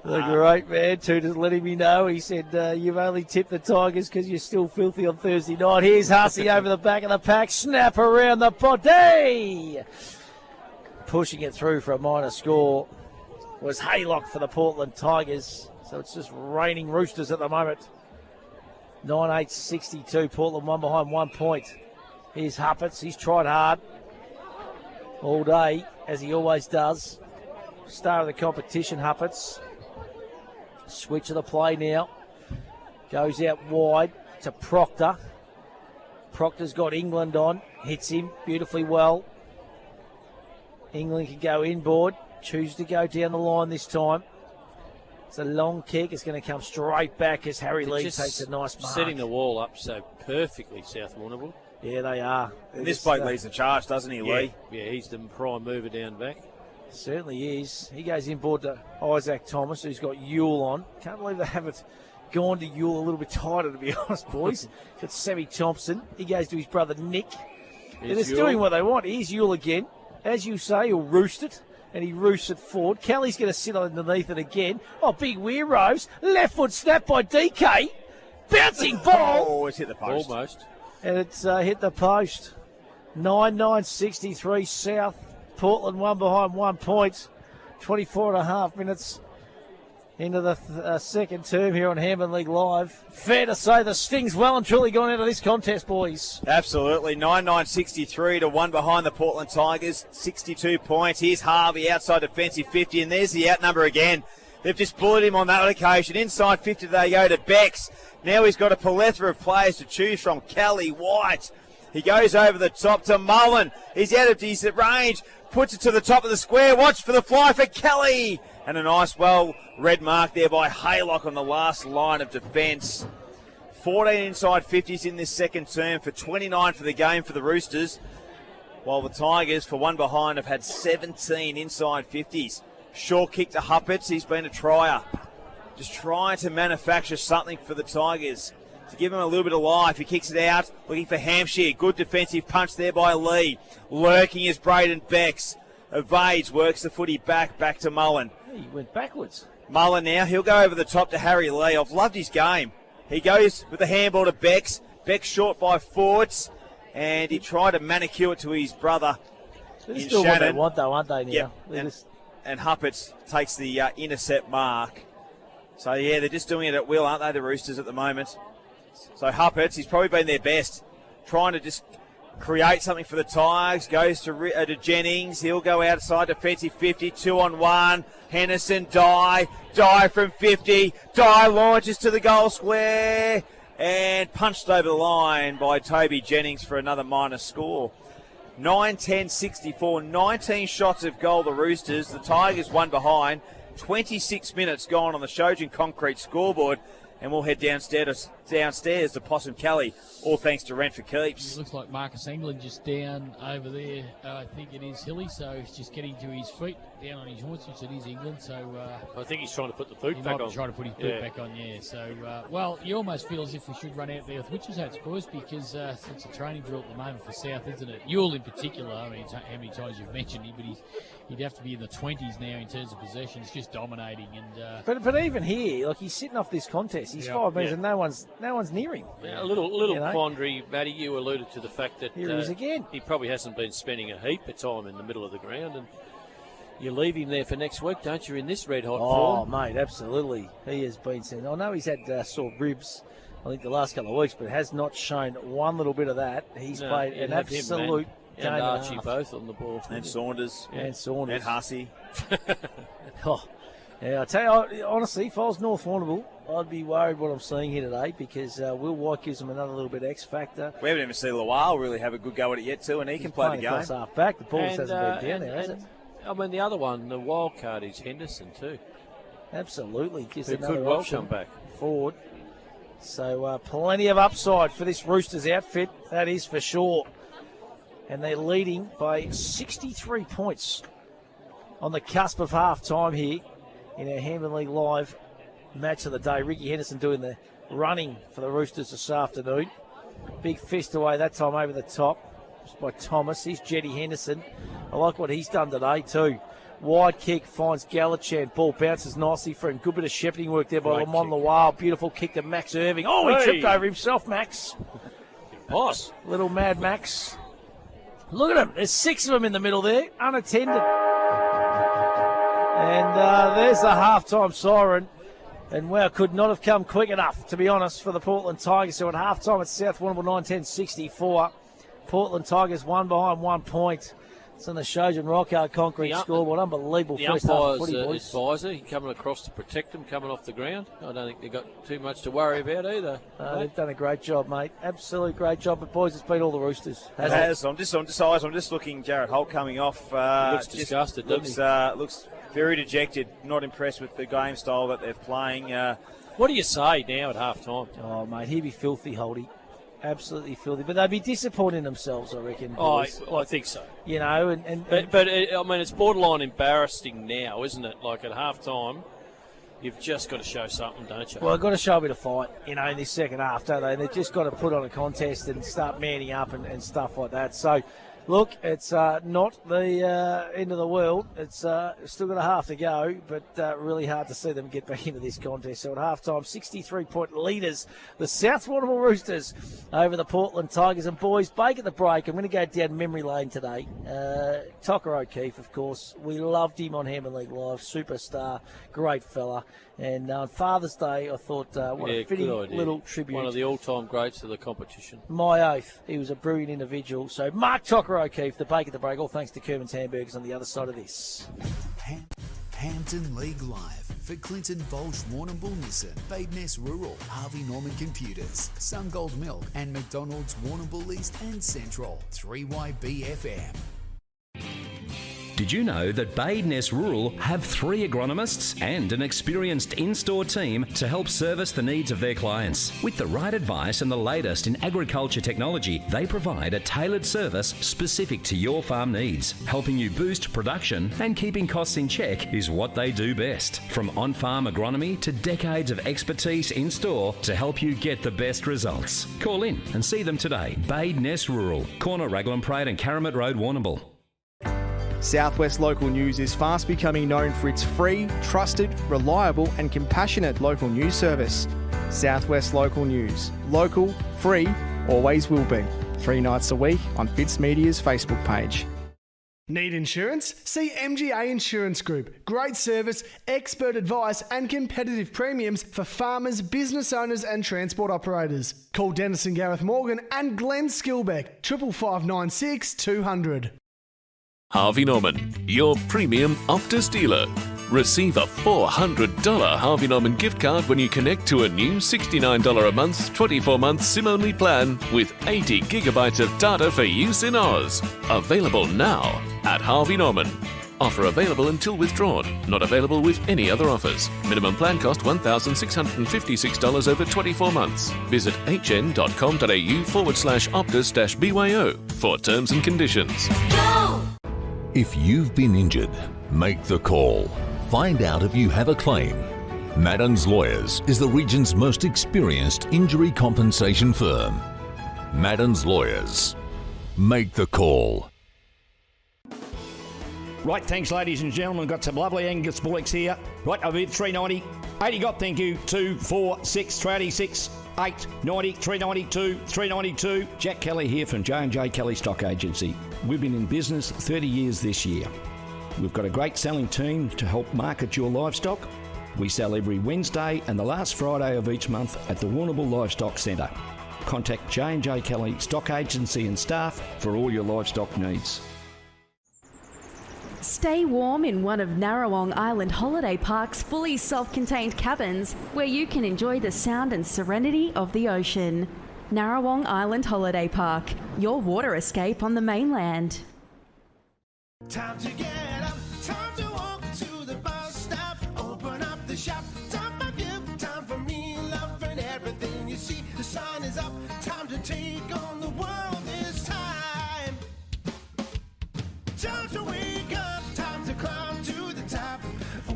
The great man, too, just letting me know. He said, you've only tipped the Tigers because you're still filthy on Thursday night. Here's Hussey over the back of the pack. Snap around the body. Pushing it through for a minor score was Haylock for the Portland Tigers. So it's just raining Roosters at the moment. 9-8-62. Portland 1 behind 1 point. Here's Huppets. He's tried hard all day, as he always does. Star of the competition, Huppets. Switch of the play now. Goes out wide to Proctor. Proctor's got England on. Hits him beautifully well. England can go inboard. Chooses to go down the line this time. It's a long kick. It's going to come straight back as Harry Lee takes a nice mark. Setting the wall up so perfectly, South Warrnambool. Yeah, they are. And this bloke leads the charge, doesn't he, yeah, Lee? Yeah, he's the prime mover down back. Certainly is. He goes inboard to Isaac Thomas, who's got Yule on. Can't believe they haven't gone to Yule a little bit tighter, to be honest, boys. Got Sammy Thompson. He goes to his brother Nick. They're just doing what they want. Here's Yule again. As you say, he'll roost it. And he roosts it forward. Kelly's going to sit underneath it again. Oh, big Weir Rose. Left foot snap by DK. Bouncing ball. Oh, it's hit the post. Almost. And it's hit the post. 9-9-63 South. Portland 1 behind 1 point. 24 and a half minutes into the second term here on Hampden League Live. Fair to say the Sting's well and truly gone out of this contest, boys. Absolutely. 9-9-63 to 1 behind the Portland Tigers. 62 points. Here's Harvey outside defensive 50, and there's the outnumber again. They've just bullied him on that occasion. Inside 50 they go to Becks. Now he's got a plethora of players to choose from. Kelly, White. He goes over the top to Mullen. He's out of decent range. Puts it to the top of the square. Watch for the fly for Kelly. And a nice, red mark there by Haylock on the last line of defence. 14 inside 50s in this second term for 29 for the game for the Roosters. While the Tigers, for 1 behind, have had 17 inside 50s. Short kick to Huppets. He's been a trier. Just trying to manufacture something for the Tigers to give him a little bit of life. He kicks it out, looking for Hampshire. Good defensive punch there by Lee. Lurking is Braden Becks. Evades, works the footy back to Mullen. He went backwards. Mullen now, he'll go over the top to Harry Lee. I've loved his game. He goes with the handball to Becks. Becks short by Fords, and he tried to manicure it to his brother They're in still Shannon. what they want, though, aren't they, now? Yep. And Huppets takes the intercept mark. So, yeah, they're just doing it at will, aren't they, the Roosters at the moment? So Huppets, he's probably been their best, trying to just create something for the Tigers. Goes to Jennings. He'll go outside defensive 50, 2-on-1. Henderson, Dye from 50. Dye launches to the goal square and punched over the line by Toby Jennings for another minor score. 9-10-64, 19 shots of goal, the Roosters. The Tigers 1 behind. 26 minutes gone on the Shojin Concrete scoreboard. And we'll head downstairs to Possum Kelly, all thanks to Rent for Keeps. It looks like Marcus England just down over there. I think it is Hilly, so he's just getting to his feet, down on his horse, which it is England. So I think he's trying to put the boot he back might on. be trying to put his boot back on, yeah. So, well, you almost feel as if we should run out there with witches hats, boys, because it's a training drill at the moment for South, isn't it? Yule in particular, I mean, how many times you've mentioned him, but he'd have to be in the 20s now in terms of possessions, just dominating. And But even here, like, he's sitting off this contest. He's 5 metres and no one's no one's near him. Yeah, a little quandary, Matty. You alluded to the fact that Here he is again. He probably hasn't been spending a heap of time in the middle of the ground, and you leave him there for next week, don't you, in this red-hot form? Oh, mate, absolutely. He has been seen. I know he's had sore ribs, I think, the last couple of weeks, but has not shown one little bit of that. He's played an absolute game and Archie half. both on the ball. And Saunders. Yeah. And Saunders. And Hussey. Oh, yeah, I tell you, honestly, if I was North Warrnambool, I'd be worried what I'm seeing here today because Will White gives them another little bit X factor. We haven't even seen Lawal really have a good go at it yet, too, and he can play the game. Half back. The ball hasn't been down there, has it? I mean, the other one, the wild card is Henderson too. Absolutely. Gives Who another could well option come back forward. So plenty of upside for this Roosters outfit, that is for sure. And they're leading by 63 points on the cusp of half-time here in our Hampden League Live match of the day. Ricky Henderson doing the running for the Roosters this afternoon. Big fist away that time over the top by Thomas. Here's Jetty Henderson. I like what he's done today too. Wide kick finds Gallichan. Ball bounces nicely for him. Good bit of shepherding work there by Lamont Lawal. Beautiful kick to Max Irving. Oh, he tripped over himself, Max. Boss. Little Mad Max. Look at him. There's 6 of them in the middle there, unattended. And there's the half-time siren. And wow, could not have come quick enough, to be honest, for the Portland Tigers. So at half-time, it's South Warrnambool 9-10-64. Portland Tigers 1 behind 1 point. It's on the Shojan Rockhard concrete scoreboard. Unbelievable first half of footy, boys. Advisor, he coming across to protect them, coming off the ground. I don't think they've got too much to worry about either. They've done a great job, mate. Absolute great job. But boys, it's beat all the Roosters. It has. I'm just looking. Jared Holt coming off. He looks disgusted, doesn't he? Looks very dejected. Not impressed with the game style that they're playing. What do you say now at half time? Oh, mate, he'd be filthy, Holdy. Absolutely filthy. But they'd be disappointed in themselves, I reckon. I think so. You know, but I mean, it's borderline embarrassing now, isn't it? Like at half time, you've just got to show something, don't you? Well, they've got to show a bit of fight, you know, in this second half, don't they? They've just got to put on a contest and start manning up and stuff like that. So, look, it's not the end of the world. It's still got a half to go, but really hard to see them get back into this contest. So at half-time, 63-point leaders, the South Warrnambool Roosters over the Portland Tigers. And boys, break at the break. I'm going to go down memory lane today. Tucker O'Keefe, of course. We loved him on Hampden League Live. Superstar, great fella. And on Father's Day, I thought, what a fitting little tribute. One of the all-time greats of the competition. My oath, he was a brilliant individual. So Mark Tucker O'Keefe, the bake at the break, all thanks to Kerman's Hamburgers on the other side of this. Hampden League Live for Clinton Bolsh, Warrnambool Nissan, Badeness Rural, Harvey Norman Computers, Sungold Milk, and McDonald's Warrnambool East and Central. 3YB FM. Did you know that Badeness Rural have 3 agronomists and an experienced in-store team to help service the needs of their clients? With the right advice and the latest in agriculture technology, they provide a tailored service specific to your farm needs. Helping you boost production and keeping costs in check is what they do best. From on-farm agronomy to decades of expertise in-store to help you get the best results. Call in and see them today. Badeness Rural, corner Raglan Parade and Karamat Road, Warrnambool. Southwest Local News is fast becoming known for its free, trusted, reliable and compassionate local news service. Southwest Local News. Local, free, always will be. 3 nights a week on Fitz Media's Facebook page. Need insurance? See MGA Insurance Group. Great service, expert advice and competitive premiums for farmers, business owners and transport operators. Call Dennis and Gareth Morgan and Glenn Skilbeck, 55596 200. Harvey Norman, your premium Optus dealer. Receive a $400 Harvey Norman gift card when you connect to a new $69 a month, 24-month SIM-only plan with 80 gigabytes of data for use in Oz. Available now at Harvey Norman. Offer available until withdrawn. Not available with any other offers. Minimum plan cost $1,656 over 24 months. Visit hn.com.au/Optus-BYO for terms and conditions. Go! If you've been injured, make the call. Find out if you have a claim. Madden's Lawyers is the region's most experienced injury compensation firm. Madden's Lawyers. Make the call. Right, thanks ladies and gentlemen. Got some lovely Angus bullocks here. Right, I've bid $3.90. 80 got, thank you. 2, 4, 6, 386. 8 90 392 392. Jack Kelly here from J&J Kelly Stock Agency. We've been in business 30 years this year. We've got a great selling team to help market your livestock. We sell every Wednesday and the last Friday of each month at the Warrnambool Livestock Centre. Contact J&J Kelly Stock Agency and staff for all your livestock needs. Stay warm in one of Narrawong Island Holiday Park's fully self-contained cabins where you can enjoy the sound and serenity of the ocean. Narrawong Island Holiday Park, your water escape on the mainland. Time to get up, time to walk to the bus stop, open up the shop, time for you, time for me, love and everything you see. The sun is up, time to take on the world this time. Time to wake up, time to climb to the top.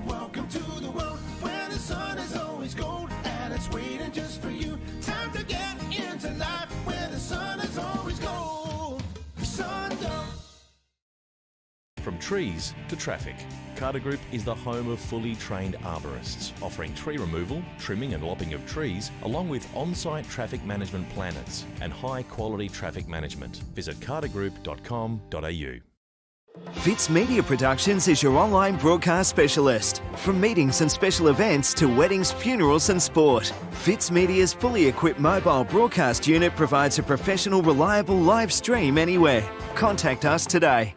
Welcome to the world where the sun is always gold and it's waiting just for you. Time to get into life where the sun is always gold. Sun don't. From trees to traffic, Carter Group is the home of fully trained arborists, offering tree removal, trimming and lopping of trees, along with on-site traffic management planners and high-quality traffic management. Visit cartergroup.com.au. Fitz Media Productions is your online broadcast specialist. From meetings and special events to weddings, funerals and sport, Fitz Media's fully equipped mobile broadcast unit provides a professional, reliable live stream anywhere. Contact us today.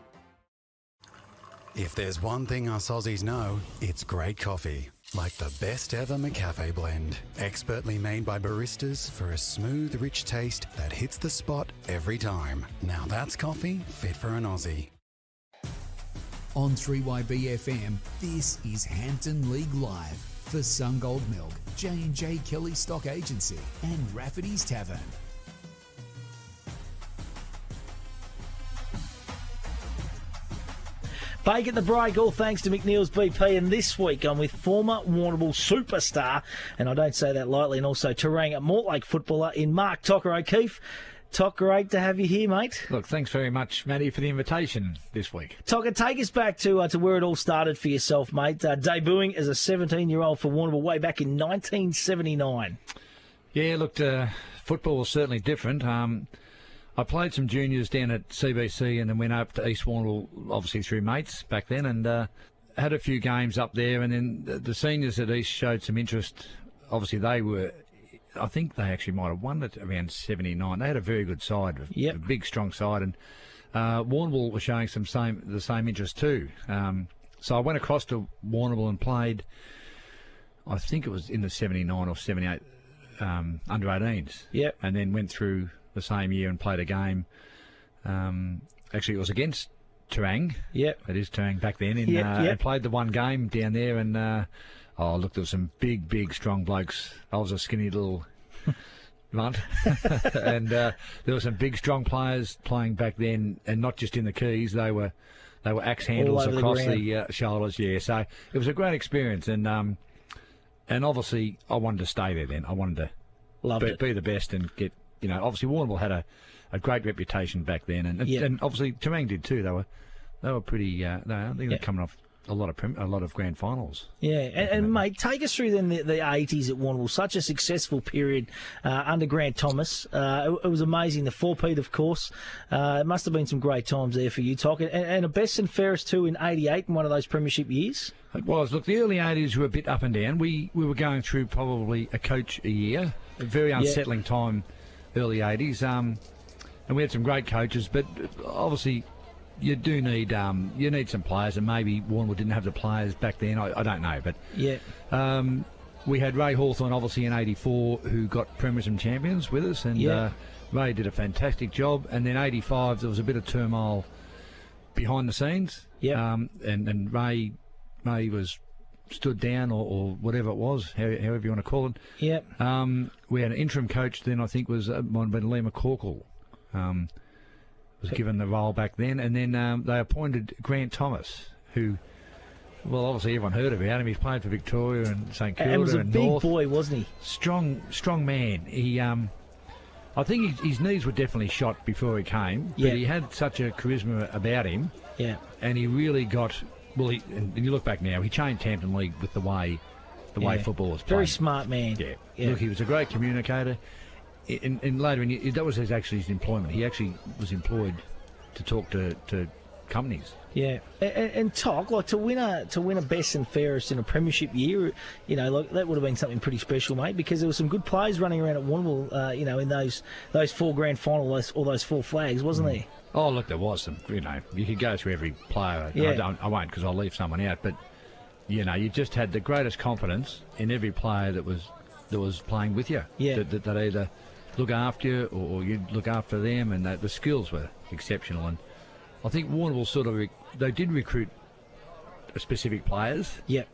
If there's one thing us Aussies know, it's great coffee. Like the best ever McCafe blend. Expertly made by baristas for a smooth, rich taste that hits the spot every time. Now that's coffee fit for an Aussie. On 3YBFM, this is Hampden League Live for Sungold Milk, J&J Kelly Stock Agency and Rafferty's Tavern. Bake at the break, all thanks to McNeil's BP. And this week I'm with former Warrnambool superstar, and I don't say that lightly, and also Terang Mortlake footballer in Mark Tocker O'Keefe. Tock, great to have you here, mate. Look, thanks very much, Matty, for the invitation this week. Tocker, take us back to where it all started for yourself, mate. Debuting as a 17-year-old for Warrnambool way back in 1979. Yeah, look, football was certainly different. I played some juniors down at CBC and then went up to East Warrnambool, obviously through mates back then, and had a few games up there. And then the seniors at East showed some interest. Obviously, they were... I think they actually might have won it around 79. They had a very good side, a big, strong side, and Warrnambool was showing the same interest too. So I went across to Warrnambool and played, I think it was in the 79 or 78 under-18s. Yep. And then went through the same year and played a game. Actually, it was against Terang. Yep. It is Terang back then. And played the one game down there and... oh, look, there were some big, big, strong blokes. I was a skinny little runt. And there were some big, strong players playing back then, and not just in the keys. They were axe handles across the shoulders, yeah. So it was a great experience. And obviously, I wanted to stay there then. I wanted to be the best and get, obviously Warrnambool had a great reputation back then. And obviously, Terang did too. They were pretty, I think they're coming off a lot of grand finals. Yeah, and mate, take us through then the 80s at Warrnambool. Such a successful period under Grant Thomas. It was amazing. The 4-peat, of course. It must have been some great times there for you, Tock. And a best and fairest too in 88 in one of those premiership years. It was. Look, the early 80s were a bit up and down. We were going through probably a coach a year. A very unsettling time, early 80s. And we had some great coaches, but obviously... You do need some players, and maybe Warrnambool didn't have the players back then. I don't know, but we had Ray Hawthorne obviously in '84 who got Premiership champions with us, and Ray did a fantastic job. And then '85 there was a bit of turmoil behind the scenes. And Ray was stood down or whatever it was, however you want to call it. We had an interim coach then. I think might have been Lee McCorkle. Was given the role back then, and then they appointed Grant Thomas, who, well, obviously everyone heard about him. He's played for Victoria and St Kilda and was a big North. boy, wasn't he? Strong man. He, I think his knees were definitely shot before he came, but he had such a charisma about him. Yeah. And he really got, and you look back now, he changed Hampden League with the way the way football was played. Very smart man. Yeah. Look, he was a great communicator. In later, that was actually his employment. He actually was employed to talk to companies. Yeah, and Toc, like to win a best and fairest in a premiership year, like that would have been something pretty special, mate. Because there were some good players running around at Warrnambool, in those 4 grand final, all those 4 flags, wasn't there? Oh, look, there was some. You could go through every player. Yeah. I won't because I'll leave someone out. But you just had the greatest confidence in every player that was playing with you. Yeah, that either look after you or you'd look after them, and the skills were exceptional. And I think Warrnambool they did recruit specific players. Yep.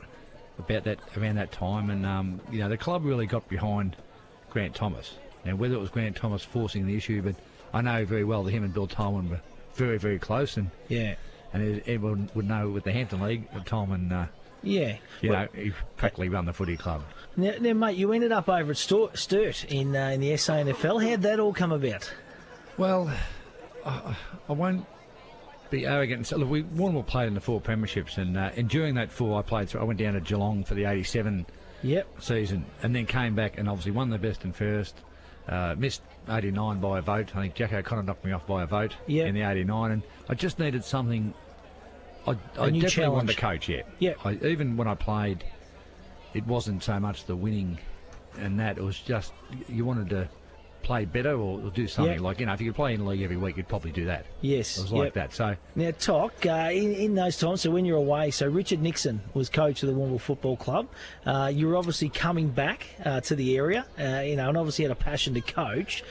Around that time, and the club really got behind Grant Thomas. Now, whether it was Grant Thomas forcing the issue, but I know very well that him and Bill Tolman were very, very close, and everyone would know with the Hampden League, Tolman. He practically run the footy club. Now, mate, you ended up over at Sturt in the SANFL. How'd that all come about? Well, I won't be arrogant and say, look, Warrnambool played in the 4 premierships, and during that 4 I went down to Geelong for the 87 season, and then came back and obviously won the best and fairest. Missed 89 by a vote. I think Jack O'Connor knocked me off by a vote in the 89, and I just needed something. I definitely wanted to coach, even when I played, it wasn't so much the winning and that. It was just you wanted to play better or do something. Like, if you could play in the league every week, you'd probably do that. Yes. It was like that. So now, Toc, in those times, so when you're away, so Richard Nixon was coach of the Warrnambool Football Club. You were obviously coming back to the area, and obviously had a passion to coach.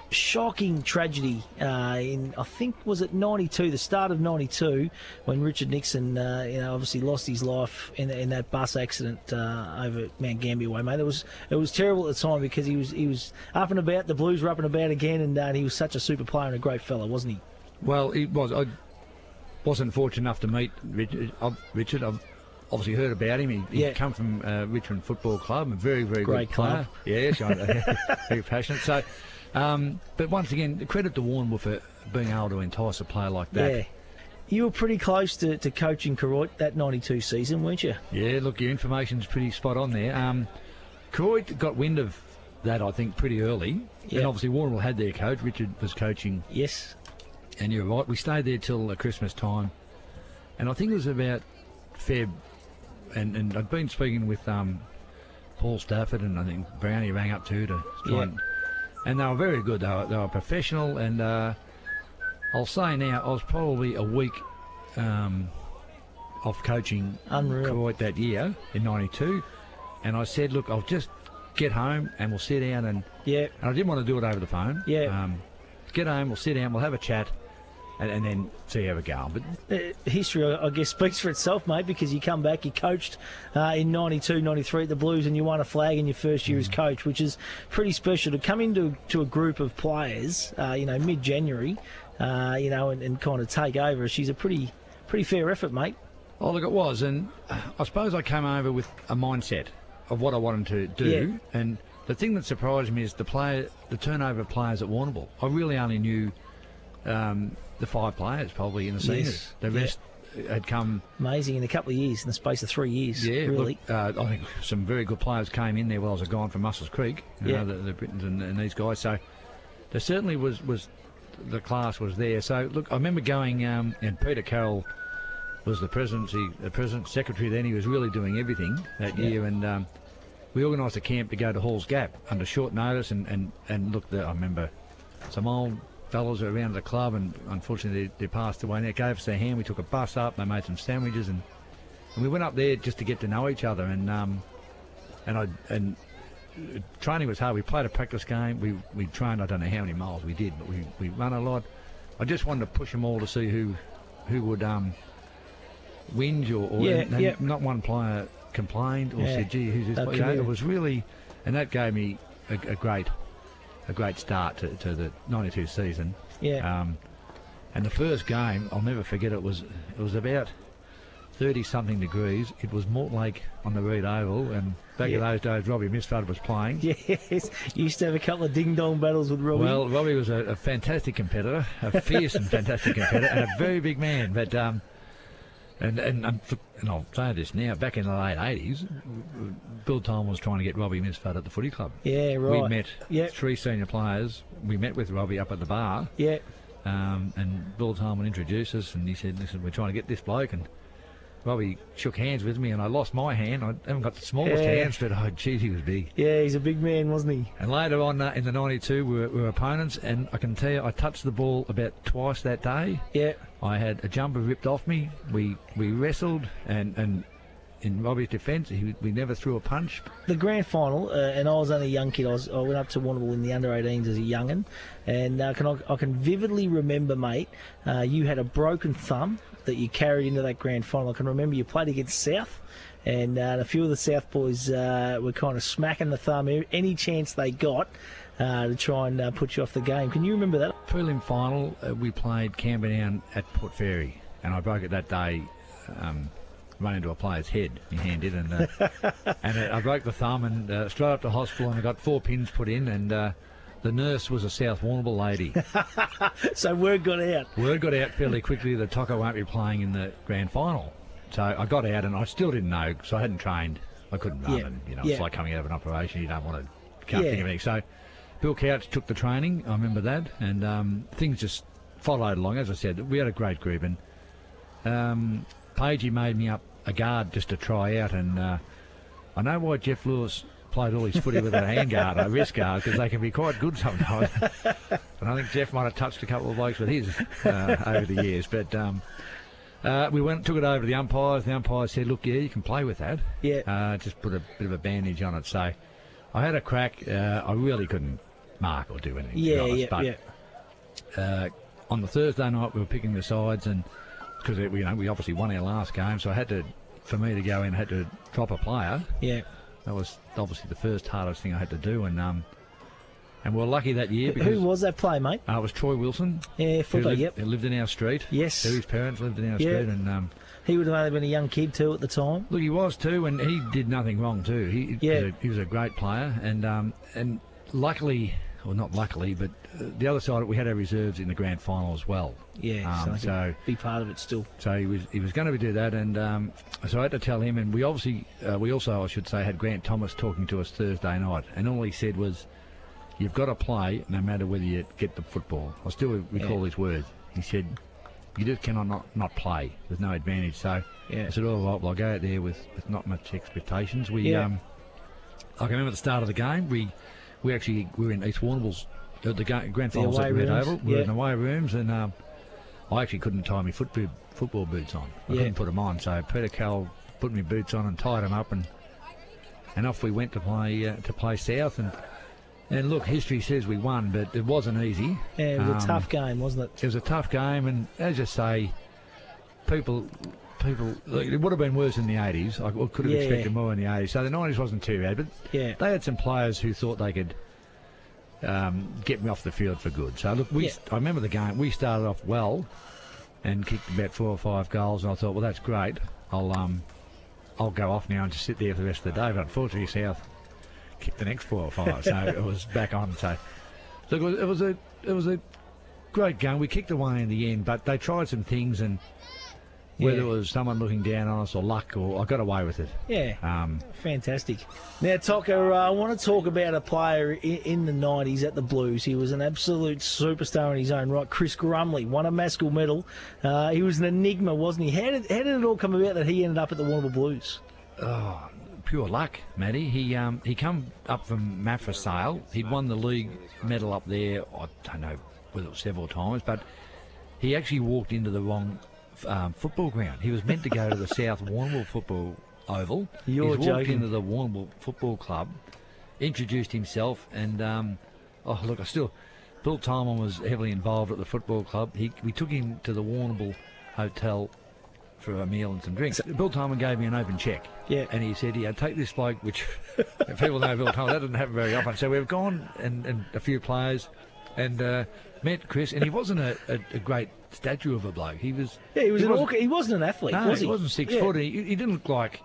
Shocking tragedy in, I think, was it 92, the start of 92, when Richard Nixon, obviously lost his life in that bus accident over Mount Gambier Way, mate. It was terrible at the time because he was up and about. The Blues were up and about again, and he was such a super player and a great fella, wasn't he? Well, he was. I wasn't fortunate enough to meet Richard. I've obviously heard about him. He'd come from Richmond Football Club, a very, very great good club. player. Yeah, very passionate. So, but once again, credit to Warrnambool for being able to entice a player like that. Yeah. You were pretty close to coaching Koroit that 92 season, weren't you? Yeah, look, your information's pretty spot on there. Koroit got wind of that, I think, pretty early. And obviously Warrnambool had their coach. Richard was coaching. Yes. And you're right, we stayed there till Christmas time. And I think it was about Feb, and I'd been speaking with Paul Stafford, and I think Brownie rang up too to try and they were very good. They were professional, and I'll say now, I was probably a week off coaching Koroit that year in 92, and I said, look, I'll just get home and we'll sit down and I didn't want to do it over the phone. Get home, we'll sit down, we'll have a chat, and then see how we go. But history, I guess, speaks for itself, mate, because you come back, you coached in 92, 93 at the Blues, and you won a flag in your first year as coach, which is pretty special to come into a group of players, mid-January, and kind of take over. She's a pretty fair effort, mate. Oh, look, it was, and I suppose I came over with a mindset of what I wanted to do, and the thing that surprised me is the turnover of players at Warrnambool. I really only knew the 5 players probably in the seniors. The rest had come amazing in a couple of years, in the space of 3 years. Yeah, really. Look, I think some very good players came in there while I was gone from Mussells Creek. The Britons and these guys. So there certainly was the class was there. So look, I remember going and Peter Carroll was the president secretary then. He was really doing everything that year, and we organised a camp to go to Hall's Gap under short notice, and look, I remember some old fellas were around the club, and unfortunately they passed away. And they gave us their hand. We took a bus up. They made some sandwiches, and we went up there just to get to know each other. And training was hard. We played a practice game. We trained. I don't know how many miles we did, but we ran a lot. I just wanted to push them all to see who would whinge or not one player complained or said, "Gee, who's this?" It was really, and that gave me a great start to the 92 season. And the first game, I'll never forget. It was about 30-something degrees. It was Mortlake on the Reed Oval, and back in those days, Robbie Misfud was playing. Yes, you used to have a couple of ding-dong battles with Robbie. Well, Robbie was a fantastic competitor, a fierce and fantastic competitor, and a very big man. But And I'll say this now, back in the late 80s, Bill Tom was trying to get Robbie Misfud at the footy club. Yeah, right. We met 3 senior players. We met with Robbie up at the bar. Yeah. And Bill Tom introduced us, and he said, listen, we're trying to get this bloke. And Robbie shook hands with me, and I lost my hand. I haven't got the smallest hands, but, oh, geez, he was big. Yeah, he's a big man, wasn't he? And later on in the 92, we were opponents, and I can tell you, I touched the ball about twice that day. Yeah. I had a jumper ripped off me. We wrestled, and in Robbie's defence, we never threw a punch. The grand final, and I was only a young kid. I went up to Warrnambool in the under-18s as a young'un, and I can vividly remember, mate, you had a broken thumb that you carried into that grand final. I can remember you played against South, and a few of the South boys were kind of smacking the thumb any chance they got to try and put you off the game. Can you remember that? Prelim final, we played Camberdown at Port Fairy, and I broke it that day. Run into a player's head, my hand did, and I broke the thumb, and straight up to hospital, and I got 4 pins put in, and the nurse was a South Warrnambool lady. So word got out. Word got out fairly quickly that Tocco won't be playing in the grand final. So I got out, and I still didn't know, because I hadn't trained. I couldn't run, and it's like coming out of an operation. You don't want to, can't think of anything. So Bill Couch took the training. I remember that, and things just followed along. As I said, we had a great group, and Pagey made me up a guard just to try out, and I know why Jeff Lewis played all his footy with a handguard, a wrist guard, because they can be quite good sometimes. And I think Jeff might have touched a couple of blokes with his over the years. But we took it over to the umpires. The umpires said, look, you can play with that. Yeah. Just put a bit of a bandage on it. So I had a crack. I really couldn't mark or do anything. But on the Thursday night, we were picking the sides, and because we obviously won our last game, so for me to go in, I had to drop a player. Yeah. That was obviously the first hardest thing I had to do, and we're lucky that year. Because, who was that play, mate? It was Troy Wilson. Yeah, footer, He lived in our street. Yes. His parents lived in our street, and he would have only been a young kid too at the time. Look, he was too, and he did nothing wrong too. He was a great player, and luckily, or not luckily, but the other side, we had our reserves in the grand final as well. Yeah, so be part of it still. So he was going to do that, and so I had to tell him. And we obviously we also, I should say, had Grant Thomas talking to us Thursday night, and all he said was, "You've got to play no matter whether you get the football." I still recall his words. He said, "You just cannot not play. There's no advantage." So I said, "All right, well, I'll go out there with not much expectations." I can remember at the start of the game, we were in East Warrnambool's the grand finals at Red Oval. We were in the away rooms, and I actually couldn't tie my football boots on. I couldn't put them on, so Peter Carroll put my boots on and tied them up, and off we went to play South. And look, history says we won, but it wasn't easy. Yeah, it was a tough game, wasn't it? It was a tough game, and as you say, people. Look, it would have been worse in the 80s. I could have expected more in the 80s. So the 90s wasn't too bad, but they had some players who thought they could get me off the field for good. So look, I remember the game. We started off well and kicked about 4 or 5 goals, and I thought, well, that's great. I'll go off now and just sit there for the rest of the day. But unfortunately, South kicked the next 4 or 5, so it was back on. So look, it was a great game. We kicked away in the end, but they tried some things, and whether it was someone looking down on us or luck, or I got away with it. Yeah, fantastic. Now, Tocco, I want to talk about a player in the 90s at the Blues. He was an absolute superstar in his own right. Chris Grumley won a Maskell medal. He was an enigma, wasn't he? How did it all come about that he ended up at the Warrnambool Blues? Oh, pure luck, Matty. He come up from Mafra Sale. He'd won the league medal up there, I don't know whether it was several times, but he actually walked into the wrong football ground. He was meant to go to the South Warrnambool football oval. He's walked into the Warrnambool Football Club, introduced himself, and Bill Tolman was heavily involved at the football club. We took him to the Warrnambool Hotel for a meal and some drinks. Bill Tolman gave me an open cheque. Yeah. And he said, take this bloke, which if people know Bill Tolman, that doesn't happen very often. So we've gone and a few players and met Chris, and he wasn't a great statue of a bloke. He was. Yeah, he wasn't an athlete, no, was he? He wasn't 6 foot. He didn't look like,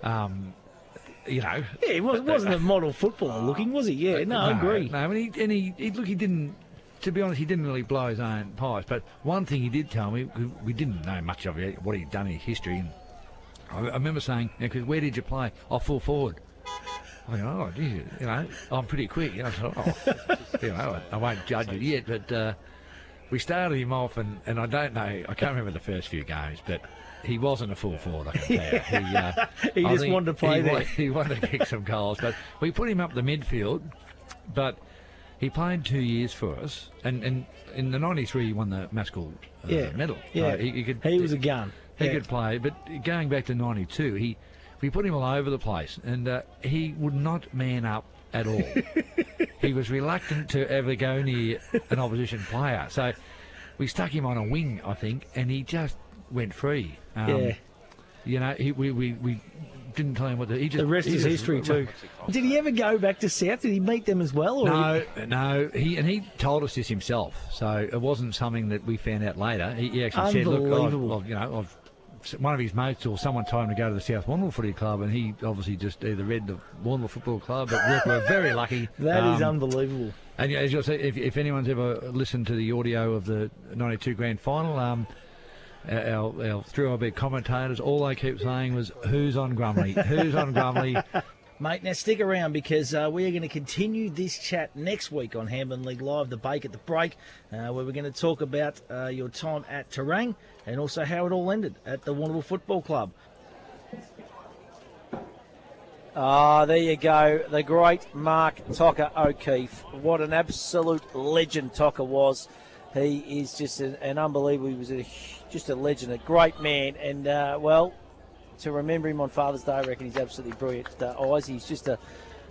Yeah, he wasn't a model footballer looking, was he? Yeah, no, I agree. No, he didn't to be honest, he didn't really blow his own pipes. But one thing he did tell me, we didn't know much of it, what he'd done in his history. And I remember saying, because where did you play? Oh, full forward. I mean, oh, geez, you know, I'm pretty quick. You know, so, you know, I won't judge it yet, but we started him off, and I don't know, I can't remember the first few games, but he wasn't a full forward, I can tell you. He just wanted to play there. He wanted to kick some goals, but we put him up the midfield, but he played 2 years for us, and in the 93 he won the Maskell medal. Yeah, he was a gun. He could play, but going back to 92, we put him all over the place, and he would not man up at all. He was reluctant to ever go near an opposition player. So we stuck him on a wing, I think, and he just went free. You know, we didn't tell him what to... The rest is history too. Did he ever go back to South? Did he meet them as well? Or No. He told us this himself, so it wasn't something that we found out later. He actually said, "Look, one of his mates or someone told him to go to the South Warrnambool Footy Club, and he obviously just either read the Warrnambool Football Club, but we're very lucky." That is unbelievable. And as you'll see, if anyone's ever listened to the audio of the 92 Grand Final, our through-our-bed commentators, all they keep saying was, "Who's on Grumley? Who's on Grumley?" Mate, now stick around because we are going to continue this chat next week on Hampden League Live, the Bake at the Break, where we're going to talk about your time at Terang and also how it all ended at the Warrnambool Football Club. There you go. The great Mark Tocker O'Keefe. What an absolute legend Tocker was. He is just an unbelievable. He was just a legend, a great man. And, to remember him on Father's Day, I reckon he's absolutely brilliant. He's just a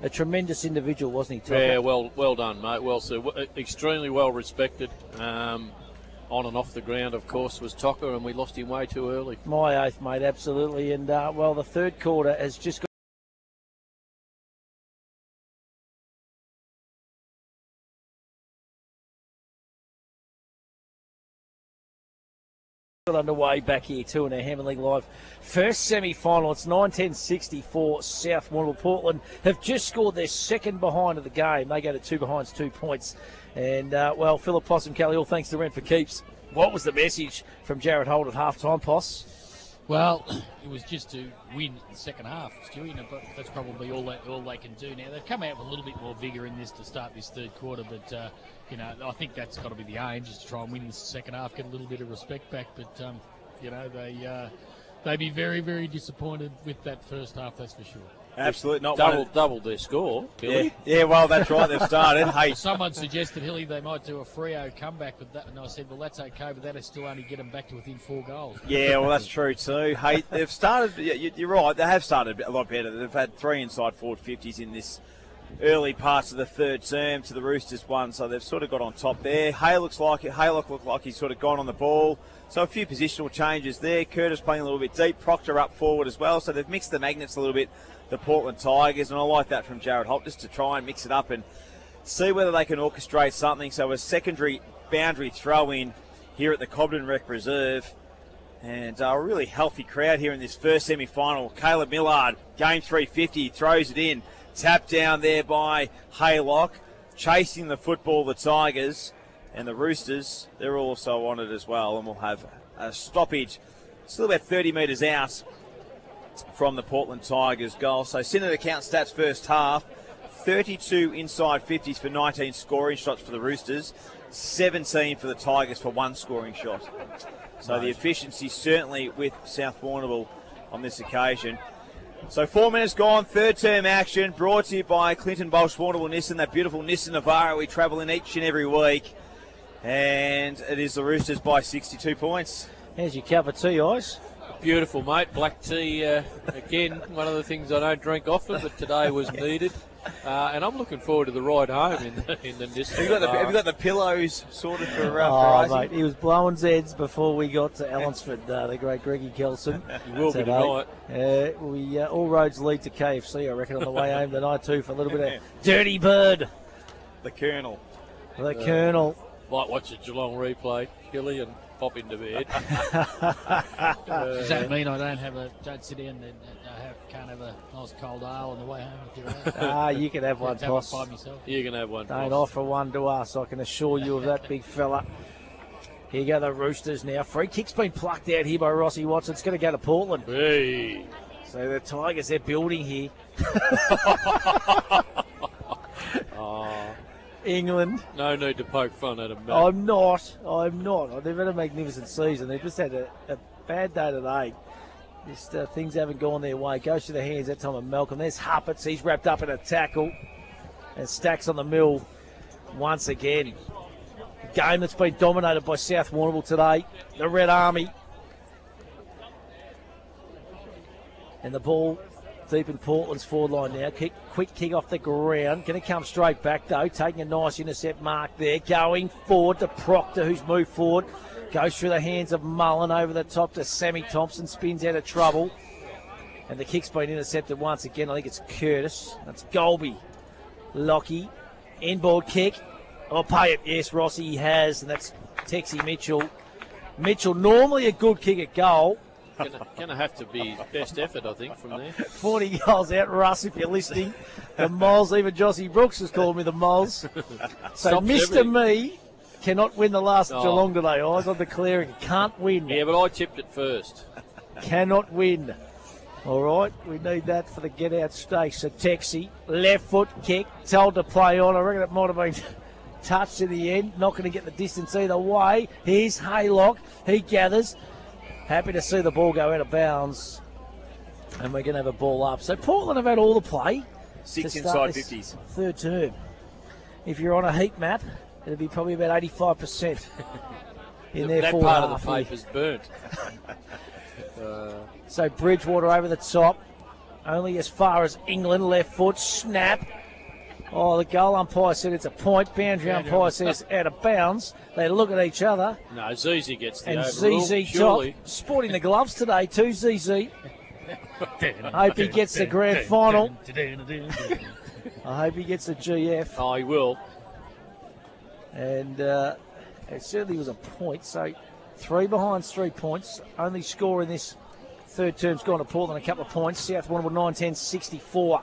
tremendous individual, wasn't he, Tocker? Yeah, well done, mate. Well, so extremely well respected. On and off the ground, of course, was Tocker, and we lost him way too early. My oath, mate, absolutely. And, the third quarter has just got underway back here too in our Hampden League Live first semi-final. It's 9-10-64. South Warrnambool. Portland have just scored their second behind of the game. They go to 2 behinds, 2 points. And, Philip Possum Kelly, all thanks to Rent for Keeps. What was the message from Jared Holt at half-time, Poss? Well, it was just to win the second half, Stewie, but that's probably all they can do now. They've come out with a little bit more vigour in this to start this third quarter, but, I think that's got to be the aim, just to try and win the second half, get a little bit of respect back. But, they'd be very, very disappointed with that first half, that's for sure. Absolutely not. Doubled their score, Hilly. Yeah, well, that's right. They've started. Hey, someone suggested, Hilly, they might do a Freo comeback, and I said, well, that's okay, but that'll still only get them back to within 4 goals. Yeah, well, that's true too. Hey, they've started. You're right. They have started a lot better. They've had 3 inside forward 50s in this early parts of the third term to the Roosters one, so they've sort of got on top there. Haylock looked like he's sort of gone on the ball. So a few positional changes there. Curtis playing a little bit deep. Proctor up forward as well. So they've mixed the magnets a little bit, the Portland Tigers, and I like that from Jared Holt, just to try and mix it up and see whether they can orchestrate something. So a secondary boundary throw in here at the Cobden Rec Reserve. And a really healthy crowd here in this first semi-final. Caleb Millard, game 350, throws it in. Tapped down there by Haylock. Chasing the football, the Tigers. And the Roosters, they're also on it as well. And we'll have a stoppage still about 30 metres out from the Portland Tigers goal. So Synod account stats first half. 32 inside 50s for 19 scoring shots for the Roosters. 17 for the Tigers for 1 scoring shot. So the efficiency certainly with South Warrnambool on this occasion. So 4 minutes gone, third term action, brought to you by Clinton Bolsch Warrnambool Nissan, that beautiful Nissan Navara we travel in each and every week. And it is the Roosters by 62 points. Here's your cup of tea, Ice. Beautiful, mate. Black tea, again, one of the things I don't drink often, but today was needed. And I'm looking forward to the ride home in the Nissan. Have you got the pillows sorted for mate, he was blowing Zeds before we got to Ellinsford, the great Greggy Kelson. He will be tonight. All roads lead to KFC, I reckon, on the way home tonight too, for a little bit of Dirty Bird. The Colonel. The Colonel. Might watch a Geelong replay, Hilly, and pop into bed. Does that mean I don't sit down and can't have a nice cold ale on the way home? You can have one, Toss. You can have one. Don't Toss. offer one to us, I can assure you of that, big fella. Here go the Roosters now. Free kick's been plucked out here by Rossi Watson. It's going to go to Portland. Hey. So the Tigers, they're building here. England. No need to poke fun at them, Matt. I'm not. They've had a magnificent season. They've just had a bad day today. Just things haven't gone their way. Goes to the hands that time of Malcolm. There's Huppets. He's wrapped up in a tackle. And Stacks on the mill once again. A game that's been dominated by South Warrnambool today. The Red Army. And the ball deep in Portland's forward line now. Quick kick off the ground. Going to come straight back, though. Taking a nice intercept mark there. Going forward to Proctor, who's moved forward. Goes through the hands of Mullen over the top to Sammy Thompson. Spins out of trouble. And the kick's been intercepted once again. I think it's Curtis. That's Golby. Lockie. Inboard kick. I'll pay it. Yes, Rossi has. And that's Texie Mitchell. Mitchell, normally a good kick at goal. Going to have to be his best effort, I think, from there. 40 goals out, Russ, if you're listening. The Moles, even Jossie Brooks has called me the Moles. So Stops Mr. everything. Me cannot win the last No. Geelong today, eyes. I'm declaring can't win. Yeah, but I tipped it first. Cannot win. All right, we need that for the get-out stakes. So Texie, left foot kick, told to play on. I reckon it might have been touched in the end. Not going to get the distance either way. Here's Haylock. He gathers. Happy to see the ball go out of bounds. And we're going to have a ball up. So Portland have had all the play. 6 to start inside this 50s. Third term. If you're on a heat map, it'll be probably about 85% in their that forward part of half the here. paper's burnt. So Bridgewater over the top. Only as far as England. Left foot. Snap. Oh, the goal umpire said it's a point. Boundary umpire says out of bounds. They look at each other. No, ZZ gets the And overrule, ZZ surely. top. Sporting the gloves today too, ZZ. I hope he gets the grand final. I hope he gets the GF. Oh, he will. And it certainly was a point. So 3 behind 3 points. Only score in this third term's gone to Portland a couple of points. South Warrnambool 9-10-64.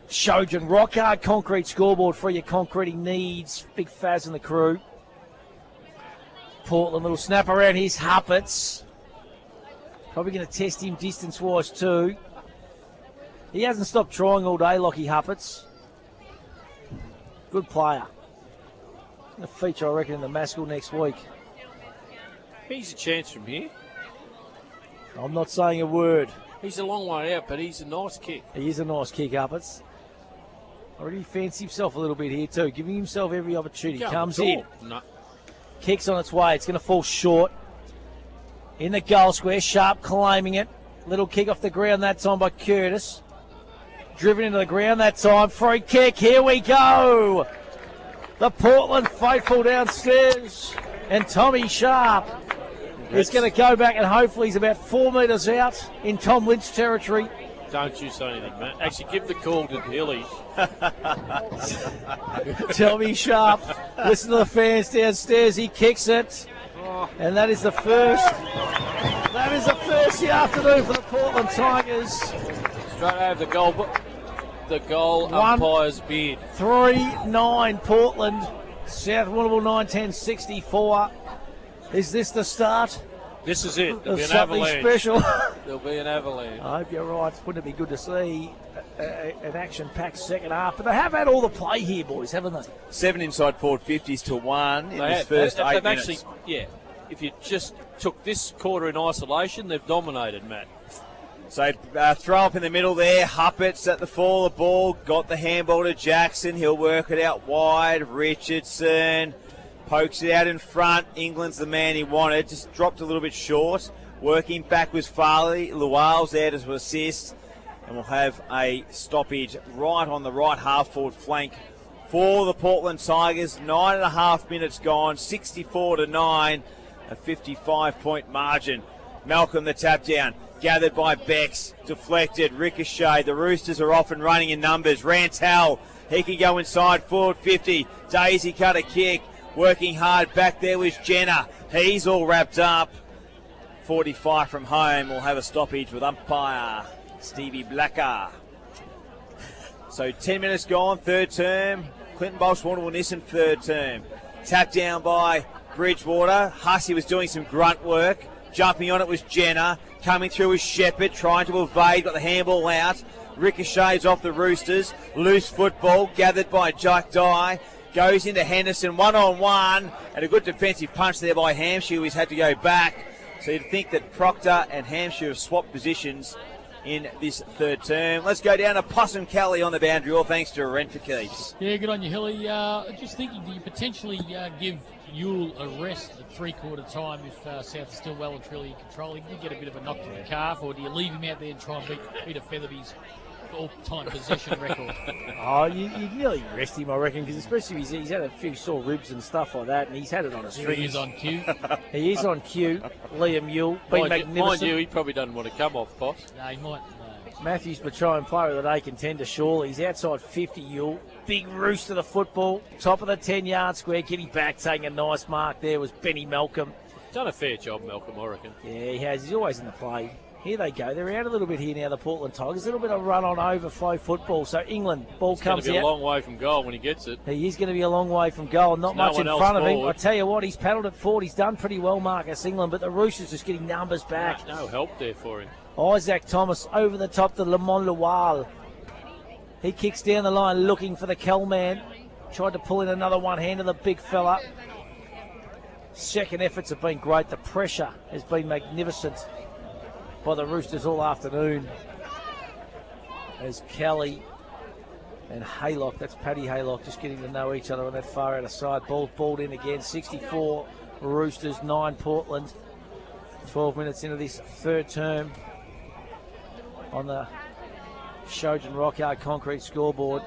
Shojan, rock hard concrete scoreboard for your concreting needs. Big Faz and the crew. Portland, little snap around his Huppets. Probably going to test him distance-wise too. He hasn't stopped trying all day, Lockie Huppets. Good player. Going to feature, I reckon, in the Maskell next week. He's a chance from here. I'm not saying a word. He's a long way out, but he's a nice kick. He is a nice kick, Huppets. Already fancy himself a little bit here too, giving himself every opportunity. Go Comes the in. door. No. Kicks on its way. It's going to fall short. In the goal square. Sharp claiming it. Little kick off the ground that time by Curtis. Driven into the ground that time. Free kick. Here we go. The Portland faithful downstairs. And Tommy Sharp is going to go back and hopefully he's about 4 metres out in Tom Lynch territory. Don't you say anything, Matt. Actually, give the call to Hilly. Tommy Sharp. Listen to the fans downstairs. He kicks it. And that is the first. That is the first of the afternoon for the Portland Tigers. Straight over the goal umpire's beard. 3-9 Portland. South Warrnambool 9-10-64. Is this the start? This is it. There'll Of be an something avalanche. special. There'll be an avalanche. I hope you're right. Wouldn't it be good to see an action-packed second half? But they have had all the play here, boys, haven't they? 7 inside forward 50s to 1 in They this have. first They've 8 minutes. actually, yeah. If you just took this quarter in isolation, they've dominated, Matt. So throw up in the middle there. Huppets at the fall of the ball. Got the handball to Jackson. He'll work it out wide. Richardson pokes it out in front. England's the man he wanted. Just dropped a little bit short. Working back was Farley. Lual's there to assist. And we'll have a stoppage right on the right half forward flank for the Portland Tigers. 9.5 minutes gone. 64-9. A 55-point margin. Malcolm the tap down. Gathered by Becks. Deflected. Ricochet. The Roosters are off and running in numbers. Rantel. He can go inside forward 50. Daisy cut a kick. Working hard back there was Jenner. He's all wrapped up. 45 from home. We'll have a stoppage with umpire Stevie Blacker. So 10 minutes gone, third term. Clinton Bosch, Warrnambool Nissan, third term. Tapped down by Bridgewater. Hussey was doing some grunt work. Jumping on it was Jenner. Coming through was Shepherd, trying to evade, got the handball out. Ricochets off the Roosters. Loose football, gathered by Jack Dye. Goes into Henderson, one-on-one. And a good defensive punch there by Hampshire, who's had to go back. So you'd think that Proctor and Hampshire have swapped positions in this third term. Let's go down to Possum Kelly on the boundary, all thanks to Rent for Keeps. Yeah, good on you, Hilly. Just thinking, do you potentially give Yule a rest at three-quarter time if South is still well and truly in control? He did get a bit of a knock to the calf, or do you leave him out there and try and beat Peter Featherby's all-time possession record? Oh, you'd nearly rest him, I reckon, because especially he's had a few sore ribs and stuff like that, and he's had it on a string. He is on cue. He is on cue. Liam Yule, been magnificent. Mind you, he probably doesn't want to come off, Poss. No, he might. Matthews Petrone, player of the day contender, surely. He's outside 50, Yule. Big roost of the football. Top of the 10-yard square. Getting back, taking a nice mark there was Benny Malcolm. Done a fair job, Malcolm, I reckon. Yeah, he has. He's always in the play. Here they go. They're out a little bit here now, the Portland Tigers. A little bit of run-on overflow football. So England, ball comes out. He's going to be a long way from goal when he gets it. He is going to be a long way from goal. Not much in front of him. I tell you what, he's paddled it forward. He's done pretty well, Marcus England, but the Roosters just getting numbers back. No help there for him. Isaac Thomas over the top to Lamont Lawal. He kicks down the line looking for the Kelman. Tried to pull in another one-hander, the big fella. Second efforts have been great. The pressure has been magnificent by the Roosters all afternoon. As Kelly and Haylock, that's Paddy Haylock, just getting to know each other on that far out of side. Balled in again. 64 Roosters, 9 Portland. 12 minutes into this third term on the Shojan Rockyard concrete scoreboard.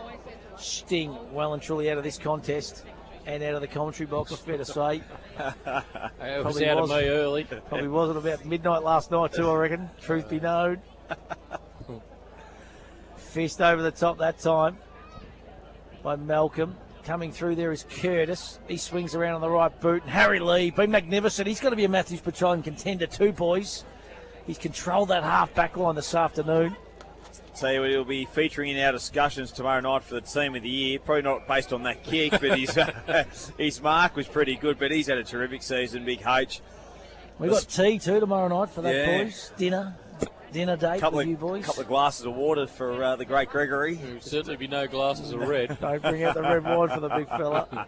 Sting well and truly out of this contest and out of the commentary box, it's fair to say. It was out of me early. Probably wasn't about midnight last night too, I reckon. Truth be known. Fist over the top that time by Malcolm. Coming through there is Curtis. He swings around on the right boot. And Harry Lee, been magnificent. He's going to be a Matthews Petroleum contender too, boys. He's controlled that half back line this afternoon. Tell you what, he'll be featuring in our discussions tomorrow night for the team of the year. Probably not based on that kick, but his mark was pretty good. But he's had a terrific season, Big H. We've got tea too tomorrow night for that, boys. Dinner date with you boys. A couple of glasses of water for the great Gregory. There will certainly be no glasses of red. Don't bring out the red wine for the big fella.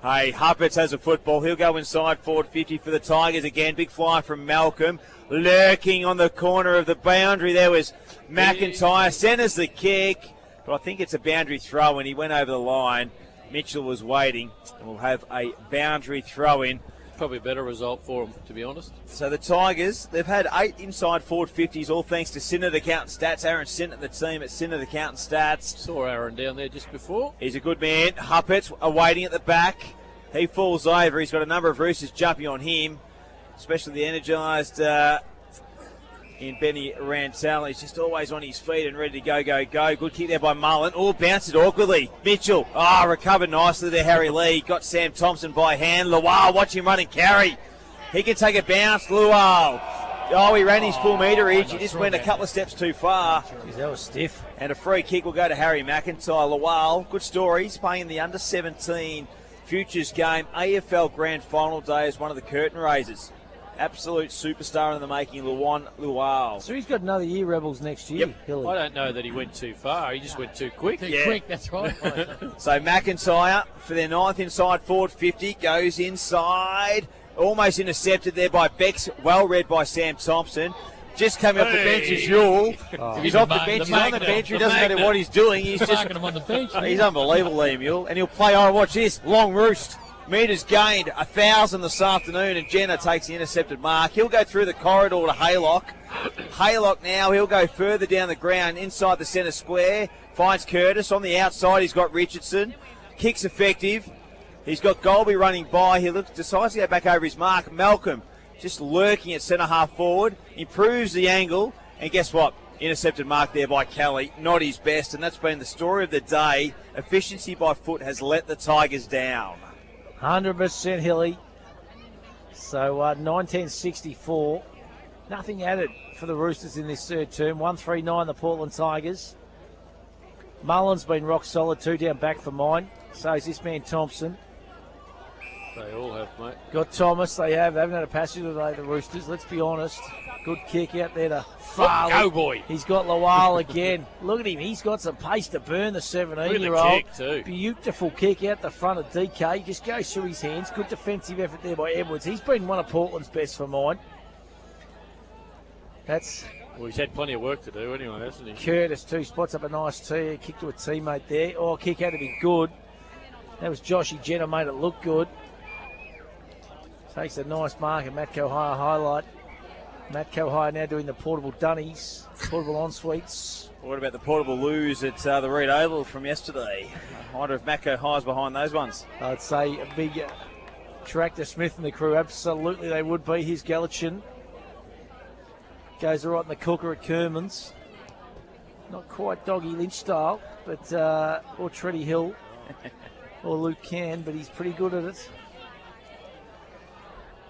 Hey, Huppets has a football. He'll go inside forward 50 for the Tigers again. Big fly from Malcolm. Lurking on the corner of the boundary. There was McIntyre. Centres the kick. But I think it's a boundary throw, and he went over the line. Mitchell was waiting, and we'll have a boundary throw in. Probably a better result for him, to be honest. So the Tigers, they've had 8 inside forward 50s, all thanks to Synod Accountant Stats. Aaron Synod, the team at Synod Accountant Stats. Saw Aaron down there just before. He's a good man. Huppets are waiting at the back. He falls over. He's got a number of Roosters jumping on him, especially the energised in Benny Rantel. He's just always on his feet and ready to go. Good kick there by Mullen. Oh, bounced it awkwardly. Mitchell, recovered nicely there, Harry Lee. Got Sam Thompson by hand. Lual, watch him run and carry. He can take a bounce, Lual. Oh, he ran his full meterage. He just went a couple of steps too far. Jeez, that was stiff. And a free kick will go to Harry McIntyre. Lual, good story. He's playing in the under-17 Futures game. AFL Grand Final day as one of the curtain raisers. Absolute superstar in the making, Luan Lual. So he's got another year, Rebels, next year. Yep. I don't know that he went too far. He just went too quick. Quick, that's right. So McIntyre for their 9th inside forward 50 goes inside. Almost intercepted there by Bex. Well read by Sam Thompson. Just coming off the bench is Yule. He's off the bench. He's on the bench. He doesn't matter what he's doing. He's just him on the bench. He's unbelievable, Liam Yule. And he'll play on. Watch this. Long roost. Metres gained 1,000 this afternoon, and Jenner takes the intercepted mark. He'll go through the corridor to Haylock. Haylock now, he'll go further down the ground inside the centre square. Finds Curtis on the outside. He's got Richardson. Kicks effective. He's got Golby running by. He decides to go back over his mark. Malcolm just lurking at centre half forward. Improves the angle. And guess what? Intercepted mark there by Kelly. Not his best, and that's been the story of the day. Efficiency by foot has let the Tigers down. 100% Hilly. So 1964. Nothing added for the Roosters in this third term. 139 the Portland Tigers. Mullen's been rock solid, 2 down back for mine. So is this man Thompson. They all have, mate. Got Thomas, they have. They haven't had a passenger today, the Roosters, let's be honest. Good kick out there to Farley. Go, boy. He's got Lawal again. Look at him, he's got some pace to burn, the 17-year-old. Look at the kick, too. Beautiful kick out the front of DK. Just goes through his hands. Good defensive effort there by Edwards. He's been one of Portland's best for mine. That's... Well, he's had plenty of work to do anyway, hasn't he? Curtis, 2 spots up a nice tee. Kick to a teammate there. Oh, kick had to be good. That was Joshy Jenner, made it look good. Takes a nice mark, and Matt Kohaya highlight. Matt Kohaya now doing the portable dunnies, portable ensuites. What about the portable loos at the Reed Oval from yesterday? I wonder if Matt Kohaya's behind those ones. I'd say a big Tractor Smith and the crew, absolutely they would be. Here's Gallatin. Goes right in the cooker at Kerman's. Not quite Doggy Lynch style, but or Treddy Hill or Luke Can, but he's pretty good at it.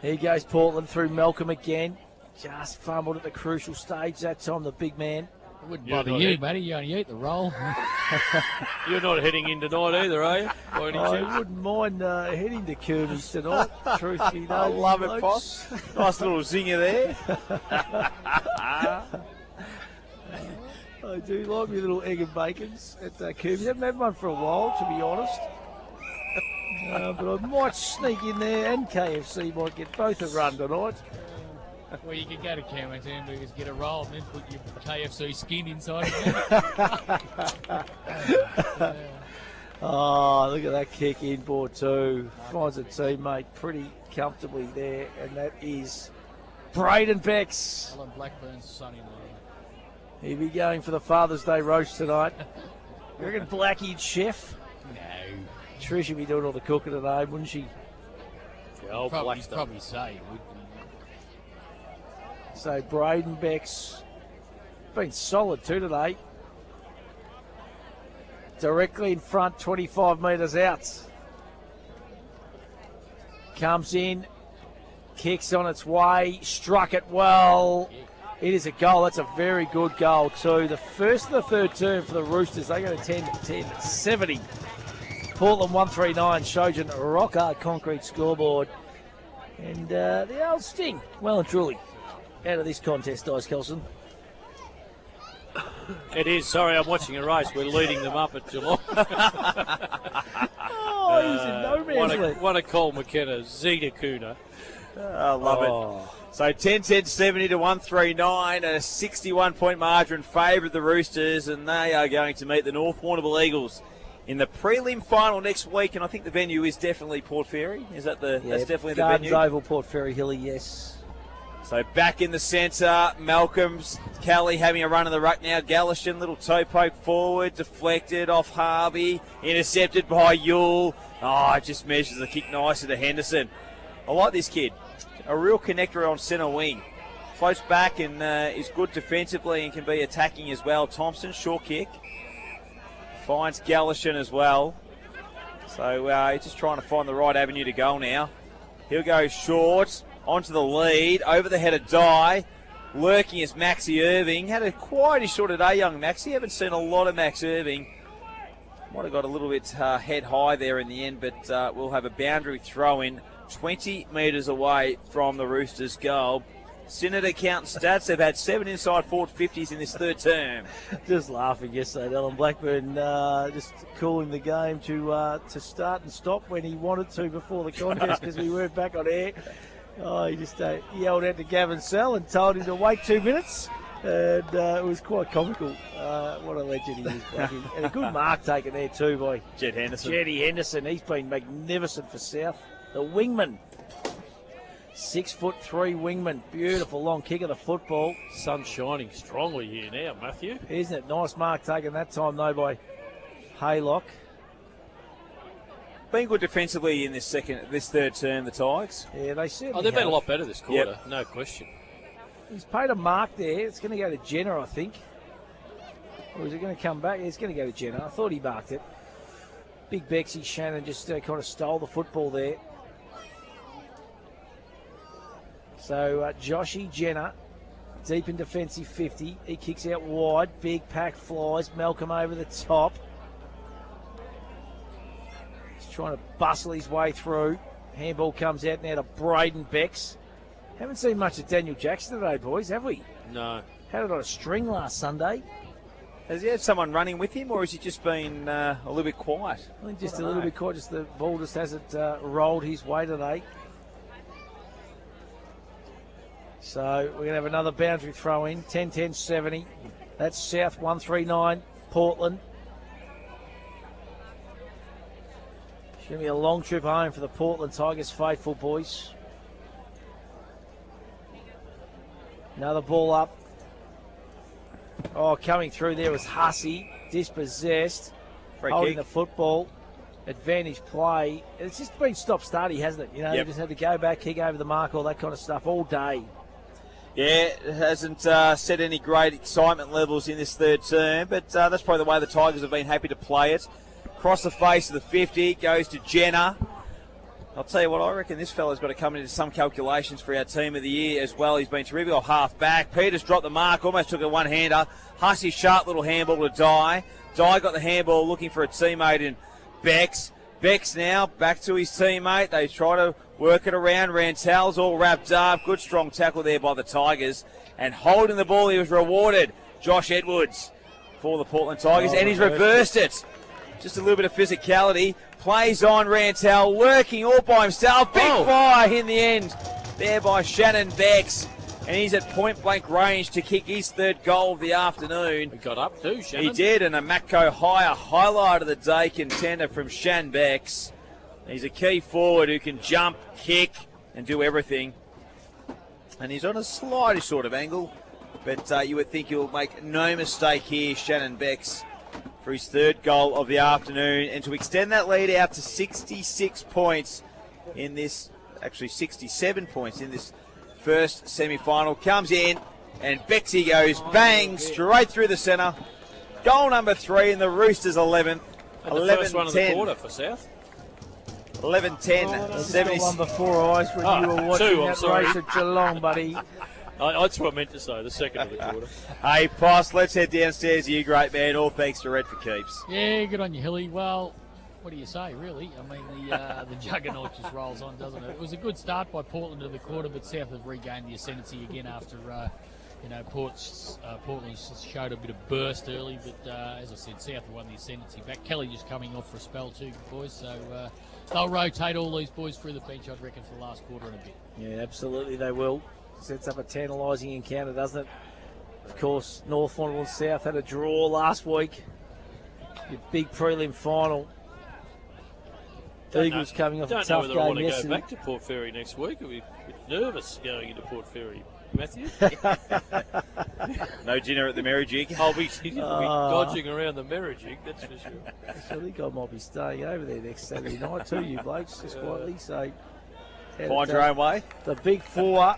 Here goes Portland through Malcolm again. Just fumbled at the crucial stage that time, the big man. It wouldn't bother you, matey. You only eat the roll. You're not heading in tonight either, are you? I wouldn't mind heading to Kirby's tonight, truth be known. I love it, Poss. Nice little zinger there. I do like my little egg and bacons at Kirby's. Haven't had one for a while, to be honest. But I might sneak in there, and KFC might get both a run tonight. Well, you could go to Cameron's Hamburgers, get a roll, and then put your KFC skin inside of it. Oh, look at that kick inboard too. Finds a teammate pretty comfortably there, and that is Braden Becks. Alan Blackburn's son-in-law. He'll be going for the Father's Day roast tonight. You reckon Blackie'd chef? No. Trish would be doing all the cooking today, wouldn't she? Well, probably say he would. So Braden Becks been solid too today. Directly in front, 25 metres out. Comes in, kicks on its way, struck it well. It is a goal. That's a very good goal too. The first of the third term for the Roosters. They go to 10-70. Portland 139, Shojan rock hard concrete scoreboard. And the old Sting, well and truly, out of this contest, Dice Kelson. It is. Sorry, I'm watching a race. We're leading them up at Geelong. Oh, he's in no man's land. What a call, McKenna. Zeta Kuna. I love it. So 10-70 to 139, and a 61-point margin in favour of the Roosters, and they are going to meet the North Warrnambool Eagles in the prelim final next week. And I think the venue is definitely Port Fairy. Is that that's definitely the venue? Gardens Oval, Port Fairy, Hilly, yes. So back in the centre, Malcolm's, Kelly having a run in the ruck now. Gallatin, little toe poke forward, deflected off Harvey, intercepted by Yule. Oh, it just measures the kick nicely to Henderson. I like this kid. A real connector on centre wing. Floats back and is good defensively and can be attacking as well. Thompson, short kick. Finds Gallatin as well. So he's just trying to find the right avenue to goal now. He'll go short. Onto the lead, over the head of Dye. Lurking is Maxi Irving. Had a quite a short day, young Maxi. Haven't seen a lot of Max Irving. Might have got a little bit head high there in the end, but we'll have a boundary throw in 20 metres away from the Roosters' goal. Senator counting stats. They've had 7 inside forward 50s in this third term. Just laughing yesterday, Alan Blackburn just calling the game to start and stop when he wanted to before the contest because we weren't back on air. Oh, he just yelled out to Gavin Sell and told him to wait 2 minutes. And it was quite comical. What a legend he is, Blackie. And a good mark taken there too by Jed Henderson. Jetty Henderson. He's been magnificent for South. The wingman. 6'3" wingman. Beautiful long kick of the football. Sun shining strongly here now, Matthew. Isn't it? Nice mark taken that time though by Haylock. Been good defensively in this third term, the Tigers. Yeah, they certainly they've been have. a lot better this quarter, no question. He's paid a mark there. It's going to go to Jenner, I think. Or is it going to come back? Yeah, it's going to go to Jenner. I thought he marked it. Big Bexy Shannon just kind of stole the football there. So Joshy Jenner, deep in defensive 50. He kicks out wide. Big pack flies. Malcolm over the top. He's trying to bustle his way through. Handball comes out now to Braden Becks. Haven't seen much of Daniel Jackson today, boys, have we? No. Had it on a string last Sunday. Has he had someone running with him, or has he just been a little bit quiet? I think just a little bit quiet. Just the ball just hasn't rolled his way today. So we're going to have another boundary throw in. 10-10-70. That's South 139, Portland. It's going to be a long trip home for the Portland Tigers faithful, boys. Another ball up. Oh, coming through there was Hussey, dispossessed, Free holding kick. the football. Advantage play. It's just been stop-starty, hasn't it? You know, Yep. They just had to go back, kick over the mark, all that kind of stuff all day. Yeah, it hasn't set any great excitement levels in this third term, but that's probably the way the Tigers have been happy to play it. Across the face of the 50, goes to Jenner. I'll tell you what, I reckon this fella's got to come into some calculations for our team of the year as well. He's been terrific off half back. Peters dropped the mark, almost took a one-hander. Hussey, sharp little handball to Dye. Dye got the handball looking for a teammate in Becks. Becks now back to his teammate. They try to work it around. Rantel's all wrapped up. Good strong tackle there by the Tigers. And holding the ball, he was rewarded. Josh Edwards for the Portland Tigers. And he's reversed it. Just a little bit of physicality. Plays on Rantel, working all by himself. Big fire in the end there by Shannon Becks. And he's at point-blank range to kick his third goal of the afternoon. He got up too, Shannon. He did, and a Matco higher highlight of the day contender from Shan Becks. He's a key forward who can jump, kick, and do everything. And he's on a slight sort of angle, but you would think he'll make no mistake here, Shannon Becks, for his third goal of the afternoon, and to extend that lead out to 66 points in this, actually 67 points in this first semi-final. Comes in, and Bexy goes bang straight through the centre. Goal number 3 in the Roosters 11th. And the first one of the quarter for South. 11-10, 70. One before eyes when you were watching that race at Geelong, buddy. That's what I meant to say, the second of the quarter. Hey, Poss, let's head downstairs, you great man. All thanks to Red for Keeps. Yeah, good on you, Hilly. Well, what do you say, really? I mean, the juggernaut just rolls on, doesn't it? It was a good start by Portland to the quarter, but South have regained the ascendancy again after, Portland showed a bit of burst early, but as I said, South have won the ascendancy back. Kelly just coming off for a spell too, boys, so they'll rotate all these boys through the bench, I'd reckon, for the last quarter and a bit. Yeah, absolutely they will. Sets up a tantalising encounter, doesn't it? Of course, North Warrnambool and South had a draw last week. Your big prelim final. Eagles coming off a tough game yesterday. Don't know whether I want to go back to Port Fairy next week. I'll be a bit nervous going into Port Fairy. Matthew? No dinner at the Merry Jig. I'll be dodging around the Merry Jig, that's for sure. I think I might be staying over there next Saturday night too, you blokes, just quietly. So find your own way. The big four,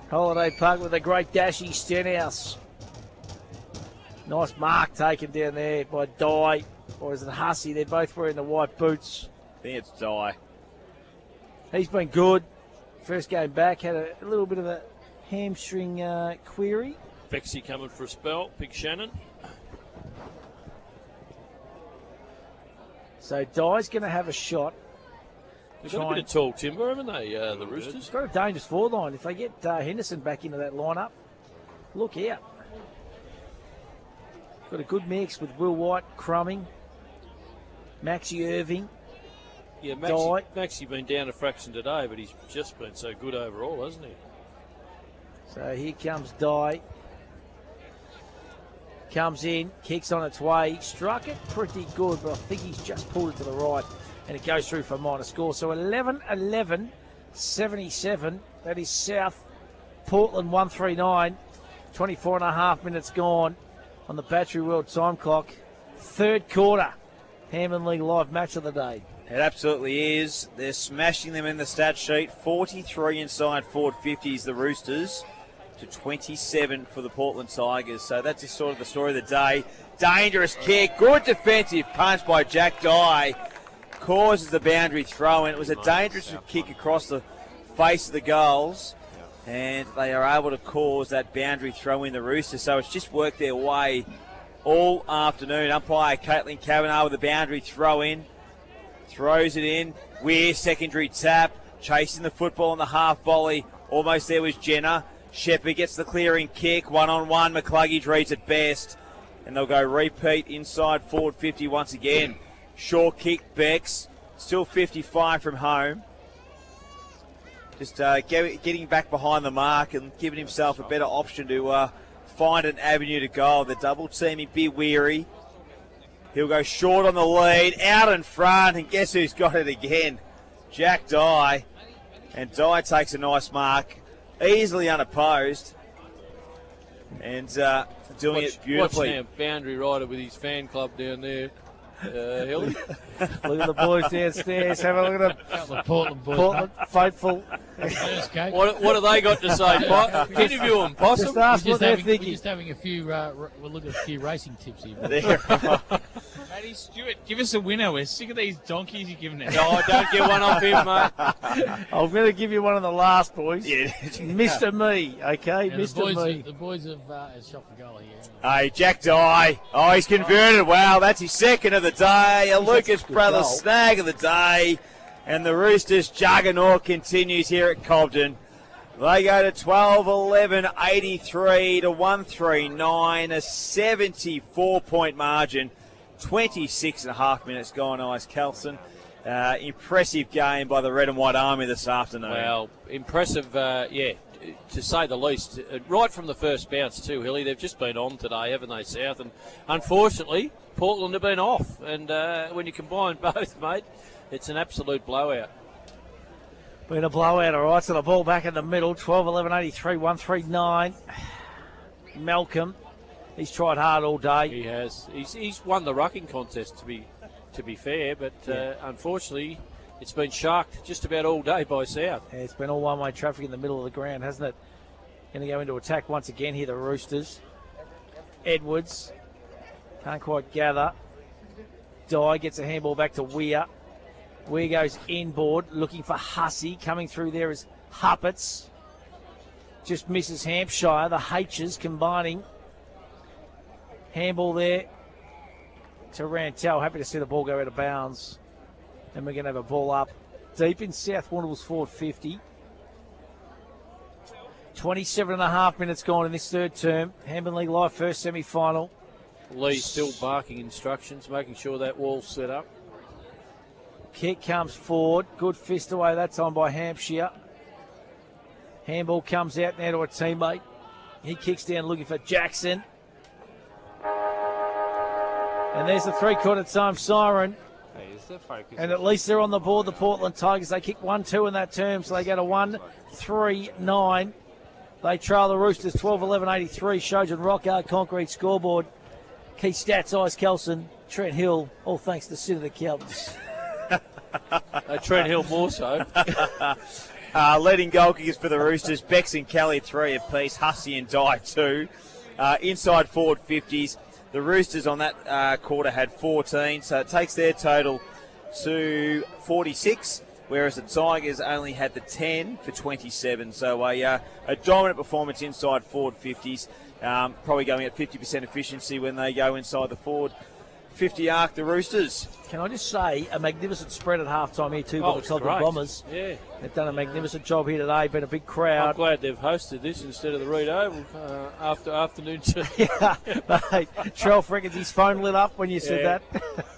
Holiday Park with a great dashy Stenhouse. Nice mark taken down there by Dye, or is it Hussey? They're both wearing the white boots. I think it's Dye. He's been good. First game back, had a little bit of a hamstring query. Bexy coming for a spell, Big Shannon. So Dye's going to have a shot. They've got a bit of tall timber, haven't they, the Roosters? Got a dangerous forward line. If they get Henderson back into that lineup, look out. Got a good mix with Will White, Crumming, Maxie Irving. Yeah, Maxie been down a fraction today, but he's just been so good overall, hasn't he? So here comes Dye. Comes in, kicks on its way. Struck it pretty good, but I think he's just pulled it to the right. And it goes through for a minor score. So 11-11, 77. That is South Portland 139. 24 and a half minutes gone on the Battery World time clock. Third quarter. Hampden League live match of the day. It absolutely is. They're smashing them in the stat sheet. 43 inside forward 50s, the Roosters, to 27 for the Portland Tigers. So that's just sort of the story of the day. Dangerous kick. Good defensive punch by Jack Dye. Causes the boundary throw, and it was a dangerous kick across the face of the goals. And they are able to cause that boundary throw in the Roosters. So it's just worked their way all afternoon. Umpire Caitlin Kavanagh with the boundary throw in. Throws it in. Weir, secondary tap. Chasing the football on the half volley. Almost there was Jenner. Shepherd gets the clearing kick. 1-on-1. McCluggage reads it best. And they'll go repeat inside forward 50 once again. Short kick, Becks. Still 55 from home. Just getting back behind the mark and giving himself a better option to find an avenue to goal. The double teaming, be weary. He'll go short on the lead, out in front, and guess who's got it again? Jack Dye. And Dye takes a nice mark, easily unopposed, and doing it beautifully. Watching our boundary rider with his fan club down there. Hilly. Look at the boys downstairs. Have a look at them. The Portland boys. Portland faithful. What have they got to say? Interview them, Possum. Just ask what they're thinking. We're just having a few. We'll look at a few racing tips here. Matty Stewart, give us a winner. We're sick of these donkeys you're giving us. No, don't get one off him, mate. I'm going to give you one of the last, boys. Yeah. Mr. Me, okay? Yeah, Mr. Me. The boys have shot the goal here. Hey, Jack Dye. Oh, he's converted. Wow, that's his second of the day. A Lucas Brothers goal. snag of the day. And the Roosters juggernaut continues here at Cobden. They go to 12-11, 83 to 139, a 74-point margin. 26.5 minutes gone, Ice Kelson. Impressive game by the Red and White Army this afternoon. Well, impressive, to say the least. Right from the first bounce too, Hilly. They've just been on today, haven't they, South? And unfortunately, Portland have been off. And when you combine both, mate, it's an absolute blowout. Been a blowout, all right. So the ball back in the middle, 12-11, 83, 139. Malcolm, he's tried hard all day. He has. He's won the rucking contest, to be fair, but unfortunately, it's been sharked just about all day by South. Yeah, it's been all one-way traffic in the middle of the ground, hasn't it? Going to go into attack once again here, the Roosters. Edwards can't quite gather. Dye gets a handball back to Weir. Weir goes inboard, looking for Hussey. Coming through there is Huppets. Just misses Hampshire. The H's combining. Handball there to Rantel. Happy to see the ball go out of bounds. And we're going to have a ball up deep in South Warrnambool's forward 50. 27.5 minutes gone in this third term. Hampden League Live first semi-final. Lee still barking instructions, making sure that wall's set up. Kick comes forward. Good fist away that time by Hampshire. Handball comes out now to a teammate. He kicks down looking for Jackson. And there's the three-quarter time siren. And at least they're on the board, the Portland Tigers. They kick 1-2 in that term, so they go to 1-3-9. They trail the Roosters 12-11-83. Shojan Rockhard concrete scoreboard. Key stats, Ice Kelson, Trent Hill, all thanks to Sid of the Kelps. Trent Hill more so. Leading goal kickers for the Roosters, Becks and Kelly 3 apiece, Hussey and Dye 2. Inside forward 50s. The Roosters on that quarter had 14, so it takes their total to 46, whereas the Tigers only had the 10 for 27. So a dominant performance inside forward 50s, probably going at 50% efficiency when they go inside the forward 50 arc, the Roosters. Can I just say, a magnificent spread at half-time here too by the Cobden Bombers. Yeah. They've done a magnificent job here today, been a big crowd. I'm glad they've hosted this instead of the Reed Oval after afternoon tea. Yeah, mate, Trelf reckons his phone lit up when you said that.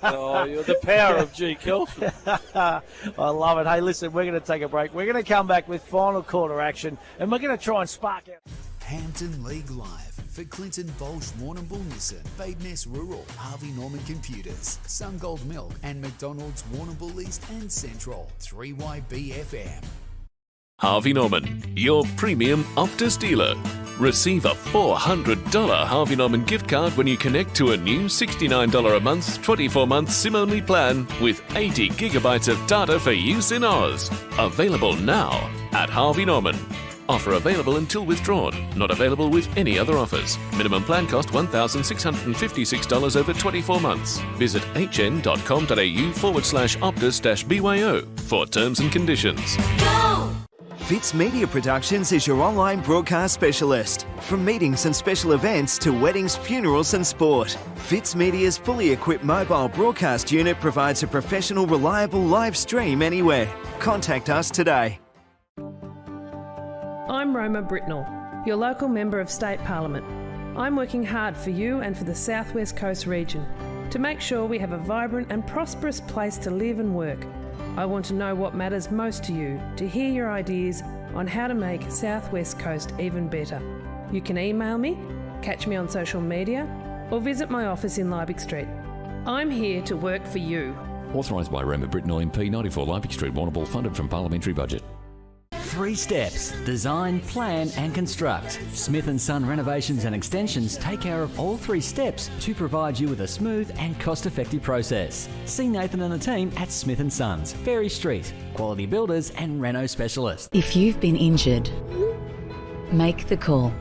Oh, you're the power of G. Kelson. I love it. Hey, listen, we're going to take a break. We're going to come back with final quarter action, and we're going to try and spark out. Hampden League Live for Clinton Bolsh Warrnambool Nissan, Badeness Rural, Harvey Norman Computers, Sungold Milk and McDonald's Warrnambool East and Central, 3YBFM. Harvey Norman, your premium Optus dealer. Receive a $400 Harvey Norman gift card when you connect to a new $69 a month, 24-month SIM-only plan with 80 gigabytes of data for use in Oz. Available now at Harvey Norman. Offer available until withdrawn. Not available with any other offers. Minimum plan cost $1,656 over 24 months. Visit hn.com.au/Optus-BYO for terms and conditions. Go! Fitz Media Productions is your online broadcast specialist. From meetings and special events to weddings, funerals and sport, Fitz Media's fully equipped mobile broadcast unit provides a professional, reliable live stream anywhere. Contact us today. I'm Roma Britnell, your local Member of State Parliament. I'm working hard for you and for the South West Coast region to make sure we have a vibrant and prosperous place to live and work. I want to know what matters most to you, to hear your ideas on how to make South West Coast even better. You can email me, catch me on social media, or visit my office in Liebig Street. I'm here to work for you. Authorised by Roma Britnell MP, 94 Liebig Street, Warrnambool, funded from parliamentary budget. 3 steps: design, plan and construct. Smith & Son Renovations and Extensions take care of all 3 steps to provide you with a smooth and cost-effective process. See Nathan and the team at Smith & Sons, Ferry Street, quality builders and reno specialists. If you've been injured, make the call.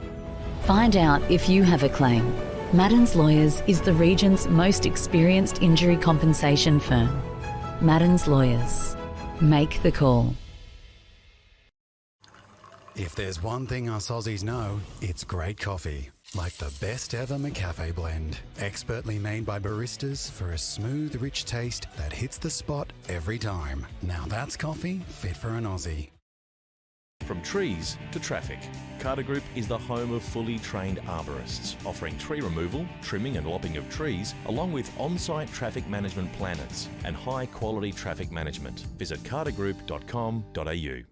Find out if you have a claim. Madden's Lawyers is the region's most experienced injury compensation firm. Madden's Lawyers. Make the call. If there's one thing us Aussies know, it's great coffee. Like the best ever McCafe blend. Expertly made by baristas for a smooth, rich taste that hits the spot every time. Now that's coffee fit for an Aussie. From trees to traffic, Carter Group is the home of fully trained arborists, offering tree removal, trimming and lopping of trees, along with on-site traffic management planners and high-quality traffic management. Visit cartergroup.com.au.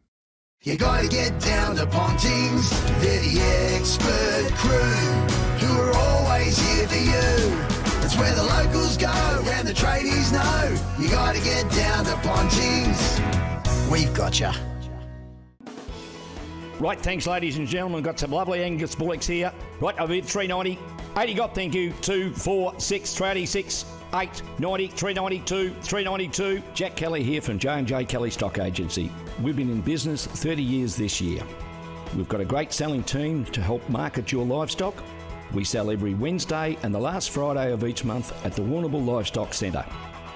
You gotta get down to Pontings, they're the expert crew, who are always here for you. It's where the locals go and the tradies know. You gotta get down to Pontings, we've got ya. Right, thanks ladies and gentlemen. Got some lovely Angus bullocks here. Right, I've hit 390. 80 got, thank you. 2, 4, 6, 386, 8, 90, 392, 392. Jack Kelly here from J&J Kelly Stock Agency. We've been in business 30 years this year. We've got a great selling team to help market your livestock. We sell every Wednesday and the last Friday of each month at the Warrnambool Livestock Centre.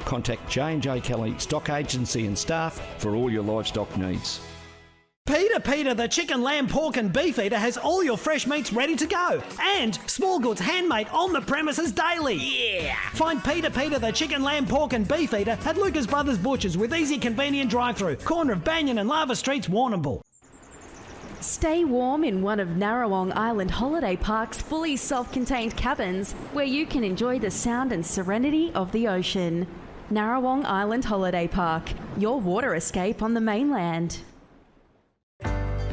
Contact J&J Kelly Stock Agency and staff for all your livestock needs. Peter, the chicken, lamb, pork and beef eater has all your fresh meats ready to go. And small goods handmade on the premises daily. Yeah! Find Peter, the chicken, lamb, pork and beef eater at Lucas Brothers Butchers with easy, convenient drive-through. Corner of Banyan and Lava Streets, Warrnambool. Stay warm in one of Narrawong Island Holiday Park's fully self-contained cabins where you can enjoy the sound and serenity of the ocean. Narrawong Island Holiday Park, your water escape on the mainland.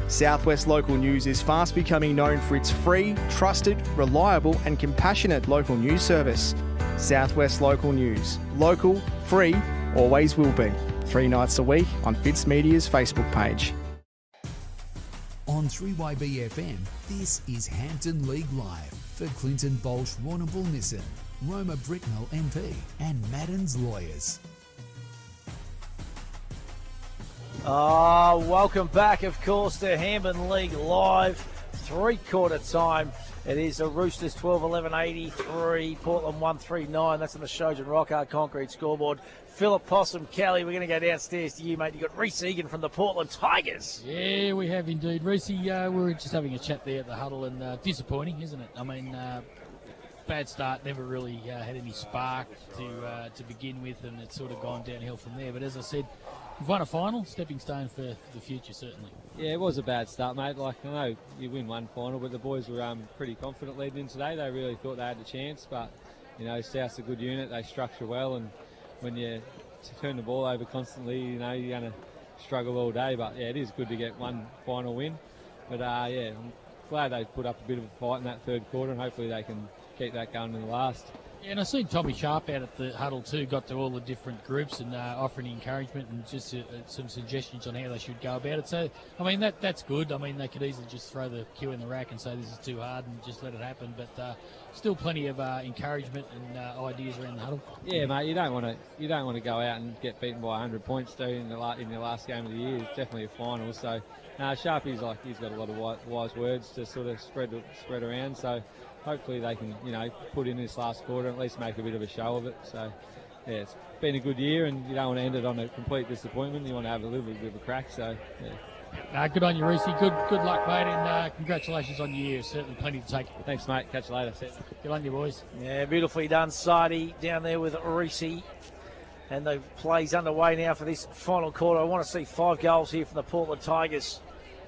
Southwest Local News is fast becoming known for its free, trusted, reliable and compassionate local news service. Southwest Local News. Local, free, always will be. 3 nights a week on Fitz Media's Facebook page. On 3YB FM, this is Hampden League Live for Clinton Bolsh, Warrnambool Nissan, Roma Britnell MP and Madden's Lawyers. Welcome back, of course, to Hampden League Live. 3/4 time. It is a Roosters 12-11-83, Portland 139. That's on the Shojan Rockhard Concrete scoreboard. Philip Possum, Kelly, we're going to go downstairs to you, mate. You've got Reece Egan from the Portland Tigers. Yeah, we have indeed. Reece, we were just having a chat there at the huddle, and disappointing, isn't it? I mean, bad start, never really had any spark to begin with, and it's sort of gone downhill from there. But as I said, we've won a final, stepping stone for the future, certainly. Yeah, it was a bad start, mate. Like, I know you win one final, but the boys were pretty confident leading in today. They really thought they had the chance, but, you know, South's a good unit. They structure well, and when you turn the ball over constantly, you know, you're going to struggle all day. But, yeah, it is good to get one final win. But, yeah, I'm glad they put up a bit of a fight in that 3rd quarter, and hopefully they can keep that going in the last. Yeah, and I seen Tommy Sharp out at the huddle too, got to all the different groups and offering encouragement and just some suggestions on how they should go about it. So, I mean, that's good. I mean, they could easily just throw the cue in the rack and say this is too hard and just let it happen. But still plenty of encouragement and ideas around the huddle. Yeah, mate, you don't want to go out and get beaten by 100 points, do in your last game of the year. It's definitely a final. So, Sharpie's he's got a lot of wise words to sort of spread around. So, hopefully they can, you know, put in this last quarter and at least make a bit of a show of it. So, yeah, it's been a good year, and you don't want to end it on a complete disappointment. You want to have a little bit of a crack. So, yeah, Good on you, Reese. Good luck, mate, and congratulations on your year. Certainly plenty to take. Thanks, mate. Catch you later. Good on you, boys. Yeah, beautifully done, Sadie, down there with Reese. And the play's underway now for this final quarter. I want to see 5 goals here from the Portland Tigers.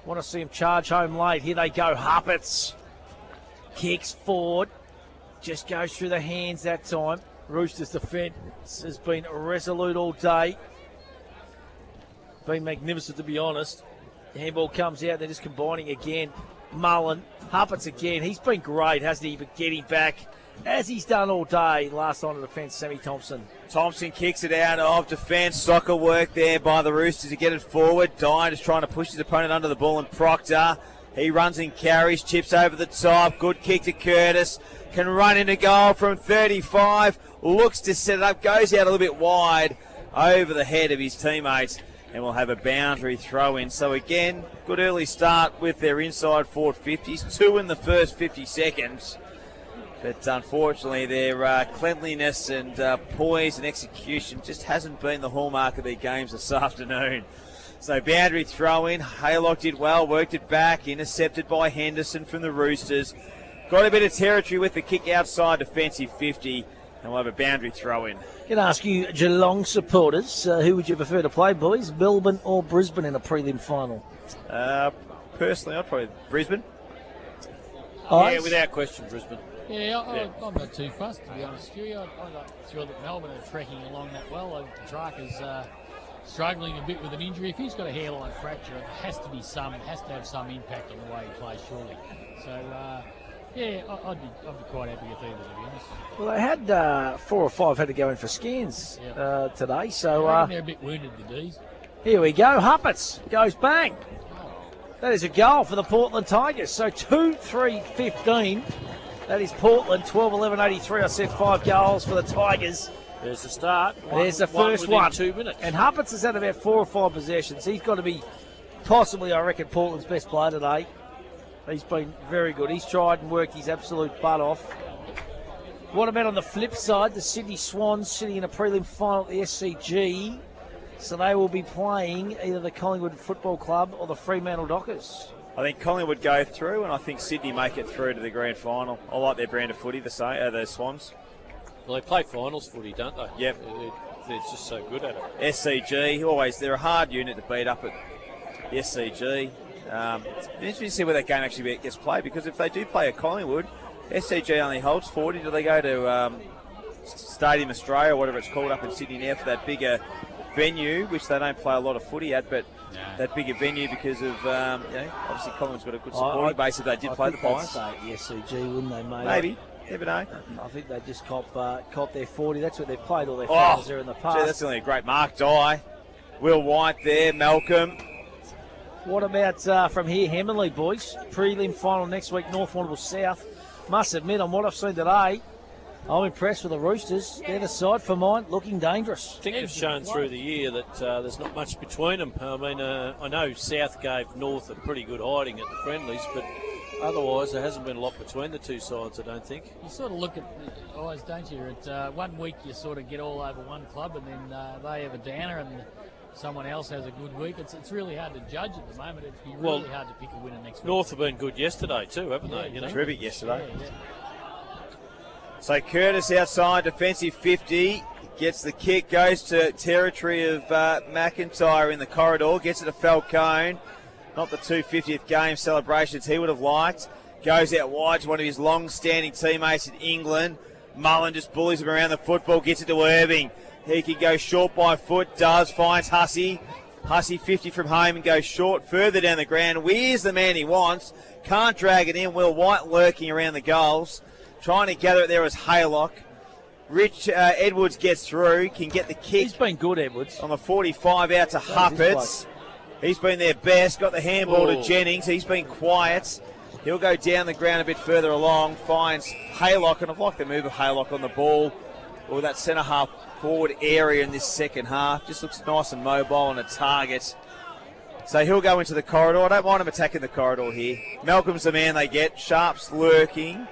I want to see them charge home late. Here they go, Huppets. Kicks forward. Just goes through the hands that time. Roosters' defence has been resolute all day. Been magnificent, to be honest. The handball comes out, they're just combining again. Mullen, Huppets again. He's been great, hasn't he? But getting back, as he's done all day. Last line of defence, Sammy Thompson. Thompson kicks it out of defence. Soccer work there by the Roosters to get it forward. Dyer is trying to push his opponent under the ball, and Proctor, he runs and carries, chips over the top. Good kick to Curtis. Can run into goal from 35. Looks to set it up, goes out a little bit wide over the head of his teammates. And we'll have a boundary throw in. So again, good early start with their inside forward 50s. 2 in the first 50 seconds. But unfortunately, their cleanliness and poise and execution just hasn't been the hallmark of their games this afternoon. So boundary throw in. Haylock did well, worked it back. Intercepted by Henderson from the Roosters. Got a bit of territory with the kick outside defensive 50. And we'll have a boundary throw in. Can I ask you, Geelong supporters, who would you prefer to play, boys? Melbourne or Brisbane in a prelim final? Personally, I'd probably Brisbane. Yeah, without question, Brisbane. Yeah, I'm not too fussed, to be honest with you. I'm not sure that Melbourne are trekking along that well. Petrarca's struggling a bit with an injury. If he's got a hairline fracture, it has to have some impact on the way he plays, surely. So, yeah, I'd be quite happy with either, to be honest. Well, they had 4 or 5 had to go in for scans today. So they're a bit wounded, the D's. Here we go. Huppets goes bang. That is a goal for the Portland Tigers. So 2-3-15. That is Portland, 12-11-83. I said 5 goals for the Tigers. There's the start. There's the first one. 2 minutes. And Huppets has had about 4 or 5 possessions. He's got to be possibly, I reckon, Portland's best player today. He's been very good. He's tried and worked his absolute butt off. What about on the flip side? The Sydney Swans sitting in a prelim final at the SCG. So they will be playing either the Collingwood Football Club or the Fremantle Dockers. I think Collingwood go through, and I think Sydney make it through to the grand final. I like their brand of footy, the Swans. Well, they play finals footy, don't they? Yep. They're just so good at it. SCG, always, they're a hard unit to beat up at the SCG. It's interesting to see where that game actually gets played, because if they do play at Collingwood, SCG only holds 40. Do they go to Stadium Australia, or whatever it's called, up in Sydney now for that bigger venue, which they don't play a lot of footy at, but that bigger venue because of, obviously Collingwood's got a good supporting base if they did play the Pies. I'd say the SCG, wouldn't they, mate? Maybe. Never know. I think they just cop their 40. That's what they've played all their finals there in the past. Gee, that's only a great mark. Dye. Will White there. Malcolm. What about from here, Hampden boys? Prelim final next week, North Warrnambool South. Must admit, on what I've seen today, I'm impressed with the Roosters. They're the side for mine, looking dangerous. I think they've shown through the year that there's not much between them. I mean, I know South gave North a pretty good hiding at the friendlies, but otherwise there hasn't been a lot between the two sides, I don't think. You sort of look at the eyes, don't you? At 1 week you sort of get all over one club, and then they have a downer and someone else has a good week. It's really hard to judge at the moment. It'd be really hard to pick a winner next week. North have been good yesterday too, haven't they? You know? Terrific yesterday. Yeah. So Curtis outside, defensive 50, gets the kick, goes to territory of McIntyre in the corridor, gets it to Falcone. Not the 250th game celebrations he would have liked. Goes out wide to one of his long-standing teammates in England. Mullen just bullies him around the football, gets it to Irving. He can go short by foot, finds Hussey. Hussey 50 from home and goes short further down the ground. Where's the man he wants? Can't drag it in. Will White lurking around the goals. Trying to gather it there is Haylock. Rich Edwards gets through, can get the kick. He's been good, Edwards. On the 45 out to Huppets. He's been their best. Got the handball to Jennings. He's been quiet. He'll go down the ground a bit further along. Finds Haylock, and I've liked the move of Haylock on the ball. Or that centre half forward area in this second half. Just looks nice and mobile and a target. So he'll go into the corridor. I don't mind him attacking the corridor here. Malcolm's the man they get. Sharp's lurking.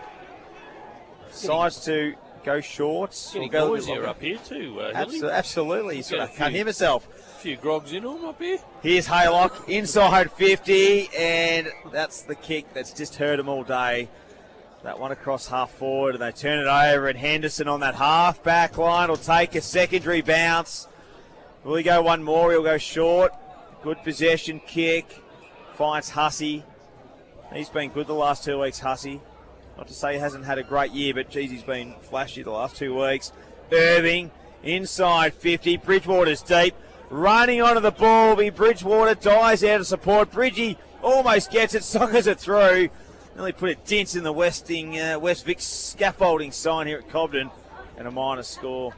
Decides to go short. Getting Go noisier here up here too, Hilly. Absolutely. He's sort of can't hear himself. A few grogs in him up here. Here's Haylock, inside 50, and that's the kick that's just hurt him all day. That one across half forward, and they turn it over, and Henderson on that half back line will take a secondary bounce. Will he go one more? He'll go short. Good possession kick. Finds Hussey. He's been good the last 2 weeks, Hussey. Not to say he hasn't had a great year, but geez, he's been flashy the last 2 weeks. Irving, inside 50. Bridgewater's deep. Running onto the ball. Bridgewater dies out of support. Bridgie almost gets it, sockers it through. Nearly put a dent in the West Vic scaffolding sign here at Cobden, and a minor score.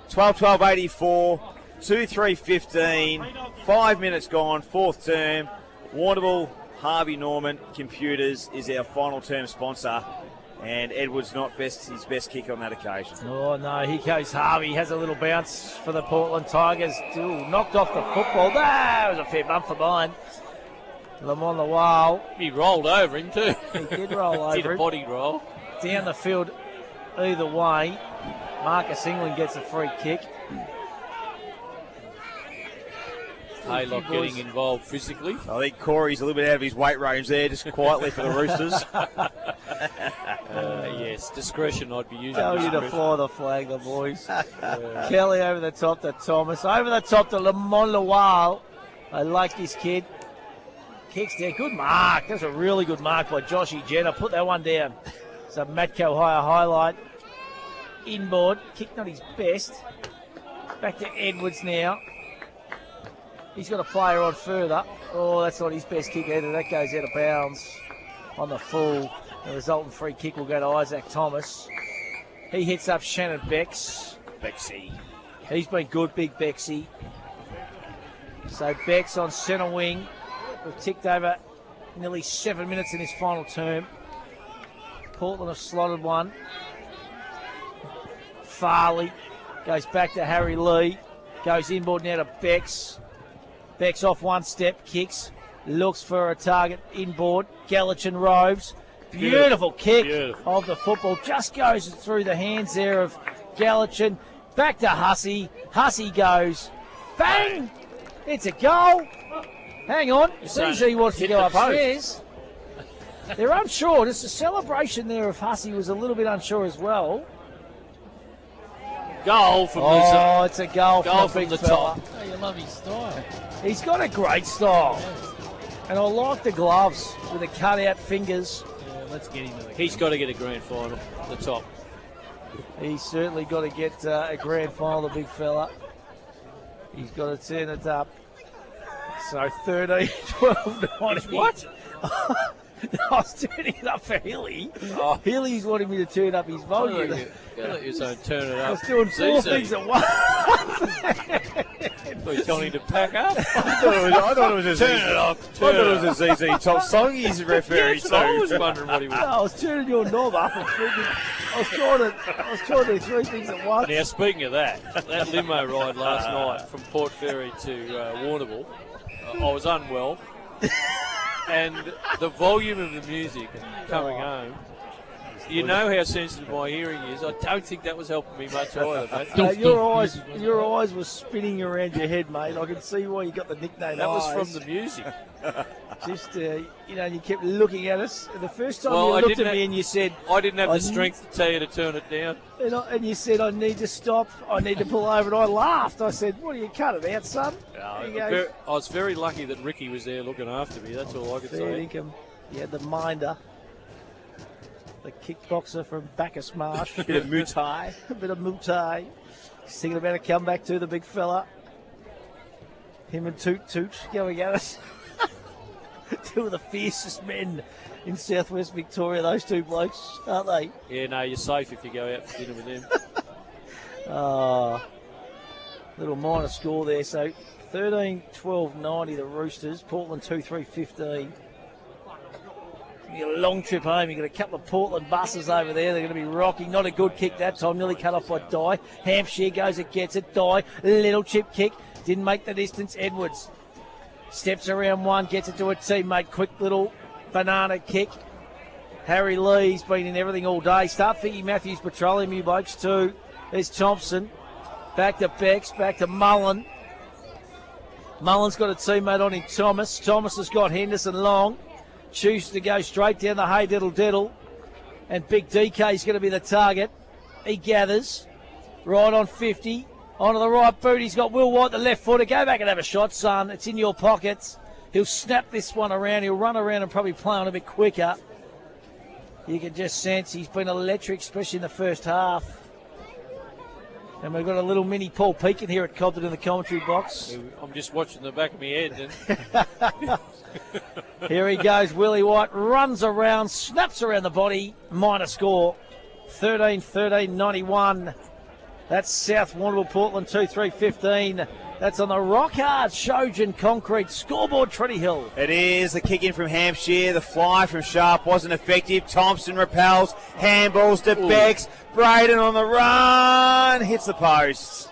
12-12-84, 2-3-15, 5 minutes gone, fourth term. Warrnambool, Harvey Norman Computers is our final term sponsor, and Edwards not his best kick on that occasion. Oh no, here goes Harvey. Has a little bounce for the Portland Tigers. Still knocked off the football. That was a fair bump for mine. I'm on the wall. He rolled over him too. He did roll over. Did a body roll. Down the field either way. Marcus England gets a free kick. Haylock getting involved physically. I think Corey's a little bit out of his weight range there, just quietly for the Roosters. Yes, discretion I'd be using. Tell you to fly the flag, the boys. Kelly over the top to Thomas. Over the top to Lamont Lawal. I like this kid. Kicks there. Good mark. That's a really good mark by Joshy Jenner. Put that one down. It's a Matco higher highlight. Inboard. Kick not his best. Back to Edwards now. He's got a player on further. Oh, that's not his best kick either. That goes out of bounds on the full. The resultant free kick will go to Isaac Thomas. He hits up Shannon Becks. Bexy. He's been good, big Bexy. So Becks on centre wing. We've ticked over nearly 7 minutes in his final term. Portland have slotted one. Farley goes back to Harry Lee. Goes inboard now to Becks. Becks off one step, kicks. Looks for a target inboard. Gallatin Roves. Beautiful kick of the football. Just goes through the hands there of Gallatin. Back to Hussey. Hussey goes. Bang! It's a goal. Hang on, CZ wants to go upstairs. They're unsure. Just a celebration there of Hussey was a little bit unsure as well. Goal from it's a goal from the top. Oh, you love his style. He's got a great style. And I like the gloves with the cut-out fingers. Yeah, let's get him. He's got to get a grand final, the top. He's certainly got to get a grand final, the big fella. He's got to turn it up. So 13, 12, 9. What? I was turning it up for Hilly. Oh. Hilly's wanting me to turn up his volume. You're saying turn it up. I was doing four things at once. He's telling him to pack up. I thought it was a turn it up. I thought it was a ZZ Top song he's referring to. I was wondering what he was. No, I was turning your knob up and thinking, I was trying to do three things at once. Now, speaking of that limo ride last night from Port Fairy to Warrnambool, I was unwell, and the volume of the music coming home. You know how sensitive my hearing is. I don't think that was helping me much either, mate. Your eyes were spinning around your head, mate. I can see why you got the nickname. That eyes. was from the music. Just, you kept looking at us. The first time you looked at me and you said... I didn't have the strength to tell you to turn it down. And you said, I need to stop. I need to pull over. And I laughed. I said, what do you cut it out, son? I was very lucky that Ricky was there looking after me. That's all I could say. You had the minder. The kickboxer from Bacchus Marsh. A bit of Muay. A bit of Muay. He's thinking about a comeback to the big fella. Him and Toot Toot going at us. Two of the fiercest men in southwest Victoria, those two blokes, aren't they? Yeah, no, you're safe if you go out for dinner with them. Little minor score there. So 13-12-90 the Roosters. Portland 2-3-15. You got a long trip home. You've got a couple of Portland buses over there. They're going to be rocking. Not a good kick that time. Nearly cut off by Dye. Hampshire goes and gets it. Dye, little chip kick. Didn't make the distance. Edwards steps around one, gets it to a teammate. Quick little banana kick. Harry Lee's been in everything all day. Start Figgy Matthews Petroleum, you blokes too. There's Thompson. Back to Becks, back to Mullen. Mullen's got a teammate on him, Thomas. Thomas has got Henderson long. Chooses to go straight down the hay diddle. And Big DK's going to be the target. He gathers. Right on 50. Onto the right boot. He's got Will White, the left footer. Go back and have a shot, son. It's in your pockets. He'll snap this one around. He'll run around and probably play on a bit quicker. You can just sense he's been electric, especially in the first half. And we've got a little mini Paul Pekin here at Cobden in the commentary box. I'm just watching the back of my head. Here he goes, Willie White runs around, snaps around the body, minor score, 13-13-91. That's South Warrnambool, Portland 2-3-15. That's on the rock hard Shojan concrete scoreboard, Trinity Hill. It is. The kick in from Hampshire. The fly from Sharp wasn't effective. Thompson repels. Handballs to Becks. Braden on the run. Hits the post.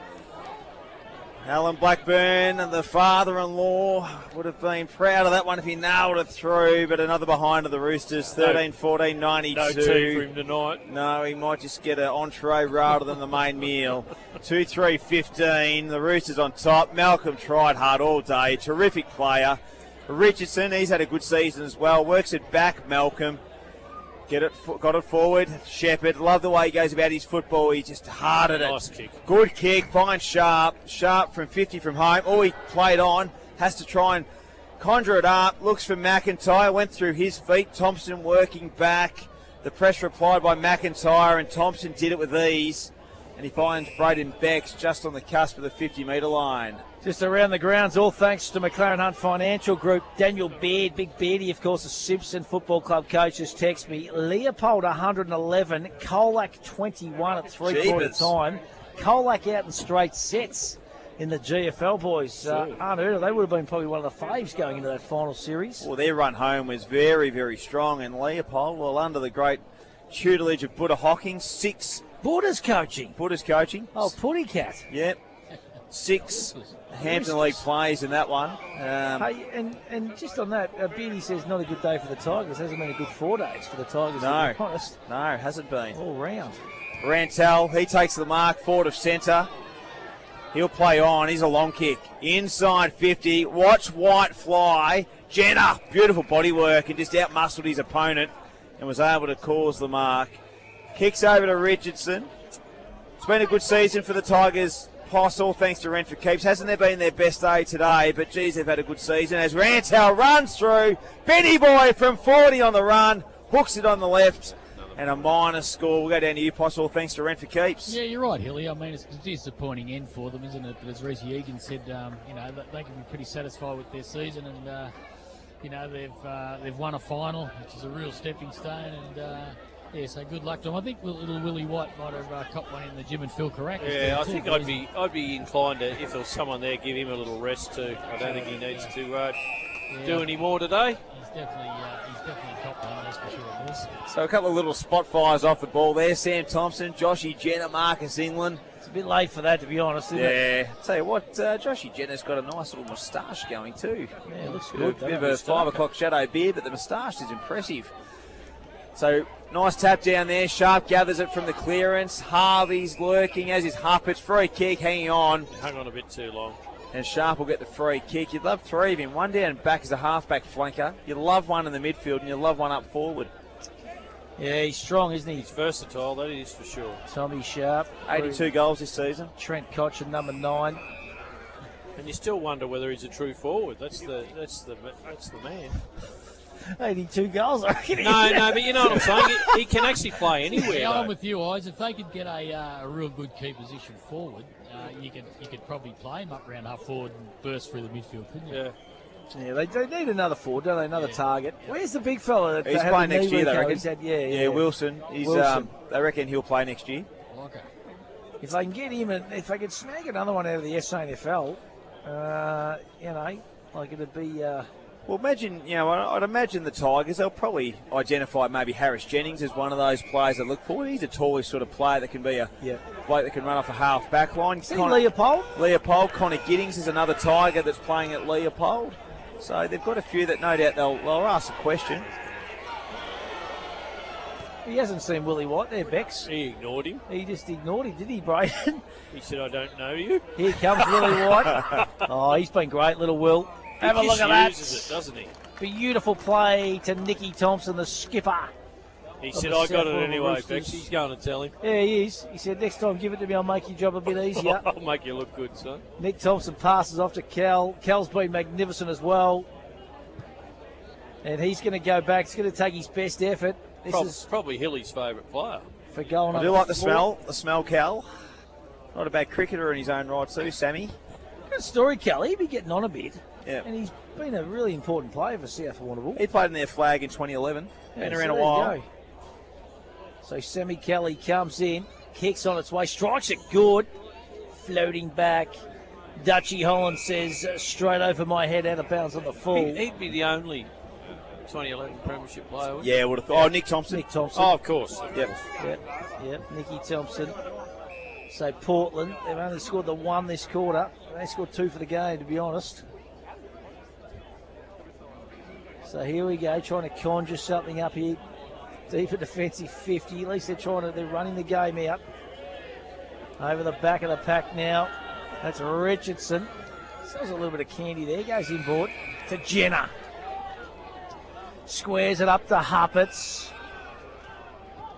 Alan Blackburn, the father-in-law, would have been proud of that one if he nailed it through, but another behind of the Roosters, 13-14-92. No tea for him tonight. No, he might just get an entree rather than the main meal. 2-3-15, the Roosters on top. Malcolm tried hard all day, terrific player. Richardson, he's had a good season as well, works it back, Malcolm. Got it forward. Shepherd, love the way he goes about his football. He just hearted it. Nice kick. Good kick. Finds Sharp. Sharp from 50 from home. Oh, he played on. Has to try and conjure it up. Looks for McIntyre. Went through his feet. Thompson working back. The pressure applied by McIntyre, and Thompson did it with ease. And he finds Braden Becks just on the cusp of the 50-metre line. Just around the grounds, all thanks to McLaren Hunt Financial Group. Daniel Baird, Big Beardy, of course, the Simpson Football Club coach, just text me. Leopold 111, Colac 21 at three-quarter time. Colac out in straight sets in the GFL, boys. Unheard of. They would have been probably one of the faves going into that final series. Well, their run home was very, very strong. And Leopold, well, under the great tutelage of Buddha Hawkins, 6. Buddha's coaching. Oh, Putty Cat. Yep. 6 Hampden League plays in that one. Hey, and just on that, Beardy says not a good day for the Tigers. Hasn't been a good 4 days for the Tigers. No, to be honest. No, hasn't been. All round. Rantel, he takes the mark, forward of centre. He'll play on. He's a long kick. Inside 50. Watch White fly. Jenner, beautiful body work, and just out-muscled his opponent and was able to cause the mark. Kicks over to Richardson. It's been a good season for the Tigers. Plus, all thanks to Renfrew Keeps. Hasn't there been their best day today? But, geez, they've had a good season. As Rantel runs through. Benny Boy from 40 on the run. Hooks it on the left. And a minor score. We'll go down to you, Plus, all thanks to Renfrew Keeps. Yeah, you're right, Hilly. I mean, it's a disappointing end for them, isn't it? But as Reece Egan said, they can be pretty satisfied with their season. And, they've won a final, which is a real stepping stone. And, so good luck to them. I think little Willie White might have copped one in the gym and feel correct. Yeah, I think I'd be inclined to, if there was someone there, give him a little rest too. I don't think he needs to do any more today. He's definitely copped one, that's for sure. So a couple of little spot fires off the ball there. Sam Thompson, Joshy Jenner, Marcus England. It's a bit late for that, to be honest, isn't it? Yeah. Tell you what, Joshy Jenner's got a nice little moustache going too. Yeah, it looks good. A bit of a 5 o'clock shadow beard, but the moustache is impressive. So, nice tap down there. Sharp gathers it from the clearance. Harvey's lurking, as is Huppets. Free kick, hanging on. Hung on a bit too long. And Sharp will get the free kick. You'd love 3 of him. One down back as a halfback flanker. You'd love one in the midfield, and you'd love one up forward. Yeah, he's strong, isn't he? He's versatile, that is for sure. Tommy Sharp. 82 goals this season. Trent Cotchin, number 9. And you still wonder whether he's a true forward. That's the man. 82 goals, I reckon. No, but you know what I'm saying? He can actually play anywhere. Yeah, I'm with you, Eyes. If they could get a real good key position forward, you could probably play him up around half forward and burst through the midfield, couldn't you? Yeah. Yeah, they need another forward, don't they? Another target. Where's the big fella? He's playing next year, they reckon. Yeah, Wilson. They reckon he'll play next year. Okay. If they can get him, if they could snag another one out of the SANFL, it'd be. Well, imagine, I'd imagine the Tigers, they'll probably identify maybe Harris Jennings as one of those players that look forward. He's a tallish sort of player that can be a bloke that can run off a half back line. Leopold? Leopold. Connor Giddings is another Tiger that's playing at Leopold. So they've got a few that no doubt they'll ask a question. He hasn't seen Willie White there, Bex. He ignored him. He just ignored him, did he, Braden? He said, I don't know you. Here comes Willie White. Oh, he's been great, little Will. Have a look at that. He uses it, doesn't he? Beautiful play to Nicky Thompson, the skipper. He said, I got it anyway, Bex. He's going to tell him. Yeah, he is. He said, next time give it to me, I'll make your job a bit easier. I'll make you look good, son. Nick Thompson passes off to Cal. Cal's been magnificent as well. And he's going to go back. He's going to take his best effort. This is probably Hilly's favourite player. For going I do like the smell, Cal. Not a bad cricketer in his own right too, Sammy. Good story, Cal. He'd be getting on a bit. Yeah. And he's been a really important player for South Warrnambool. He played in their flag in 2011. Been around a there you while. go. So Sammy Kelly comes in, kicks on its way, strikes it good, floating back. Dutchy Holland says, straight over my head, out of bounds on the full. He'd be the only 2011 Premiership player, wouldn't he? Yeah, would have thought. Oh, Nick Thompson. Nick Thompson. Oh, of course. Yep, Nicky Thompson. So Portland, they've only scored the one this quarter. They scored 2 for the game, to be honest. So here we go, trying to conjure something up here. Deeper defensive 50. At least they're running the game out. Over the back of the pack now. That's Richardson. Sells a little bit of candy there. Goes inboard to Jenner. Squares it up to Huppets.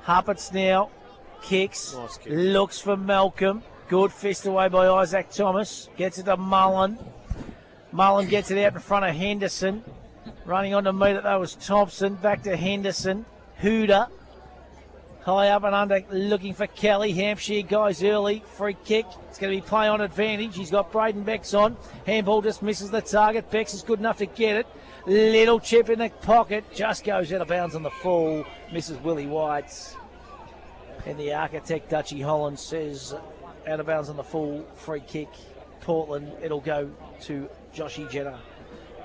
Huppets now kicks. Nice kick. Looks for Malcolm. Good fist away by Isaac Thomas. Gets it to Mullen. Mullen gets it out in front of Henderson. Running on to meet it, though, was Thompson. Back to Henderson. Hooter. High up and under, looking for Kelly. Hampshire guys early. Free kick. It's going to be play on advantage. He's got Braden Bex on. Handball just misses the target. Bex is good enough to get it. Little chip in the pocket. Just goes out of bounds on the full. Misses Willie White. And the architect, Dutchy Holland, says out of bounds on the full. Free kick. Portland. It'll go to Joshy Jenner.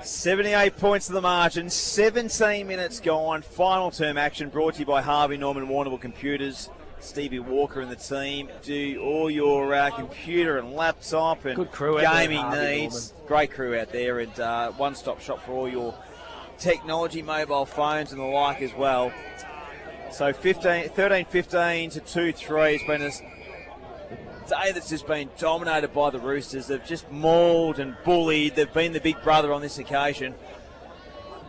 78 points to the margin, 17 minutes gone. Final term action brought to you by Harvey Norman Warrnambool Computers. Stevie Walker and the team do all your computer and laptop and good crew out there, gaming Harvey needs. Great crew out there, and one-stop shop for all your technology, mobile phones and the like as well. So 13-15 to 2-3. It's been a day that's just been dominated by the Roosters. They've just mauled and bullied. They've been the big brother on this occasion.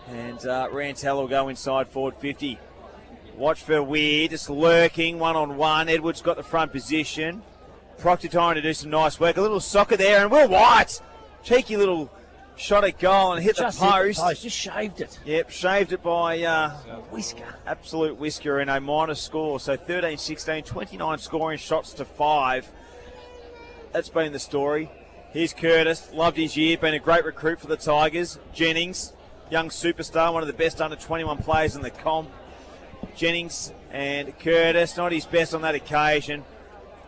And Rantel will go inside forward 50. Watch for Weir, just lurking, one-on-one. Edwards got the front position. Proctor trying to do some nice work. A little soccer there, and Will White, cheeky little shot at goal and hit the post. Just shaved it. Yep, shaved it by whisker. Absolute whisker, and a minor score. So 13-16, 29 scoring shots to 5. That's been the story. Here's Curtis, loved his year, been a great recruit for the Tigers. Jennings, young superstar, one of the best under 21 players in the comp. Jennings and Curtis, not his best on that occasion.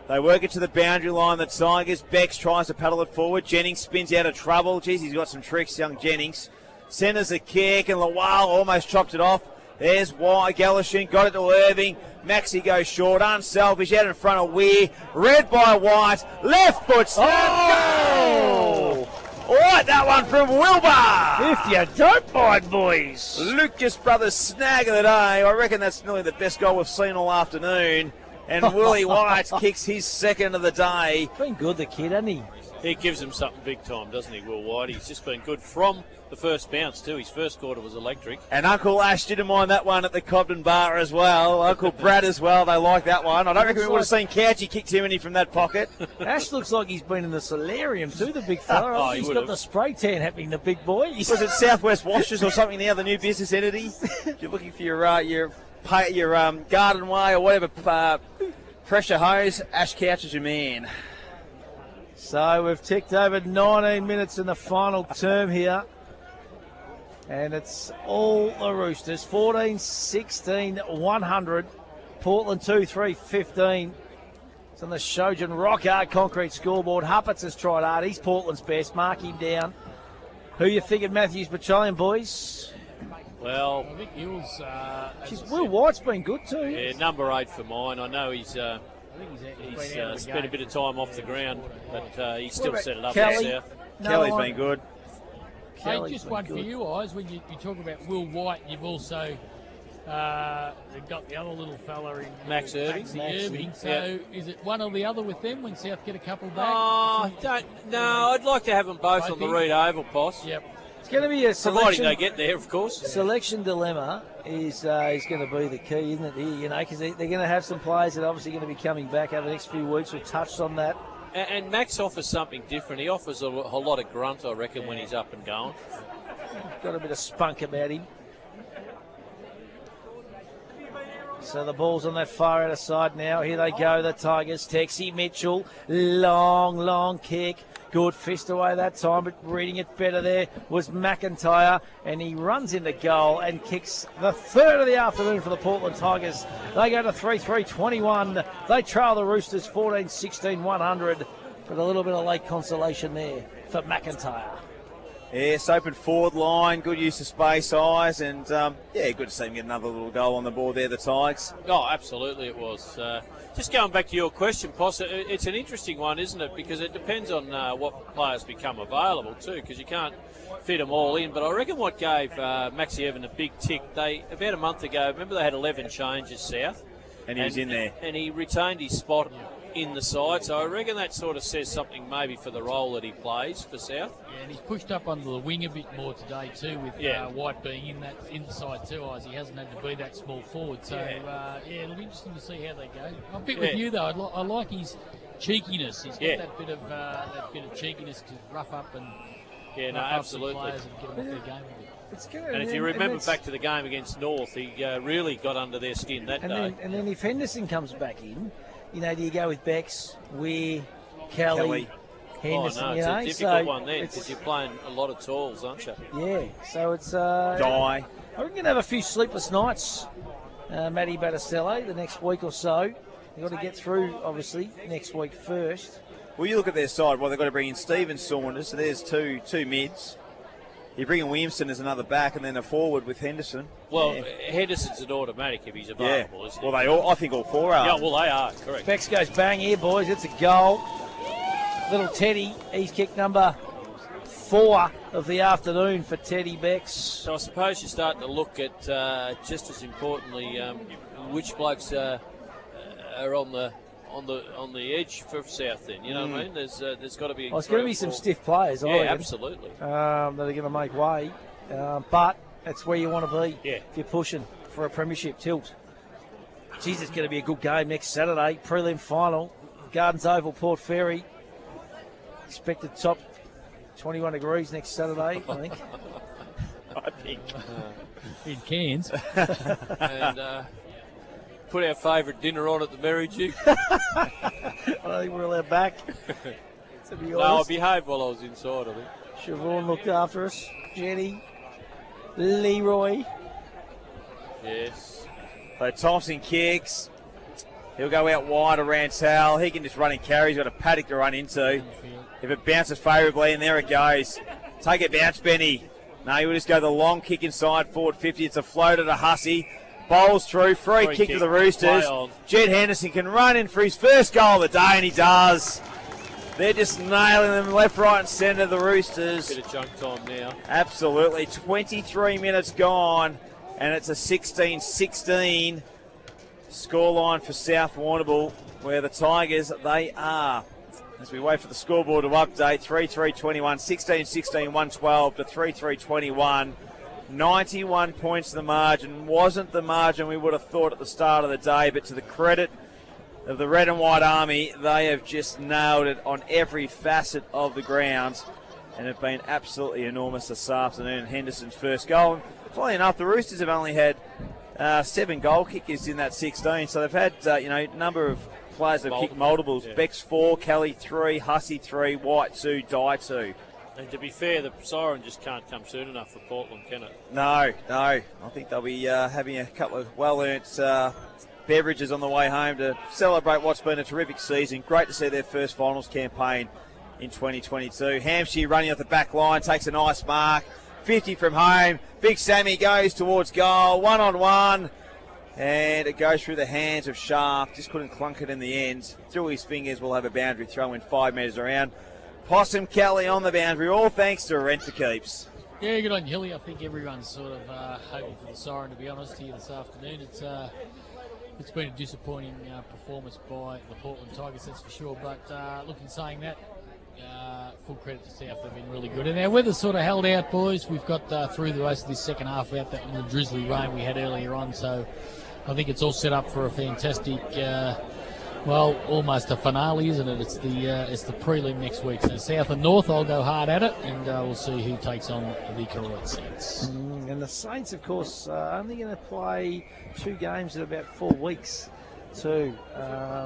They work it to the boundary line, the Tigers. Bex tries to paddle it forward. Jennings spins out of trouble. Geez, he's got some tricks, young Jennings. Centres a kick, and Lawal almost chopped it off. There's Wye, Galashin, got it to Irving. Maxi goes short, unselfish, out in front of Weir. Read by White, left foot snap, goal! All right, that one from Wilbur. If you don't mind, boys. Lucas Brothers snag of the day. I reckon that's nearly the best goal we've seen all afternoon. And Willie White kicks his second of the day. Been good, the kid, hasn't he? He gives him something big time, doesn't he, Will White? He's just been good from the first bounce, too. His first quarter was electric. And Uncle Ash didn't mind that one at the Cobden bar as well. Uncle Brad as well, they like that one. I don't reckon we would have seen Couchy kick too many from that pocket. Ash looks like he's been in the solarium too, the big fella. Oh, He's got the spray tan happening, the big boy. Was it Southwest Washers or something now, the new business entity? You're looking for your garden way or whatever pressure hose, Ash Couch is your man. So we've ticked over 19 minutes in the final term here. And it's all the Roosters. 14-16, 100. Portland 2-3-15. It's on the Shojan Rock Hard concrete scoreboard. Huppets has tried hard. He's Portland's best. Mark him down. Who you thinking Matthews Battalion, boys? Well, I think Hills. Will White's been good too. Yeah, number 8 for mine. I know he's spent a bit of time off the ground, but he's still set it up Kelly? there. Kelly's been good. Hey, just one for you guys. When you talk about Will White, you've also They've got the other little fella in Max Irving. Irving. So is it one or the other with them when South get a couple back? I'd like to have them both on the Reed Oval, Poss. Yep. It's going to be a selection. Providing they get there, of course. Selection dilemma is going to be the key, isn't it? Here, you know, because they're going to have some players that are obviously going to be coming back over the next few weeks. We've touched on that. And Max offers something different. He offers a whole lot of grunt, I reckon, when he's up and going. Got a bit of spunk about him. So the ball's on that far outer side now. Here they go, the Tigers. Texie Mitchell, long kick. Good fist away that time, but reading it better there was McIntyre, and he runs into goal and kicks the third of the afternoon for the Portland Tigers. They go to 3-3-21. They trail the Roosters 14-16-100, but a little bit of late consolation there for McIntyre. Yes, open forward line, good use of space, eyes, and good to see him get another little goal on the board there, the Tigers. Oh, absolutely it was. Just going back to your question, Poss, it's an interesting one, isn't it? Because it depends on what players become available too, because you can't fit them all in. But I reckon what gave Maxi Evan a big tick, about a month ago, remember they had 11 changes, South? And he was in there. And he retained his spot in the side, so I reckon that sort of says something maybe for the role that he plays for South. Yeah, and he's pushed up under the wing a bit more today too, with White being in that inside too. He hasn't had to be that small forward, so it'll be interesting to see how they go. I'm a bit with you though. I like his cheekiness. He's got that bit of cheekiness to rough up and absolutely. Players and get them off their game a bit. It's good. And if you remember back to the game against North, he really got under their skin that day. And then if Henderson comes back in, you know, do you go with Bex, Weir, Kelly, Henderson? It's you know? a difficult one then because you're playing a lot of talls, aren't you? Yeah, so it's... Die. We're going to have a few sleepless nights, Matty Battistello, the next week or so. You've got to get through, obviously, next week first. Well, you look at their side, they've got to bring in Stephen Saunders, so there's two mids. You bring in Williamson as another back and then a forward with Henderson. Well, Henderson's an automatic if he's available, isn't he? Well, I think all four are. Yeah, well, they are, correct. Bex goes bang here, boys. It's a goal. Little Teddy, he's kicked number 4 of the afternoon for Teddy Bex. So I suppose you're starting to look at, just as importantly, which blokes are on the edge for South then, you know what I mean? There's got to be... Well, there's going to be some stiff players, yeah, absolutely. that are going to make way. But that's where you want to be if you're pushing for a premiership tilt. Geez, it's going to be a good game next Saturday. Prelim final, Gardens Oval, Port Fairy. Expected top 21 degrees next Saturday, I think. I think. In Cairns. And... put our favourite dinner on at the Merry Jig. I don't think we're allowed back, to be honest. No, I behaved while I was inside, I think. Siobhan looked after us. Jenny. Leroy. Yes. So Thompson kicks. He'll go out wide around Sal. He can just run and carry. He's got a paddock to run into. If it bounces favourably, and there it goes. Take it bounce, Benny. No, he'll just go the long kick inside, forward 50. It's a floater to Hussey. Bowls through, free kick to the Roosters. Jed Henderson can run in for his first goal of the day, and he does. They're just nailing them left, right and centre, the Roosters. Bit of junk time now. Absolutely. 23 minutes gone, and it's a 16-16 scoreline for South Warrnambool, where the Tigers, they are, as we wait for the scoreboard to update, 3-3-21, 16-16, 112 to 3-3-21. 91 points to the margin. Wasn't the margin we would have thought at the start of the day, but to the credit of the Red and White Army, they have just nailed it on every facet of the ground and have been absolutely enormous this afternoon. Henderson's first goal. And funnily enough, the Roosters have only had 7 goal kickers in that 16, so they've had a number of players that have kicked multiples. Yeah. Bex 4, Kelly 3, Hussey 3, White 2, Dye 2. And to be fair, the siren just can't come soon enough for Portland, can it? No. I think they'll be having a couple of well-earned beverages on the way home to celebrate what's been a terrific season. Great to see their first finals campaign in 2022. Hampshire running off the back line, takes a nice mark. 50 from home. Big Sammy goes towards goal. 1-on-1. And it goes through the hands of Sharp. Just couldn't clunk it in the end. Through his fingers, will have a boundary throw in 5 metres around. Possum Kelly on the boundary, all thanks to Rent for Keeps. Yeah, good on you, Hilly. I think everyone's sort of hoping for the siren, to be honest, here this afternoon. It's been a disappointing performance by the Portland Tigers, that's for sure. But look, in saying that, full credit to South. They've been really good. And our weather's sort of held out, boys. We've got through the most of this second half without that little drizzly rain we had earlier on. So I think it's all set up for a fantastic, almost a finale, isn't it? It's the prelim next week. So South and North, I'll go hard at it, and we'll see who takes on the Koroit Saints. And the Saints, of course, are only going to play 2 games in about 4 weeks too.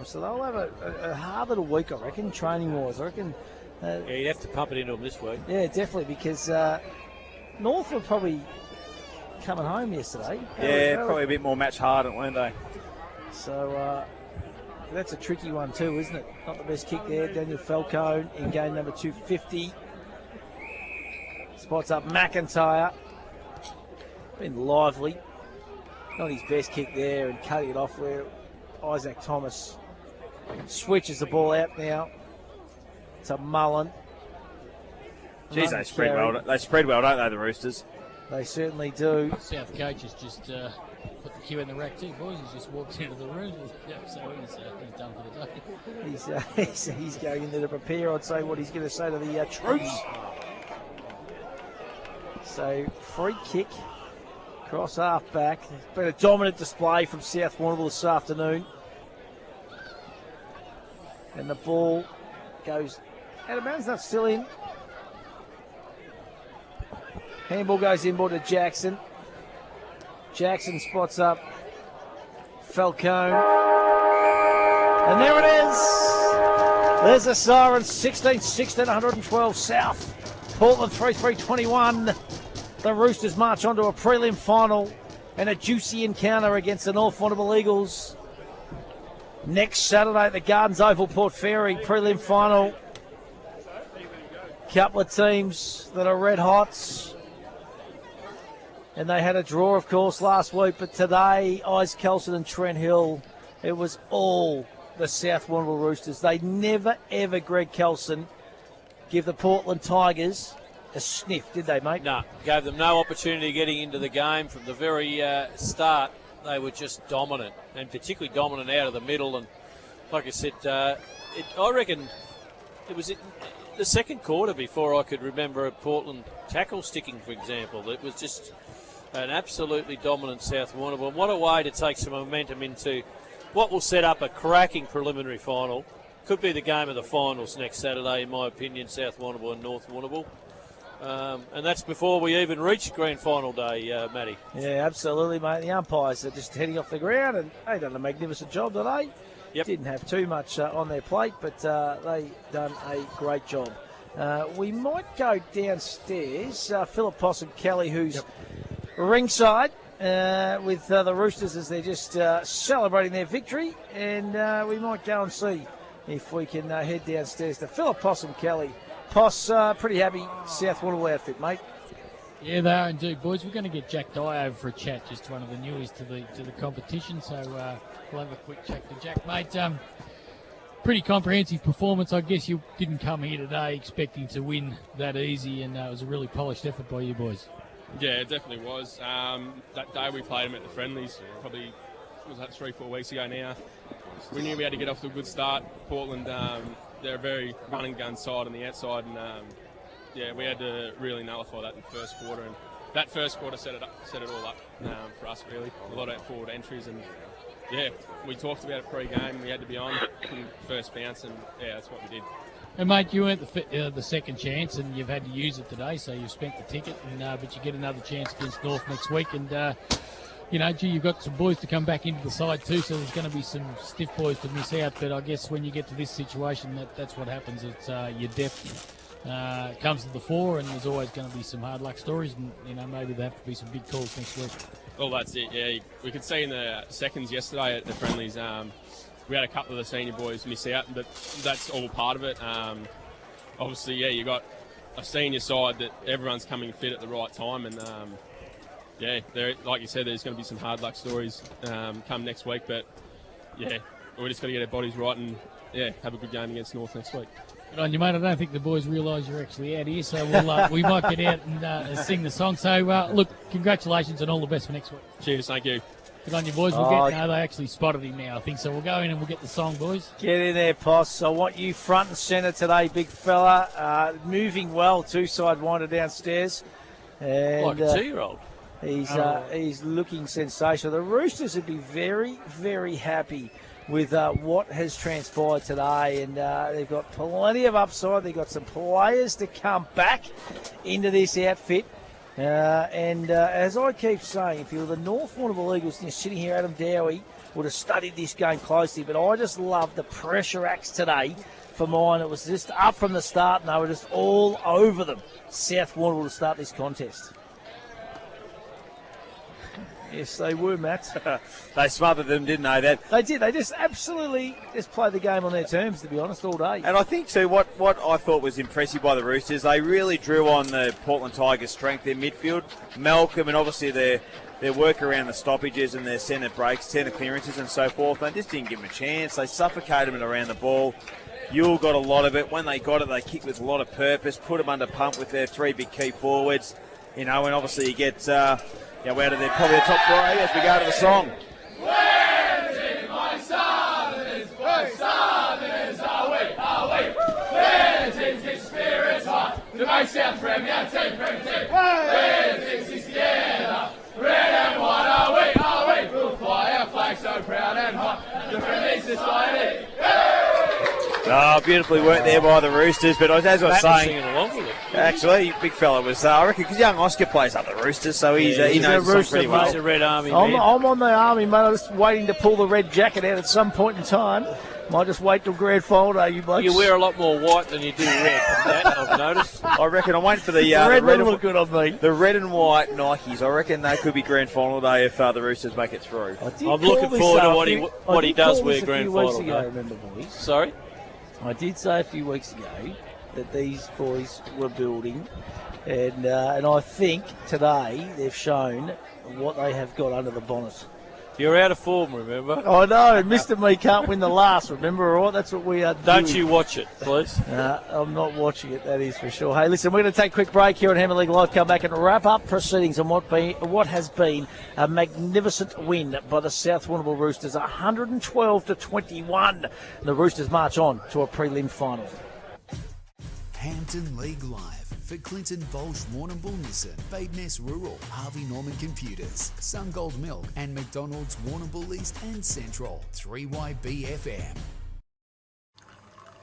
So they'll have a hard little week, I reckon, training-wise. I reckon. You'd have to pump it into them this week. Yeah, definitely, because North were probably coming home yesterday. Yeah, probably a bit more match hardened, weren't they? So that's a tricky one too, isn't it? Not the best kick there. Daniel Falcone in game number 250. Spots up McIntyre. Been lively. Not his best kick there, and cutting it off where Isaac Thomas switches the ball out now to Mullen. Geez, they spread well. They spread well, don't they, the Roosters? They certainly do. South coach has just put the cue in the rack too, boys. He's just walked into the room. Yep, so he's done for the day. He's going in there to prepare. I'd say what he's going to say to the troops. So free kick, cross half back. It's been a dominant display from South Warrnambool this afternoon. And the ball goes out of bounds, not still in. Handball goes inboard to Jackson. Jackson spots up Falcone. And there it is. There's a siren. 16-16, 112 South. Portland 3-3-21. The Roosters march on to a prelim final and a juicy encounter against the North Warrnambool Eagles. Next Saturday at the Gardens Oval, Port Fairy, prelim final. Couple of teams that are red hots. And they had a draw, of course, last week. But today, Ise Kelson and Trent Hill, it was all the South Warrnambool Roosters. They never, ever, Greg Kelson, give the Portland Tigers a sniff, did they, mate? No, gave them no opportunity getting into the game from the very start. They were just dominant, and particularly dominant out of the middle. And like I said, I reckon it was the second quarter before I could remember a Portland tackle sticking, for example. It was just an absolutely dominant South Warrnambool. And what a way to take some momentum into what will set up a cracking preliminary final. Could be the game of the finals next Saturday, in my opinion, South Warrnambool and North Warrnambool. And that's before we even reach grand final day, Matty. Yeah, absolutely, mate. The umpires are just heading off the ground, and they've done a magnificent job today. Yep. Didn't have too much on their plate, but they done a great job. We might go downstairs. Philip Possum Kelly, who's ringside with the Roosters as they're just celebrating their victory, and we might go and see if we can head downstairs to Philip Possum Kelly. Poss, pretty happy South Warrnambool outfit, mate. Yeah, they are indeed, boys. We're going to get Jack Dye over for a chat, just one of the newies to the competition. So we'll have a quick chat to Jack, mate. Pretty comprehensive performance. I guess you didn't come here today expecting to win that easy, and it was a really polished effort by you boys. Yeah, it definitely was. That day we played them at the friendlies, probably was that 3-4 weeks ago now. We knew we had to get off to a good start. Portland, they're a very run and gun side on the outside, and we had to really nullify that in the first quarter. And that first quarter set it all up for us, really. A lot of forward entries, and we talked about it pre-game. We had to be on first bounce, and that's what we did. And mate, you earned the second chance, and you've had to use it today, so you've spent the ticket, but you get another chance against North next week, and you've got some boys to come back into the side too, so there's going to be some stiff boys to miss out. But I guess when you get to this situation, that's what happens. It's your depth comes to the fore, and there's always going to be some hard luck stories, and maybe there have to be some big calls next week. Well, that's it. Yeah, we could see in the seconds yesterday at the friendlies. We had a couple of the senior boys miss out, but that's all part of it. Obviously, you got a senior side that everyone's coming fit at the right time, and like you said, there's going to be some hard luck stories come next week. But we're just got to get our bodies right and have a good game against North next week. Good on you, mate. I don't think the boys realise you're actually out here, so we might get out and sing the song. So, look, congratulations and all the best for next week. Cheers, thank you. Good on you, boys. They actually spotted him now, I think. So we'll go in and we'll get the song, boys. Get in there, Poss. I want you front and centre today, big fella. Moving well, two-side winder downstairs. And, like a 2-year-old. He's looking sensational. The Roosters would be very, very happy with what has transpired today, and they've got plenty of upside. They've got some players to come back into this outfit. As I keep saying, if you were the North Warrnambool Eagles sitting here, Adam Dowie would have studied this game closely, but I just love the pressure acts today for mine. It was just up from the start, and they were just all over them. South Warrnambool to start this contest. Yes, they were, Matt. They smothered them, didn't they? They did. They just absolutely just played the game on their terms, to be honest, all day. And I think, too, what I thought was impressive by the Roosters, they really drew on the Portland Tigers' strength, their midfield. Malcolm and obviously their work around the stoppages and their centre breaks, centre clearances and so forth. They just didn't give them a chance. They suffocated them around the ball. Yule got a lot of it. When they got it, they kicked with a lot of purpose, put them under pump with their 3 big key forwards. And obviously you get... we're out of probably the top 3 as we go to the song. Where's in my Southerners? Southerners are we? Where's in his spirit's heart? To my South Premier team. Where's is his together? Red and white are we? We'll fly our flag so proud and hot. The friendly society. Oh, beautifully worked there by the Roosters. But as I was saying, singing along with it. Actually, big fella was, I reckon, because young Oscar plays up the Roosters, so he knows the song pretty well. He's a Red Army I'm man. on the Army, mate. I'm just waiting to pull the red jacket out at some point in time. Might just wait till grand final day, you blokes. You wear a lot more white than you do red, I've noticed. I reckon I'm waiting for the red red look good on me. The red and white Nikes. I reckon they could be grand final day if the Roosters make it through. I'm looking forward to what he does wear grand final day. Remember, boys? Sorry? I did say a few weeks ago that these boys were building, and I think today they've shown what they have got under the bonnet. You're out of form, remember? I know, Mr. Me can't win the last, remember, all right? That's what we are doing. Don't you watch it, please. I'm not watching it, that is for sure. Hey, listen, we're going to take a quick break here on Hampden League Live, come back and wrap up proceedings on what has been a magnificent win by the South Warrnambool Roosters, 112-21. The Roosters march on to a prelim final. Hampden League Live for Clinton Bolsh Warrnambool Nissan, Badeness Rural, Harvey Norman Computers, SunGold Milk and McDonald's Warrnambool East and Central, 3YBFM.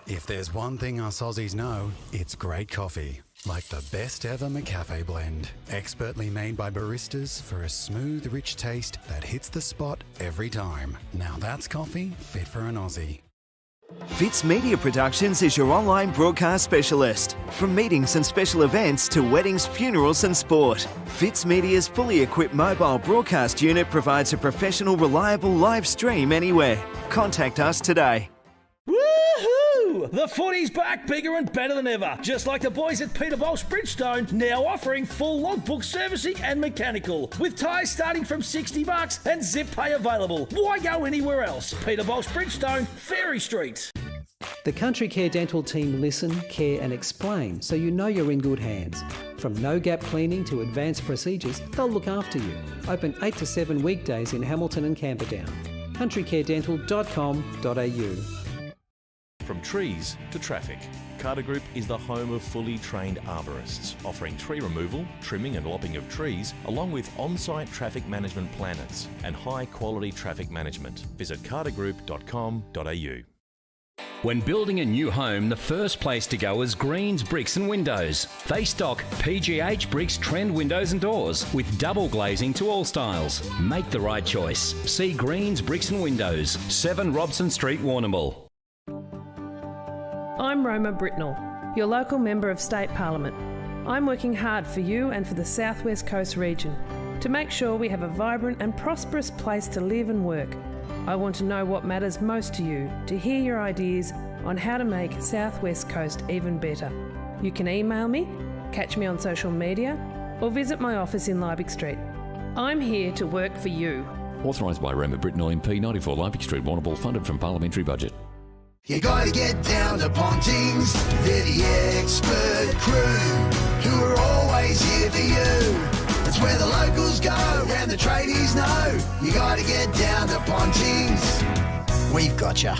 If there's one thing us Aussies know, it's great coffee. Like the best ever McCafe blend. Expertly made by baristas for a smooth, rich taste that hits the spot every time. Now that's coffee fit for an Aussie. Fitz Media Productions is your online broadcast specialist. From meetings and special events to weddings, funerals and sport. Fitz Media's fully equipped mobile broadcast unit provides a professional, reliable live stream anywhere. Contact us today. Woohoo! The footy's back, bigger and better than ever. Just like the boys at Peter Bolsh Bridgestone, now offering full logbook servicing and mechanical. With tyres starting from $60 and zip pay available. Why go anywhere else? Peter Bolsh Bridgestone, Ferry Street. The Country Care Dental team listen, care and explain so you know you're in good hands. From no-gap cleaning to advanced procedures, they'll look after you. Open 8 to 7 weekdays in Hamilton and Camperdown. countrycaredental.com.au. From trees to traffic, Carter Group is the home of fully trained arborists, offering tree removal, trimming and lopping of trees, along with on-site traffic management planners and high-quality traffic management. Visit cartergroup.com.au. When building a new home, the first place to go is Greens Bricks and Windows. They stock PGH Bricks trend windows and doors with double glazing to all styles. Make the right choice. See Greens Bricks and Windows, 7 Robson Street, Warrnambool. I'm Roma Britnell, your local Member of State Parliament. I'm working hard for you and for the South West Coast region to make sure we have a vibrant and prosperous place to live and work. I want to know what matters most to you, to hear your ideas on how to make South West Coast even better. You can email me, catch me on social media, or visit my office in Liebig Street. I'm here to work for you. Authorised by Roma Britnell MP, 94 Liebig Street, Warrnambool, funded from parliamentary budget. You gotta get down to Pontings, they're the expert crew, who are always here for you. It's where the locals go, and the tradies know. You gotta get down to Pontings. We've got ya.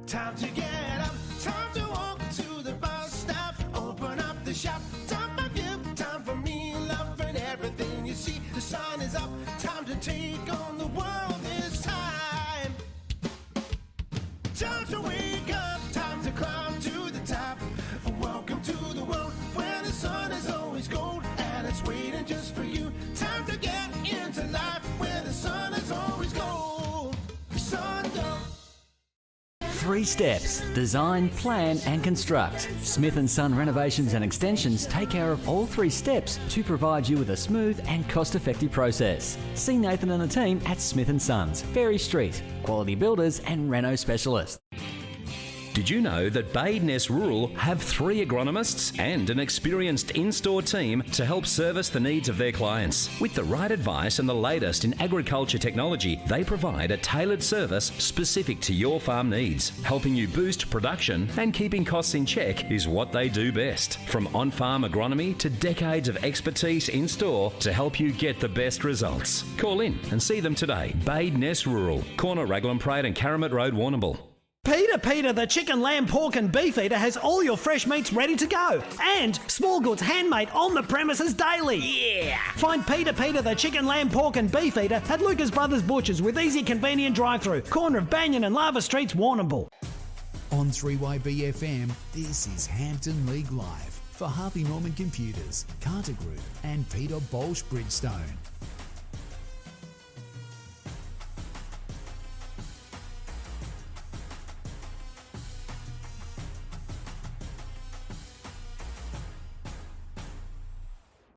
Time to get up, time to walk to the bus stop, open up the shop, time for you, time for me, love and everything you see. The sun is up, time to take on the world this time. Time to wake up, time to climb to the top. Welcome to the world where the sun is always gold and it's waiting just for you. Time to get into life where the sun is always gold. Sun don't. 3 steps: design, plan and construct. Smith & Son Renovations and Extensions take care of all 3 steps to provide you with a smooth and cost-effective process. See Nathan and the team at Smith & Sons, Ferry Street, quality builders and reno specialists. Did you know that Badeness Rural have 3 agronomists and an experienced in-store team to help service the needs of their clients? With the right advice and the latest in agriculture technology, they provide a tailored service specific to your farm needs. Helping you boost production and keeping costs in check is what they do best. From on-farm agronomy to decades of expertise in-store to help you get the best results. Call in and see them today. Badeness Rural, corner Raglan Parade and Caramit Road, Warrnambool. Peter, the chicken, lamb, pork and beef eater has all your fresh meats ready to go. And small goods handmade on the premises daily. Yeah! Find Peter, the chicken, lamb, pork and beef eater at Lucas Brothers Butchers with easy, convenient drive-through. Corner of Banyan and Lava Streets, Warrnambool. On 3YB FM, this is Hampden League Live for Harvey Norman Computers, Carter Group and Peter Bolsh Bridgestone.